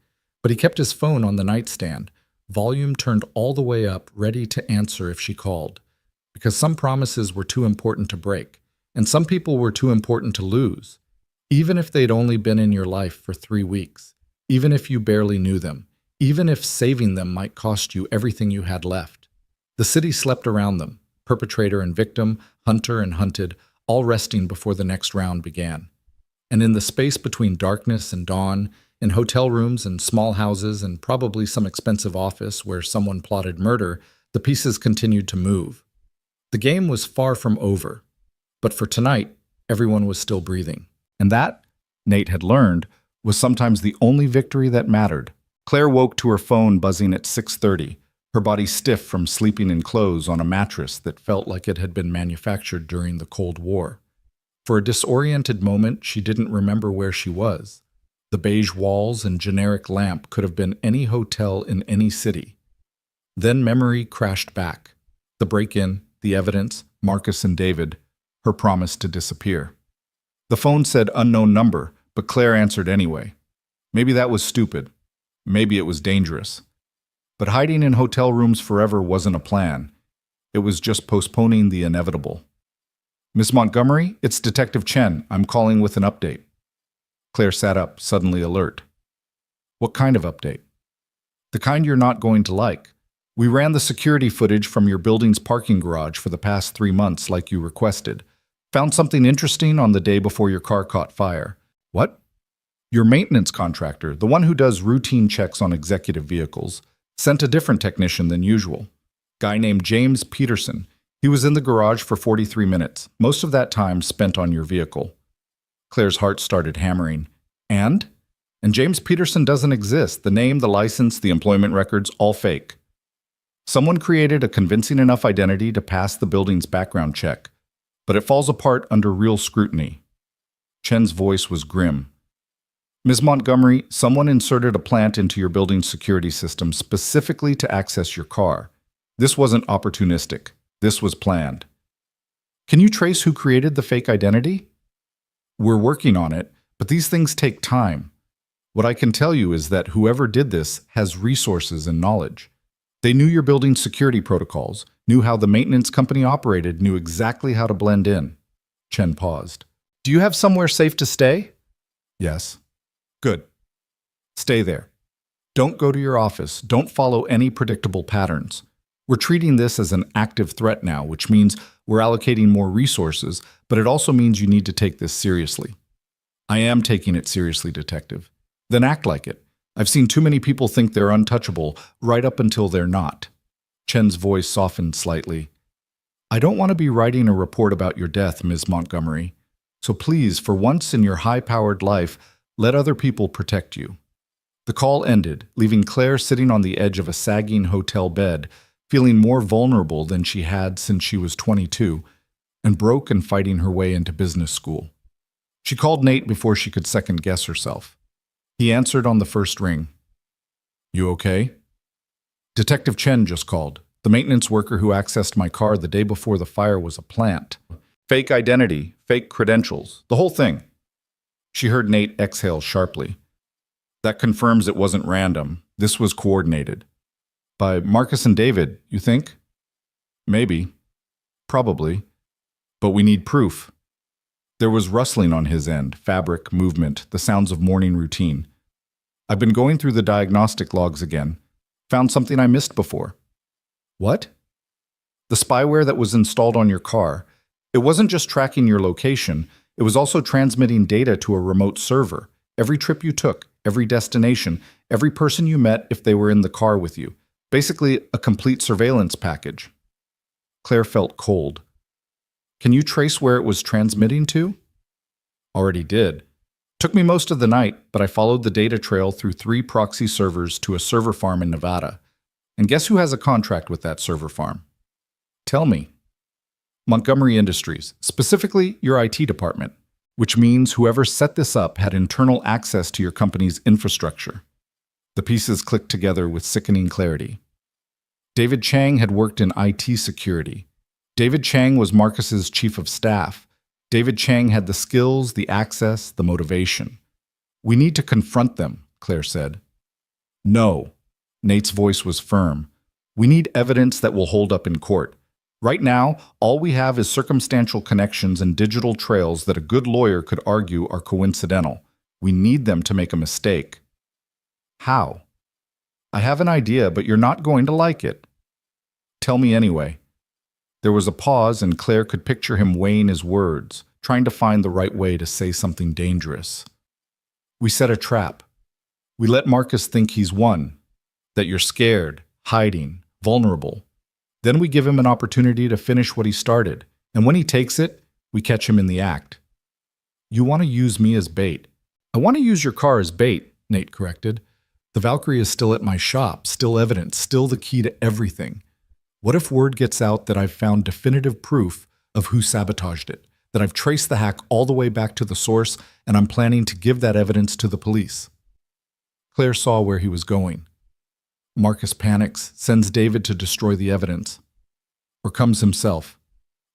But he kept his phone on the nightstand, volume turned all the way up, ready to answer if she called. Because some promises were too important to break, and some people were too important to lose. Even if they'd only been in your life for 3 weeks, even if you barely knew them, even if saving them might cost you everything you had left. The city slept around them, perpetrator and victim, hunter and hunted, all resting before the next round began. And in the space between darkness and dawn, in hotel rooms and small houses and probably some expensive office where someone plotted murder, the pieces continued to move. The game was far from over, but for tonight, everyone was still breathing. And that, Nate had learned, was sometimes the only victory that mattered. Claire woke to her phone buzzing at 6:30, her body stiff from sleeping in clothes on a mattress that felt like it had been manufactured during the Cold War. For a disoriented moment, she didn't remember where she was. The beige walls and generic lamp could have been any hotel in any city. Then memory crashed back. The break-in, the evidence, Marcus and David, her promise to disappear. The phone said unknown number, but Claire answered anyway. Maybe that was stupid. Maybe it was dangerous. But hiding in hotel rooms forever wasn't a plan. It was just postponing the inevitable. "Miss Montgomery, it's Detective Chen. I'm calling with an update." Claire sat up, suddenly alert. "What kind of update?" "The kind you're not going to like. We ran the security footage from your building's parking garage for the past 3 months like you requested. Found something interesting on the day before your car caught fire." "What?" "Your maintenance contractor, the one who does routine checks on executive vehicles, sent a different technician than usual. Guy named James Peterson. He was in the garage for 43 minutes, most of that time spent on your vehicle." Claire's heart started hammering. And James Peterson doesn't exist. The name, the license, the employment records, all fake. Someone created a convincing enough identity to pass the building's background check, but it falls apart under real scrutiny. Chen's voice was grim. "Ms. Montgomery, someone inserted a plant into your building's security system specifically to access your car. This wasn't opportunistic. This was planned." "Can you trace who created the fake identity?" We're working on it, but these things take time. What I can tell you is that whoever did this has resources and knowledge. They knew your building's security protocols, knew how the maintenance company operated, knew exactly how to blend in. Chen paused. Do you have somewhere safe to stay? Yes. Good. Stay there. Don't go to your office. Don't follow any predictable patterns. We're treating this as an active threat now, which means we're allocating more resources, but it also means you need to take this seriously. I am taking it seriously, Detective. Then act like it. I've seen too many people think they're untouchable, right up until they're not. Chen's voice softened slightly. I don't want to be writing a report about your death, Ms. Montgomery. So please, for once in your high-powered life, let other people protect you. The call ended, leaving Claire sitting on the edge of a sagging hotel bed, feeling more vulnerable than she had since she was 22, and broke and fighting her way into business school. She called Nate before she could second-guess herself. He answered on the first ring. You okay? Detective Chen just called. The maintenance worker who accessed my car the day before the fire was a plant. Fake identity, fake credentials, the whole thing. She heard Nate exhale sharply. That confirms it wasn't random. This was coordinated. By Marcus and David, you think? Maybe. Probably. But we need proof. There was rustling on his end, fabric, movement, the sounds of morning routine. I've been going through the diagnostic logs again. Found something I missed before. What? The spyware that was installed on your car. It wasn't just tracking your location, it was also transmitting data to a remote server. Every trip you took, every destination, every person you met if they were in the car with you. Basically, a complete surveillance package. Claire felt cold. Can you trace where it was transmitting to? Already did. Took me most of the night, but I followed the data trail through 3 proxy servers to a server farm in Nevada. And guess who has a contract with that server farm? Tell me. Montgomery Industries, specifically your IT department, which means whoever set this up had internal access to your company's infrastructure. The pieces clicked together with sickening clarity. David Chang had worked in IT security. David Chang was Marcus's chief of staff. David Chang had the skills, the access, the motivation. We need to confront them, Claire said. No. Nate's voice was firm. We need evidence that will hold up in court. Right now, all we have is circumstantial connections and digital trails that a good lawyer could argue are coincidental. We need them to make a mistake. How? I have an idea, but you're not going to like it. Tell me anyway. There was a pause, and Claire could picture him weighing his words, trying to find the right way to say something dangerous. We set a trap. We let Marcus think he's won, that you're scared, hiding, vulnerable. Then we give him an opportunity to finish what he started, and when he takes it, we catch him in the act. You want to use me as bait. I want to use your car as bait, Nate corrected. The Valkyrie is still at my shop, still evidence, still the key to everything. What if word gets out that I've found definitive proof of who sabotaged it, that I've traced the hack all the way back to the source, and I'm planning to give that evidence to the police? Claire saw where he was going. Marcus panics, sends David to destroy the evidence. Or comes himself.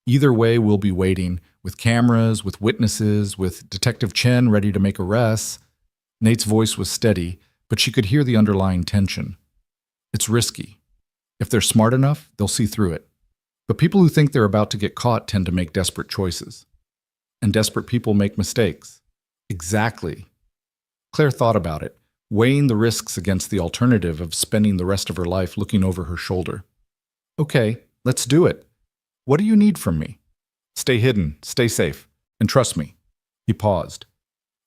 Either way, we'll be waiting, with cameras, with witnesses, with Detective Chen ready to make arrests. Nate's voice was steady, but she could hear the underlying tension. It's risky. If they're smart enough, they'll see through it. But people who think they're about to get caught tend to make desperate choices. And desperate people make mistakes. Exactly. Claire thought about it, weighing the risks against the alternative of spending the rest of her life looking over her shoulder. Okay, let's do it. What do you need from me? Stay hidden, stay safe, and trust me. He paused.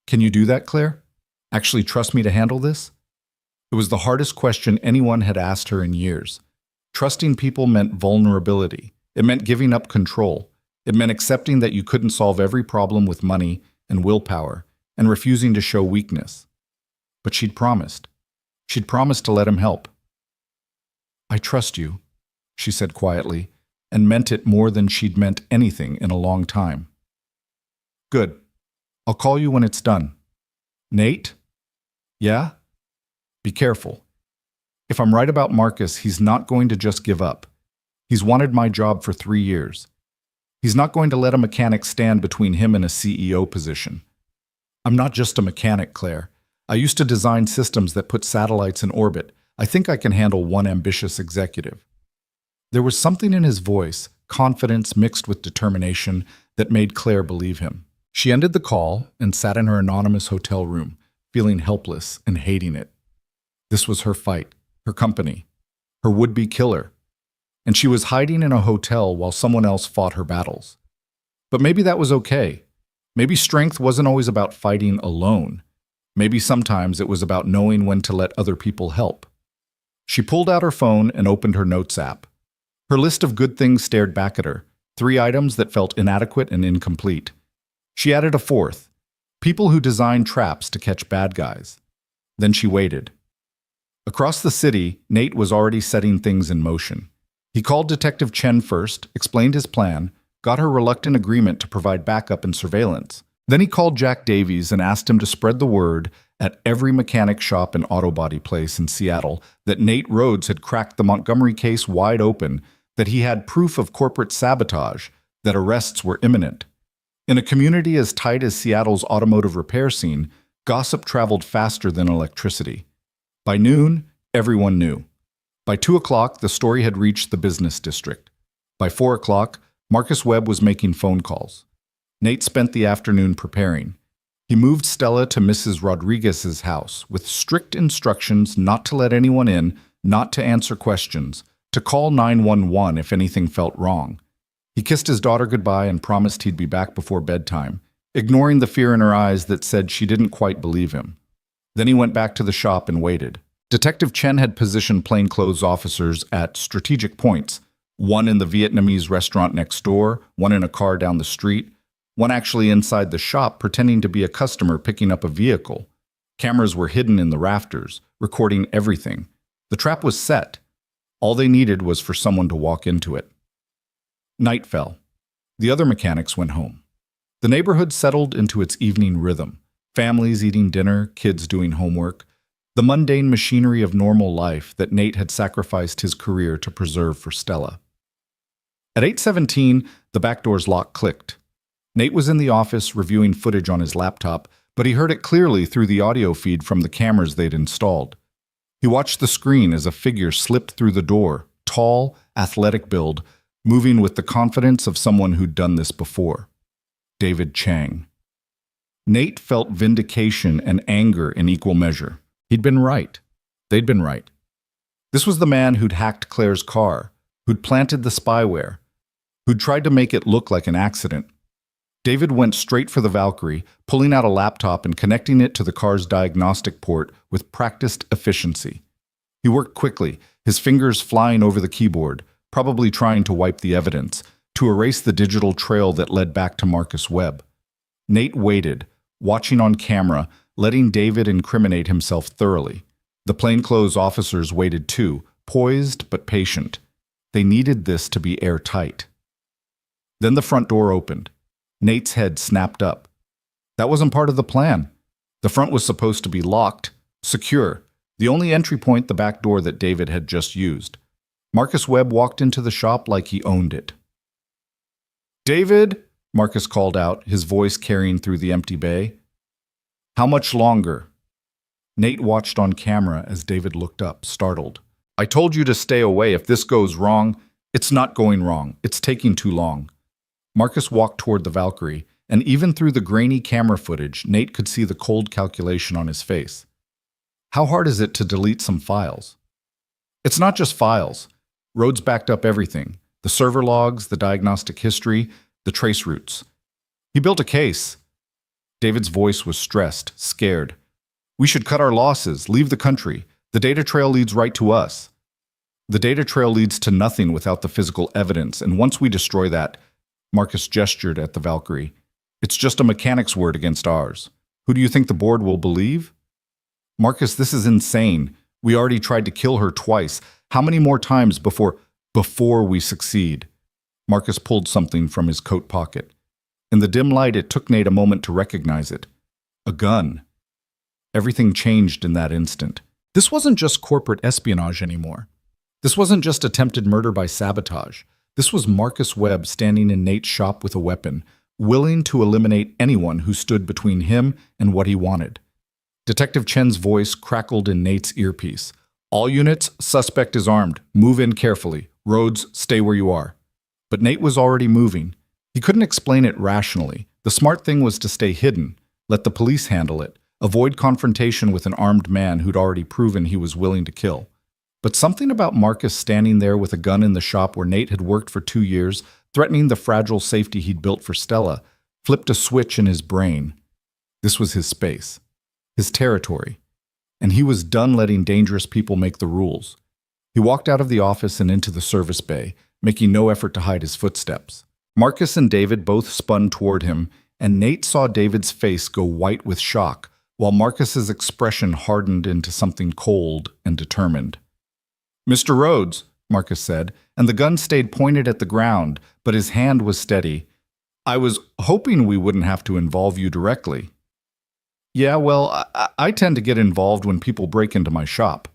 Can you do that, Claire? Actually trust me to handle this? It was the hardest question anyone had asked her in years. Trusting people meant vulnerability. It meant giving up control. It meant accepting that you couldn't solve every problem with money and willpower, and refusing to show weakness. But she'd promised. She'd promised to let him help. I trust you, she said quietly, and meant it more than she'd meant anything in a long time. Good. I'll call you when it's done. Nate? Yeah? Be careful. If I'm right about Marcus, he's not going to just give up. He's wanted my job for 3 years. He's not going to let a mechanic stand between him and a CEO position. I'm not just a mechanic, Claire. I used to design systems that put satellites in orbit. I think I can handle one ambitious executive. There was something in his voice, confidence mixed with determination, that made Claire believe him. She ended the call and sat in her anonymous hotel room, feeling helpless and hating it. This was her fight, her company, her would-be killer. And she was hiding in a hotel while someone else fought her battles. But maybe that was okay. Maybe strength wasn't always about fighting alone. Maybe sometimes it was about knowing when to let other people help. She pulled out her phone and opened her notes app. Her list of good things stared back at her, 3 items that felt inadequate and incomplete. She added a 4th, people who design traps to catch bad guys. Then she waited. Across the city, Nate was already setting things in motion. He called Detective Chen first, explained his plan, got her reluctant agreement to provide backup and surveillance. Then he called Jack Davies and asked him to spread the word at every mechanic shop and auto body place in Seattle that Nate Rhodes had cracked the Montgomery case wide open, that he had proof of corporate sabotage, that arrests were imminent. In a community as tight as Seattle's automotive repair scene, gossip traveled faster than electricity. By noon, everyone knew. By 2 o'clock, the story had reached the business district. By 4 o'clock, Marcus Webb was making phone calls. Nate spent the afternoon preparing. He moved Stella to Mrs. Rodriguez's house with strict instructions not to let anyone in, not to answer questions, to call 911 if anything felt wrong. He kissed his daughter goodbye and promised he'd be back before bedtime, ignoring the fear in her eyes that said she didn't quite believe him. Then he went back to the shop and waited. Detective Chen had positioned plainclothes officers at strategic points, one in the Vietnamese restaurant next door, one in a car down the street, one actually inside the shop pretending to be a customer picking up a vehicle. Cameras were hidden in the rafters, recording everything. The trap was set. All they needed was for someone to walk into it. Night fell. The other mechanics went home. The neighborhood settled into its evening rhythm. Families eating dinner, kids doing homework, the mundane machinery of normal life that Nate had sacrificed his career to preserve for Stella. At 8:17, the back door's lock clicked. Nate was in the office reviewing footage on his laptop, but he heard it clearly through the audio feed from the cameras they'd installed. He watched the screen as a figure slipped through the door, tall, athletic build, moving with the confidence of someone who'd done this before. David Chang. Nate felt vindication and anger in equal measure. He'd been right. They'd been right. This was the man who'd hacked Claire's car, who'd planted the spyware, who'd tried to make it look like an accident. David went straight for the Valkyrie, pulling out a laptop and connecting it to the car's diagnostic port with practiced efficiency. He worked quickly, his fingers flying over the keyboard, probably trying to wipe the evidence, to erase the digital trail that led back to Marcus Webb. Nate waited, watching on camera, letting David incriminate himself thoroughly. The plainclothes officers waited too, poised but patient. They needed this to be airtight. Then the front door opened. Nate's head snapped up. That wasn't part of the plan. The front was supposed to be locked, secure, the only entry point the back door that David had just used. Marcus Webb walked into the shop like he owned it. "David," Marcus called out, his voice carrying through the empty bay. "How much longer?" Nate watched on camera as David looked up, startled. "I told you to stay away. If this goes wrong, it's not going wrong. It's taking too long." Marcus walked toward the Valkyrie, and even through the grainy camera footage, Nate could see the cold calculation on his face. How hard is it to delete some files? It's not just files. Rhodes backed up everything. The server logs, the diagnostic history, the trace routes. He built a case. David's voice was stressed, scared. "We should cut our losses, leave the country. The data trail leads right to us." "The data trail leads to nothing without the physical evidence, and once we destroy that," Marcus gestured at the Valkyrie, "it's just a mechanic's word against ours. Who do you think the board will believe?" "Marcus, this is insane. We already tried to kill her twice. How many more times before we succeed?" Marcus pulled something from his coat pocket. In the dim light, it took Nate a moment to recognize it. A gun. Everything changed in that instant. This wasn't just corporate espionage anymore. This wasn't just attempted murder by sabotage. This was Marcus Webb standing in Nate's shop with a weapon, willing to eliminate anyone who stood between him and what he wanted. Detective Chen's voice crackled in Nate's earpiece. "All units, suspect is armed. Move in carefully. Rhodes, stay where you are." But Nate was already moving. He couldn't explain it rationally. The smart thing was to stay hidden, let the police handle it, avoid confrontation with an armed man who'd already proven he was willing to kill. But something about Marcus standing there with a gun in the shop where Nate had worked for 2 years, threatening the fragile safety he'd built for Stella, flipped a switch in his brain. This was his space, his territory, and he was done letting dangerous people make the rules. He walked out of the office and into the service bay, making no effort to hide his footsteps. Marcus and David both spun toward him, and Nate saw David's face go white with shock, while Marcus's expression hardened into something cold and determined. "Mr. Rhodes," Marcus said, and the gun stayed pointed at the ground, but his hand was steady. "I was hoping we wouldn't have to involve you directly." "Yeah, well, I tend to get involved when people break into my shop."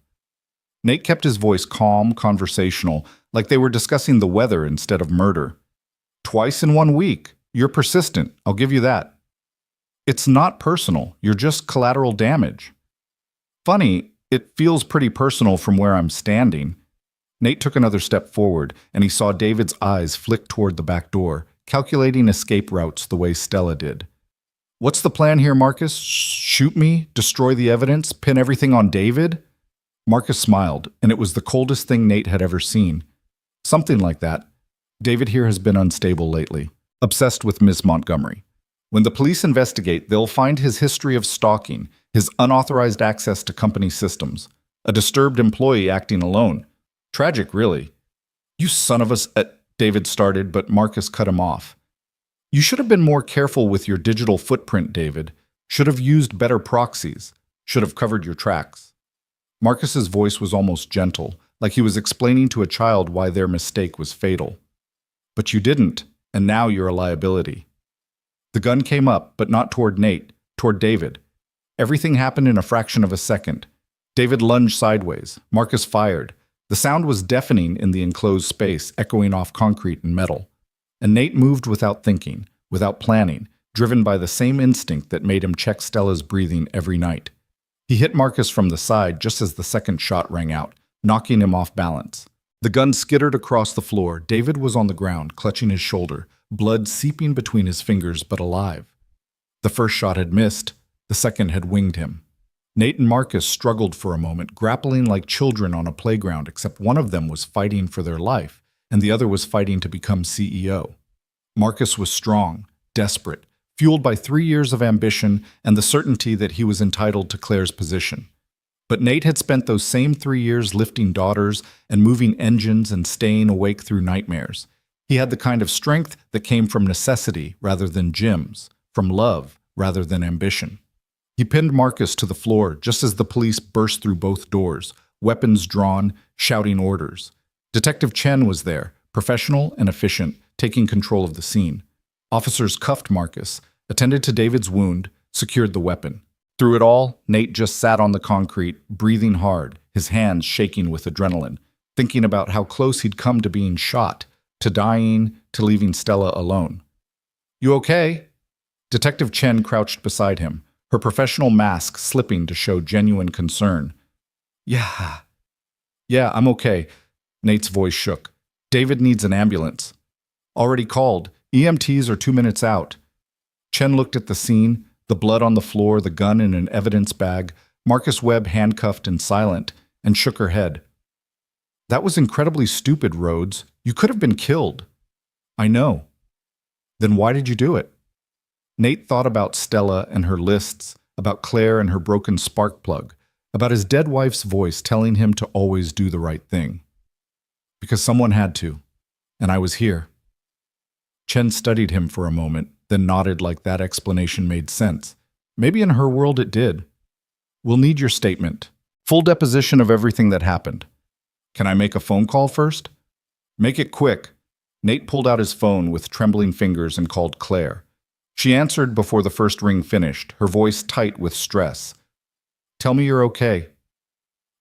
Nate kept his voice calm, conversational, like they were discussing the weather instead of murder. "Twice in 1 week. You're persistent, I'll give you that." "It's not personal, you're just collateral damage." "Funny, it feels pretty personal from where I'm standing." Nate took another step forward, and he saw David's eyes flick toward the back door, calculating escape routes the way Stella did. "What's the plan here, Marcus? Shoot me, destroy the evidence, pin everything on David?" Marcus smiled, and it was the coldest thing Nate had ever seen. "Something like that. David here has been unstable lately, obsessed with Miss Montgomery. When the police investigate, they'll find his history of stalking, his unauthorized access to company systems, a disturbed employee acting alone. Tragic, really." "You son of a..." David started, but Marcus cut him off. "You should have been more careful with your digital footprint, David. Should have used better proxies. Should have covered your tracks." Marcus's voice was almost gentle, like he was explaining to a child why their mistake was fatal. "But you didn't, and now you're a liability." The gun came up, but not toward Nate, toward David. Everything happened in a fraction of a second. David lunged sideways. Marcus fired. The sound was deafening in the enclosed space, echoing off concrete and metal. And Nate moved without thinking, without planning, driven by the same instinct that made him check Stella's breathing every night. He hit Marcus from the side just as the second shot rang out, knocking him off balance. The gun skittered across the floor. David was on the ground, clutching his shoulder, blood seeping between his fingers, but alive. The first shot had missed. The second had winged him. Nate and Marcus struggled for a moment, grappling like children on a playground, except one of them was fighting for their life, and the other was fighting to become CEO. Marcus was strong, desperate, fueled by 3 years of ambition and the certainty that he was entitled to Claire's position. But Nate had spent those same 3 years lifting daughters and moving engines and staying awake through nightmares. He had the kind of strength that came from necessity rather than gyms, from love rather than ambition. He pinned Marcus to the floor just as the police burst through both doors, weapons drawn, shouting orders. Detective Chen was there, professional and efficient, taking control of the scene. Officers cuffed Marcus, attended to David's wound, secured the weapon. Through it all, Nate just sat on the concrete, breathing hard, his hands shaking with adrenaline, thinking about how close he'd come to being shot, to dying, to leaving Stella alone. "You okay?" Detective Chen crouched beside him, her professional mask slipping to show genuine concern. Yeah, I'm okay." Nate's voice shook. "David needs an ambulance." "Already called. EMTs are 2 minutes out." Chen looked at the scene, the blood on the floor, the gun in an evidence bag, Marcus Webb handcuffed and silent, and shook her head. "That was incredibly stupid, Rhodes. You could have been killed." "I know." "Then why did you do it?" Nate thought about Stella and her lists, about Claire and her broken spark plug, about his dead wife's voice telling him to always do the right thing. "Because someone had to, and I was here." Chen studied him for a moment, then nodded like that explanation made sense. Maybe in her world it did. "We'll need your statement. Full deposition of everything that happened." "Can I make a phone call first?" "Make it quick." Nate pulled out his phone with trembling fingers and called Claire. She answered before the first ring finished, her voice tight with stress. "Tell me you're okay."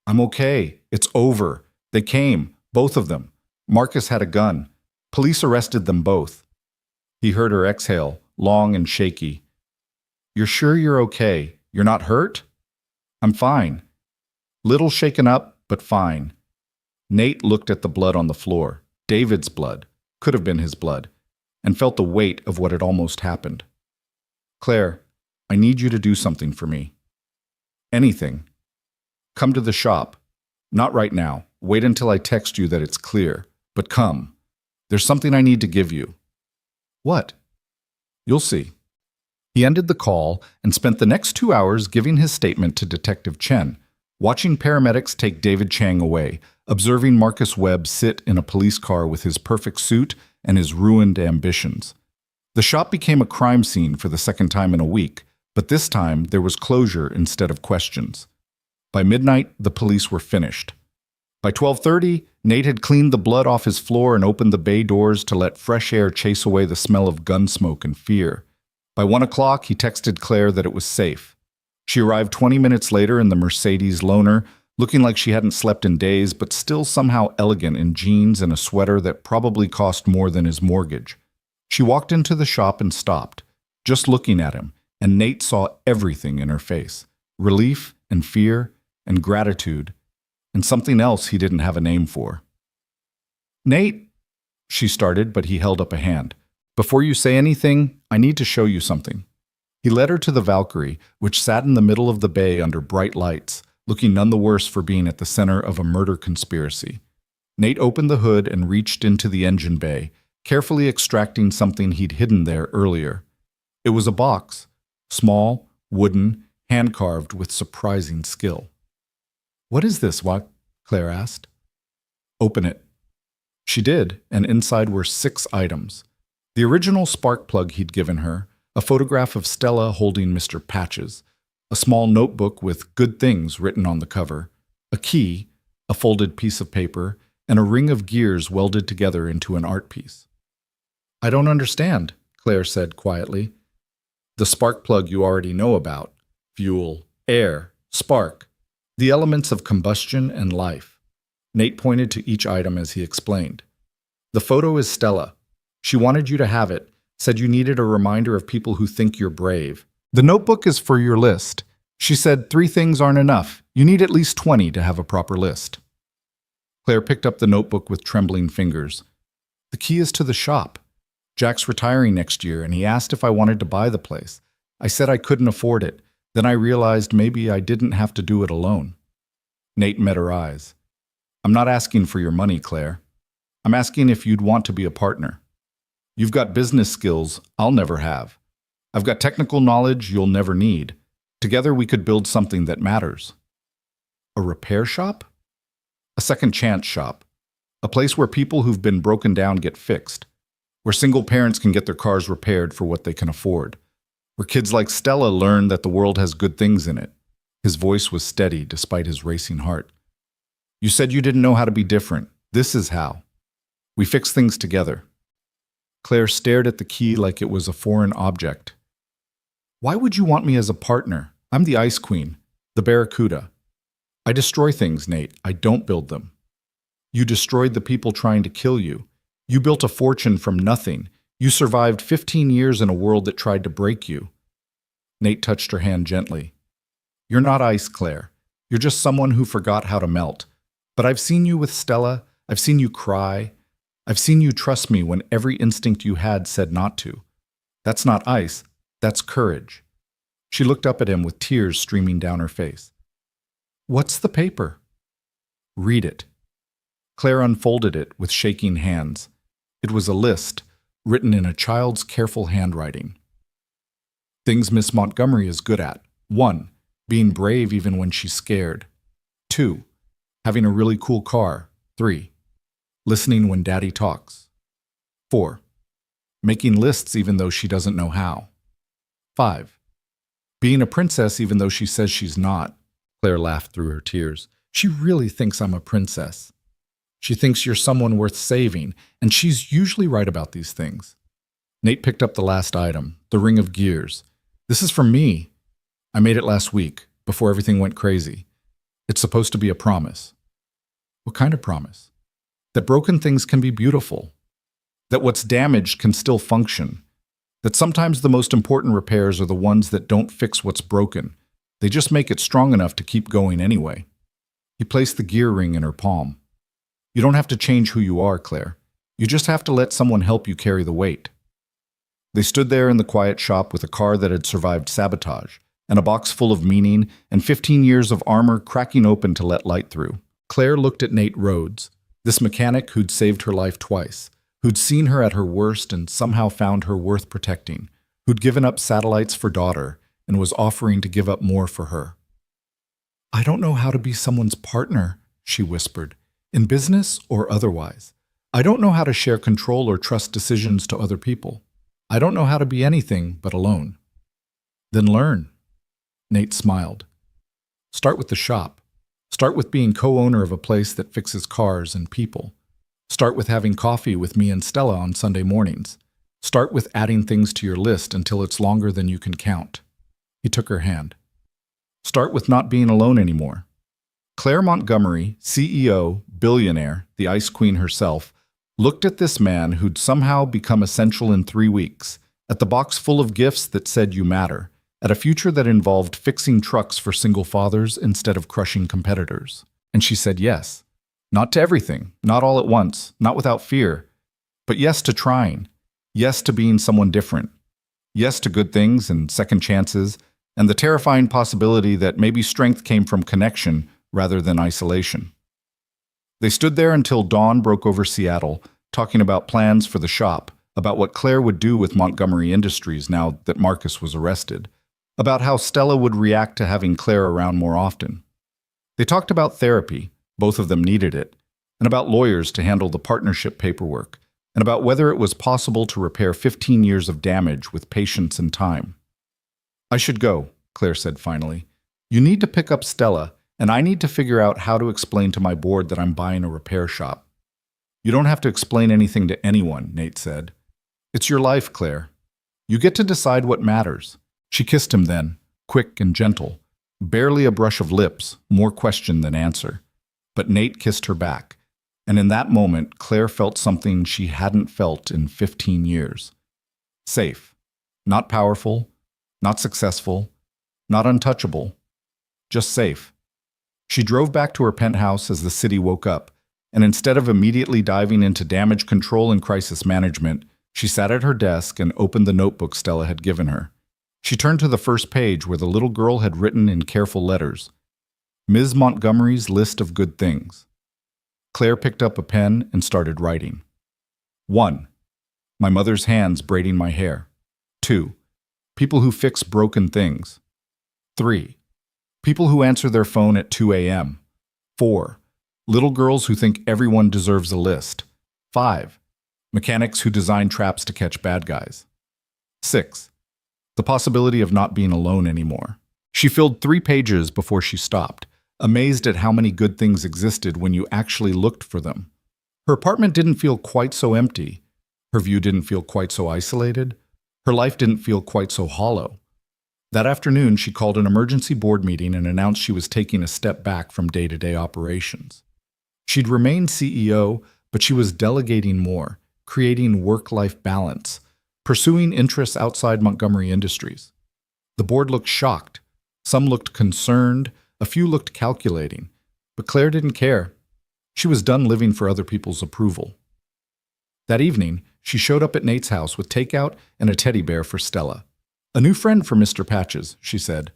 "I'm okay. It's over. They came, both of them. Marcus had a gun. Police arrested them both. He heard her exhale, long and shaky. You're sure you're okay? You're not hurt? I'm fine. Little shaken up, but fine. Nate looked at the blood on the floor. David's blood. Could have been his blood. And felt the weight of what had almost happened. Claire, I need you to do something for me. Anything. Come to the shop. Not right now. Wait until I text you that it's clear. But come. There's something I need to give you. What? You'll see. He ended the call and spent the next 2 hours giving his statement to Detective Chen, watching paramedics take David Chang away, observing Marcus Webb sit in a police car with his perfect suit and his ruined ambitions. The shop became a crime scene for the second time in a week, but this time there was closure instead of questions. By midnight, the police were finished. By 12:30, Nate had cleaned the blood off his floor and opened the bay doors to let fresh air chase away the smell of gun smoke and fear. By 1 o'clock, he texted Claire that it was safe. She arrived 20 minutes later in the Mercedes loaner, looking like she hadn't slept in days, but still somehow elegant in jeans and a sweater that probably cost more than his mortgage. She walked into the shop and stopped, just looking at him, and Nate saw everything in her face: relief and fear and gratitude, and something else he didn't have a name for. Nate, she started, but he held up a hand. Before you say anything, I need to show you something. He led her to the Valkyrie, which sat in the middle of the bay under bright lights, looking none the worse for being at the center of a murder conspiracy. Nate opened the hood and reached into the engine bay, carefully extracting something he'd hidden there earlier. It was a box, small, wooden, hand-carved with surprising skill. What is this, what? Claire asked. Open it. She did, and inside were 6 items. The original spark plug he'd given her, a photograph of Stella holding Mr. Patches, a small notebook with "Good Things" written on the cover, a key, a folded piece of paper, and a ring of gears welded together into an art piece. I don't understand, Claire said quietly. The spark plug you already know about. Fuel, air, spark. The elements of combustion and life. Nate pointed to each item as he explained. The photo is Stella. She wanted you to have it, said you needed a reminder of people who think you're brave. The notebook is for your list. She said 3 things aren't enough. You need at least 20 to have a proper list. Claire picked up the notebook with trembling fingers. The key is to the shop. Jack's retiring next year, and he asked if I wanted to buy the place. I said I couldn't afford it. Then I realized maybe I didn't have to do it alone. Nate met her eyes. I'm not asking for your money, Claire. I'm asking if you'd want to be a partner. You've got business skills I'll never have. I've got technical knowledge you'll never need. Together we could build something that matters. A repair shop? A second chance shop. A place where people who've been broken down get fixed. Where single parents can get their cars repaired for what they can afford. Where kids like Stella learn that the world has good things in it. His voice was steady despite his racing heart. You said you didn't know how to be different. This is how. We fix things together. Claire stared at the key like it was a foreign object. Why would you want me as a partner? I'm the Ice Queen, the Barracuda. I destroy things, Nate. I don't build them. You destroyed the people trying to kill you. You built a fortune from nothing. You survived 15 years in a world that tried to break you. Nate touched her hand gently. You're not ice, Claire. You're just someone who forgot how to melt. But I've seen you with Stella. I've seen you cry. I've seen you trust me when every instinct you had said not to. That's not ice. That's courage. She looked up at him with tears streaming down her face. What's the paper? Read it. Claire unfolded it with shaking hands. It was a list, written in a child's careful handwriting. Things Miss Montgomery is good at. 1. Being brave even when she's scared. 2. Having a really cool car. 3. Listening when Daddy talks. 4. Making lists even though she doesn't know how. 5. Being a princess even though she says she's not. Claire laughed through her tears. She really thinks I'm a princess. She thinks you're someone worth saving, and she's usually right about these things. Nate picked up the last item, the ring of gears. This is from me. I made it last week, before everything went crazy. It's supposed to be a promise. What kind of promise? That broken things can be beautiful. that what's damaged can still function, that sometimes the most important repairs are the ones that don't fix what's broken. They just make it strong enough to keep going anyway. He placed the gear ring in her palm. You don't have to change who you are, Claire. You just have to let someone help you carry the weight. They stood there in the quiet shop with a car that had survived sabotage, and a box full of meaning, and 15 years of armor cracking open to let light through. Claire looked at Nate Rhodes, this mechanic who'd saved her life twice, who'd seen her at her worst and somehow found her worth protecting, who'd given up satellites for daughter and was offering to give up more for her. I don't know how to be someone's partner, she whispered, in business or otherwise. I don't know how to share control or trust decisions to other people. I don't know how to be anything but alone. Then learn. Nate smiled. Start with the shop. Start with being co-owner of a place that fixes cars and people. Start with having coffee with me and Stella on Sunday mornings. Start with adding things to your list until it's longer than you can count. He took her hand. Start with not being alone anymore. Claire Montgomery, CEO, billionaire, the ice queen herself, looked at this man who'd somehow become essential in 3 weeks, at the box full of gifts that said you matter, at a future that involved fixing trucks for single fathers instead of crushing competitors. And she said yes. Not to everything, not all at once, not without fear, but yes to trying, yes to being someone different, yes to good things and second chances, and the terrifying possibility that maybe strength came from connection rather than isolation. They stood there until dawn broke over Seattle, talking about plans for the shop, about what Claire would do with Montgomery Industries now that Marcus was arrested, about how Stella would react to having Claire around more often. They talked about therapy, both of them needed it, and about lawyers to handle the partnership paperwork, and about whether it was possible to repair 15 years of damage with patience and time. I should go, Claire said finally. You need to pick up Stella, and I need to figure out how to explain to my board that I'm buying a repair shop. You don't have to explain anything to anyone, Nate said. It's your life, Claire. You get to decide what matters. She kissed him then, quick and gentle. Barely a brush of lips, more question than answer. But Nate kissed her back, and in that moment, Claire felt something she hadn't felt in 15 years. Safe. Not powerful, not successful, not untouchable, just safe. She drove back to her penthouse as the city woke up, and instead of immediately diving into damage control and crisis management, she sat at her desk and opened the notebook Stella had given her. She turned to the first page where the little girl had written in careful letters, Ms. Montgomery's list of good things. Claire picked up a pen and started writing. 1. My mother's hands braiding my hair. 2. People who fix broken things. 3. People who answer their phone at 2 a.m. 4. Little girls who think everyone deserves a list. 5. Mechanics who design traps to catch bad guys. 6. The possibility of not being alone anymore. She filled 3 pages before she stopped, amazed at how many good things existed when you actually looked for them. Her apartment didn't feel quite so empty. Her view didn't feel quite so isolated. Her life didn't feel quite so hollow. That afternoon, she called an emergency board meeting and announced she was taking a step back from day-to-day operations. She'd remained CEO, but she was delegating more, creating work-life balance, pursuing interests outside Montgomery Industries. The board looked shocked. Some looked concerned, a few looked calculating, but Claire didn't care. She was done living for other people's approval. That evening, she showed up at Nate's house with takeout and a teddy bear for Stella. A new friend for Mr. Patches, she said.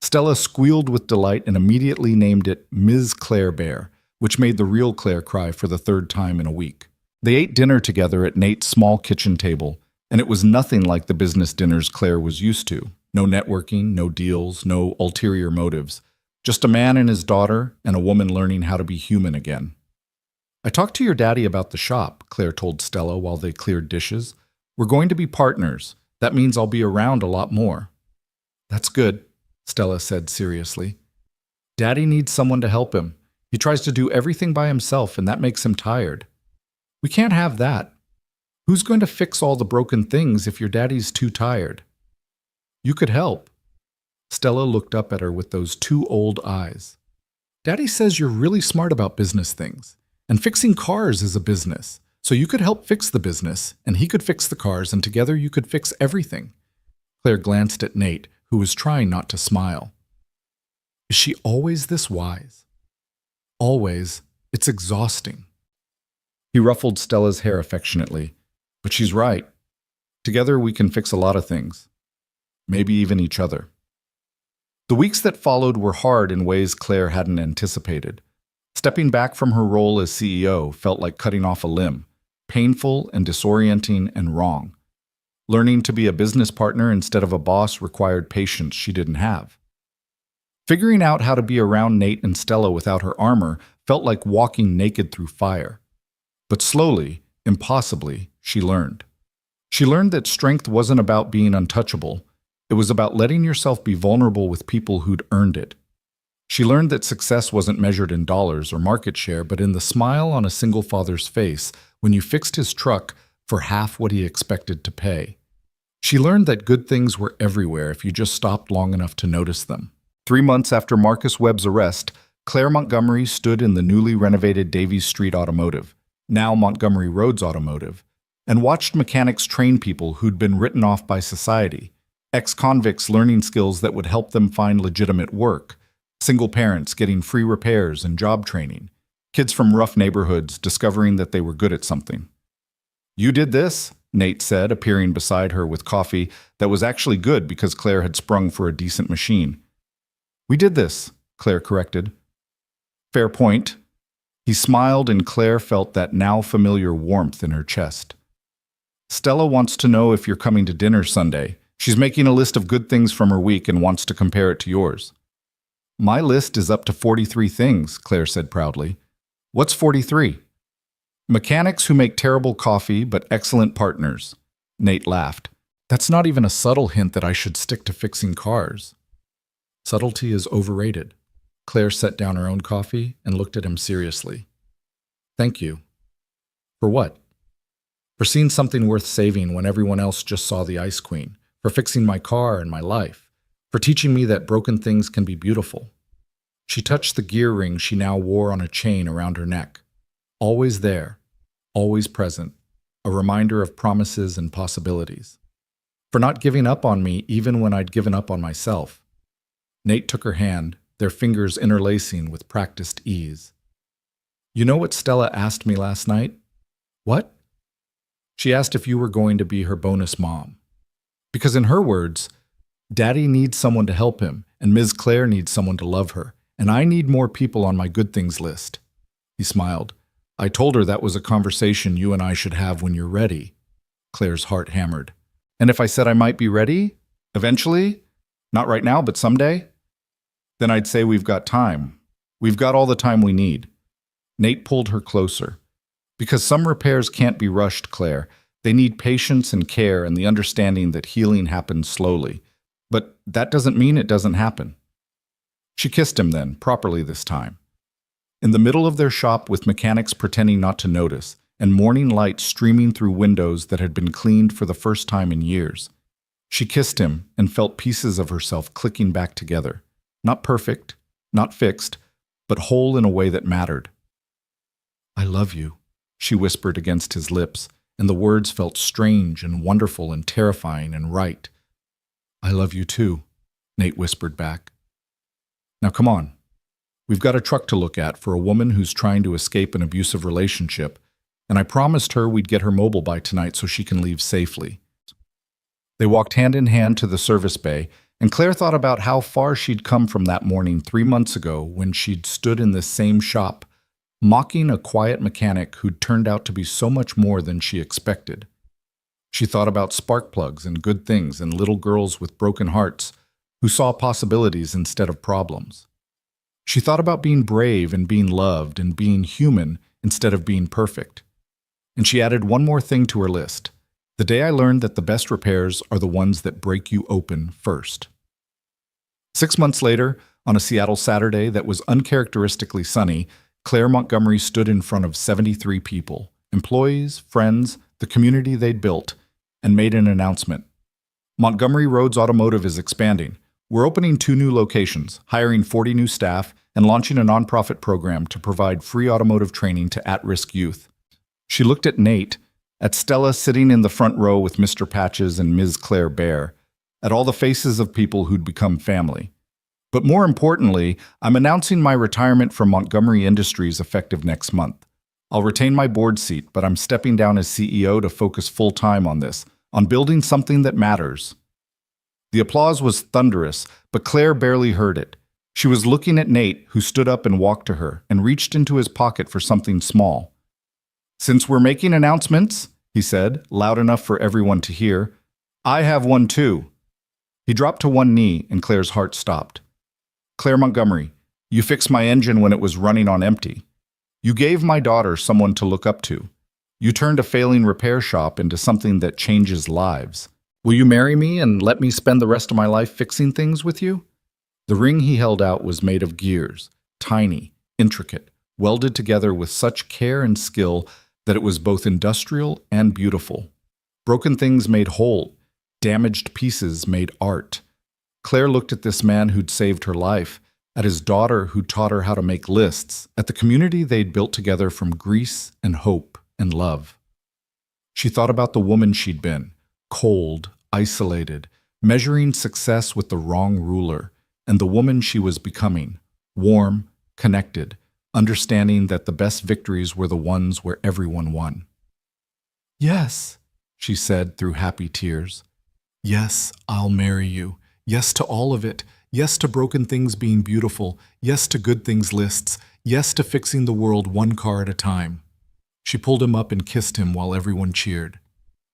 Stella squealed with delight and immediately named it Ms. Claire Bear, which made the real Claire cry for the 3rd time in a week. They ate dinner together at Nate's small kitchen table, and it was nothing like the business dinners Claire was used to. No networking, no deals, no ulterior motives. Just a man and his daughter, and a woman learning how to be human again. I talked to your daddy about the shop, Claire told Stella while they cleared dishes. We're going to be partners. That means I'll be around a lot more. That's good, Stella said seriously. Daddy needs someone to help him. He tries to do everything by himself, and that makes him tired. We can't have that. Who's going to fix all the broken things if your daddy's too tired? You could help. Stella looked up at her with those 2 old eyes. Daddy says you're really smart about business things, and fixing cars is a business. So you could help fix the business, and he could fix the cars, and together you could fix everything. Claire glanced at Nate, who was trying not to smile. Is she always this wise? Always. It's exhausting. He ruffled Stella's hair affectionately. But she's right. Together we can fix a lot of things. Maybe even each other. The weeks that followed were hard in ways Claire hadn't anticipated. Stepping back from her role as CEO felt like cutting off a limb, painful and disorienting and wrong. Learning to be a business partner instead of a boss required patience she didn't have. Figuring out how to be around Nate and Stella without her armor felt like walking naked through fire. But slowly, impossibly, she learned. She learned that strength wasn't about being untouchable. It was about letting yourself be vulnerable with people who'd earned it. She learned that success wasn't measured in dollars or market share, but in the smile on a single father's face when you fixed his truck for half what he expected to pay. She learned that good things were everywhere if you just stopped long enough to notice them. 3 months after Marcus Webb's arrest, Claire Montgomery stood in the newly renovated Davies Street Automotive, now Montgomery Roads Automotive, and watched mechanics train people who'd been written off by society, ex-convicts learning skills that would help them find legitimate work, single parents getting free repairs and job training, kids from rough neighborhoods discovering that they were good at something. "You did this?" Nate said, appearing beside her with coffee that was actually good because Claire had sprung for a decent machine. "We did this," Claire corrected. "Fair point." He smiled, and Claire felt that now familiar warmth in her chest. "Stella wants to know if you're coming to dinner Sunday. She's making a list of good things from her week and wants to compare it to yours." "My list is up to 43 things," Claire said proudly. "What's 43? "Mechanics who make terrible coffee but excellent partners." Nate laughed. "That's not even a subtle hint that I should stick to fixing cars." "Subtlety is overrated." Claire set down her own coffee and looked at him seriously. "Thank you." "For what?" "For seeing something worth saving when everyone else just saw the Ice Queen. For fixing my car and my life. For teaching me that broken things can be beautiful." She touched the gear ring she now wore on a chain around her neck. Always there, always present, a reminder of promises and possibilities. For not giving up on me even when I'd given up on myself. Nate took her hand, their fingers interlacing with practiced ease. "You know what Stella asked me last night?" "What?" "She asked if you were going to be her bonus mom. Because in her words, Daddy needs someone to help him, and Ms. Claire needs someone to love her, and I need more people on my good things list." He smiled. "I told her that was a conversation you and I should have when you're ready." Claire's heart hammered. "And if I said I might be ready? Eventually? Not right now, but someday? Then I'd say we've got time. We've got all the time we need." Nate pulled her closer. "Because some repairs can't be rushed, Claire. They need patience and care and the understanding that healing happens slowly. But that doesn't mean it doesn't happen." She kissed him then, properly this time. In the middle of their shop with mechanics pretending not to notice and morning light streaming through windows that had been cleaned for the first time in years. She kissed him and felt pieces of herself clicking back together. Not perfect, not fixed, but whole in a way that mattered. "I love you," she whispered against his lips, and the words felt strange and wonderful and terrifying and right. "I love you too," Nate whispered back. "Now come on. We've got a truck to look at for a woman who's trying to escape an abusive relationship, and I promised her we'd get her mobile by tonight so she can leave safely." They walked hand in hand to the service bay, and Claire thought about how far she'd come from that morning 3 months ago when she'd stood in this same shop, mocking a quiet mechanic who'd turned out to be so much more than she expected. She thought about spark plugs and good things and little girls with broken hearts who saw possibilities instead of problems. She thought about being brave and being loved and being human instead of being perfect. And she added one more thing to her list. The day I learned that the best repairs are the ones that break you open first. 6 months later, on a Seattle Saturday that was uncharacteristically sunny, Claire Montgomery stood in front of 73 people, employees, friends, the community they'd built, and made an announcement. "Montgomery Roads Automotive is expanding. We're opening 2 new locations, hiring 40 new staff, and launching a nonprofit program to provide free automotive training to at-risk youth." She looked at Nate, at Stella sitting in the front row with Mr. Patches and Ms. Claire Bear, at all the faces of people who'd become family. But more importantly, I'm announcing my retirement from Montgomery Industries effective next month. I'll retain my board seat, but I'm stepping down as CEO to focus full-time on this, on building something that matters. The applause was thunderous, but Claire barely heard it. She was looking at Nate, who stood up and walked to her and reached into his pocket for something small. "Since we're making announcements," he said, loud enough for everyone to hear, "I have one too." He dropped to one knee and Claire's heart stopped. "Claire Montgomery, you fixed my engine when it was running on empty. You gave my daughter someone to look up to. You turned a failing repair shop into something that changes lives. Will you marry me and let me spend the rest of my life fixing things with you?" The ring he held out was made of gears, tiny, intricate, welded together with such care and skill that it was both industrial and beautiful. Broken things made whole, damaged pieces made art. Claire looked at this man who'd saved her life, at his daughter who taught her how to make lists, at the community they'd built together from grease and hope and love. She thought about the woman she'd been, cold, isolated, measuring success with the wrong ruler, and the woman she was becoming, warm, connected, understanding that the best victories were the ones where everyone won. "Yes," she said through happy tears. "Yes, I'll marry you. Yes to all of it. Yes to broken things being beautiful. Yes to good things lists. Yes to fixing the world one car at a time." She pulled him up and kissed him while everyone cheered.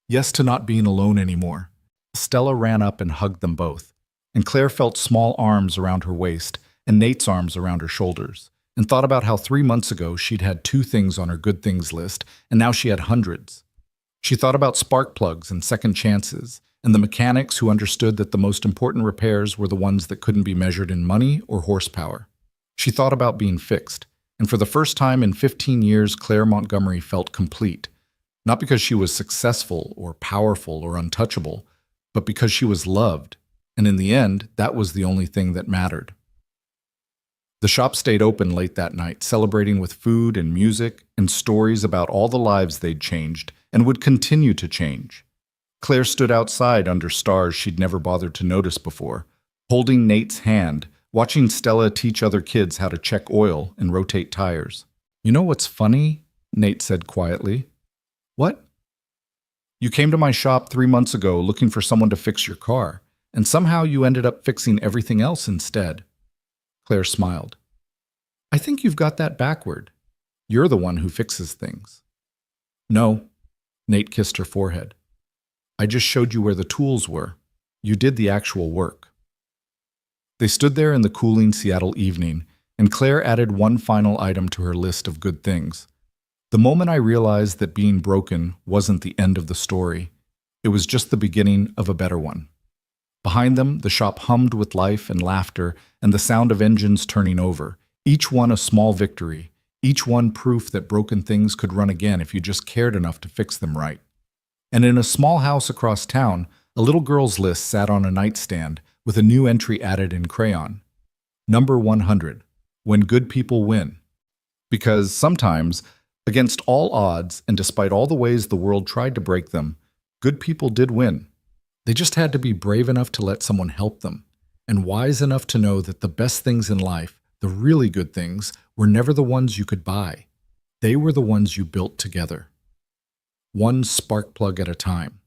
Yes to not being alone anymore. Stella ran up and hugged them both, and Claire felt small arms around her waist and Nate's arms around her shoulders, and thought about how 3 months ago she'd had 2 things on her good things list, and now she had hundreds. She thought about spark plugs and second chances, and the mechanics who understood that the most important repairs were the ones that couldn't be measured in money or horsepower. She thought about being fixed, and for the first time in 15 years, Claire Montgomery felt complete, not because she was successful or powerful or untouchable, but because she was loved, and in the end, that was the only thing that mattered. The shop stayed open late that night, celebrating with food and music and stories about all the lives they'd changed and would continue to change. Claire stood outside under stars she'd never bothered to notice before, holding Nate's hand, watching Stella teach other kids how to check oil and rotate tires. "You know what's funny?" Nate said quietly. "What?" "You came to my shop 3 months ago looking for someone to fix your car, and somehow you ended up fixing everything else instead." Claire smiled. "I think you've got that backward. You're the one who fixes things." "No." Nate kissed her forehead. "I just showed you where the tools were. You did the actual work." They stood there in the cooling Seattle evening, and Claire added one final item to her list of good things. "The moment I realized that being broken wasn't the end of the story, it was just the beginning of a better one." Behind them, the shop hummed with life and laughter and the sound of engines turning over, each one a small victory, each one proof that broken things could run again if you just cared enough to fix them right. And in a small house across town, a little girl's list sat on a nightstand with a new entry added in crayon. Number 100, when good people win. Because sometimes, against all odds and despite all the ways the world tried to break them, good people did win. They just had to be brave enough to let someone help them, and wise enough to know that the best things in life, the really good things, were never the ones you could buy. They were the ones you built together. One spark plug at a time.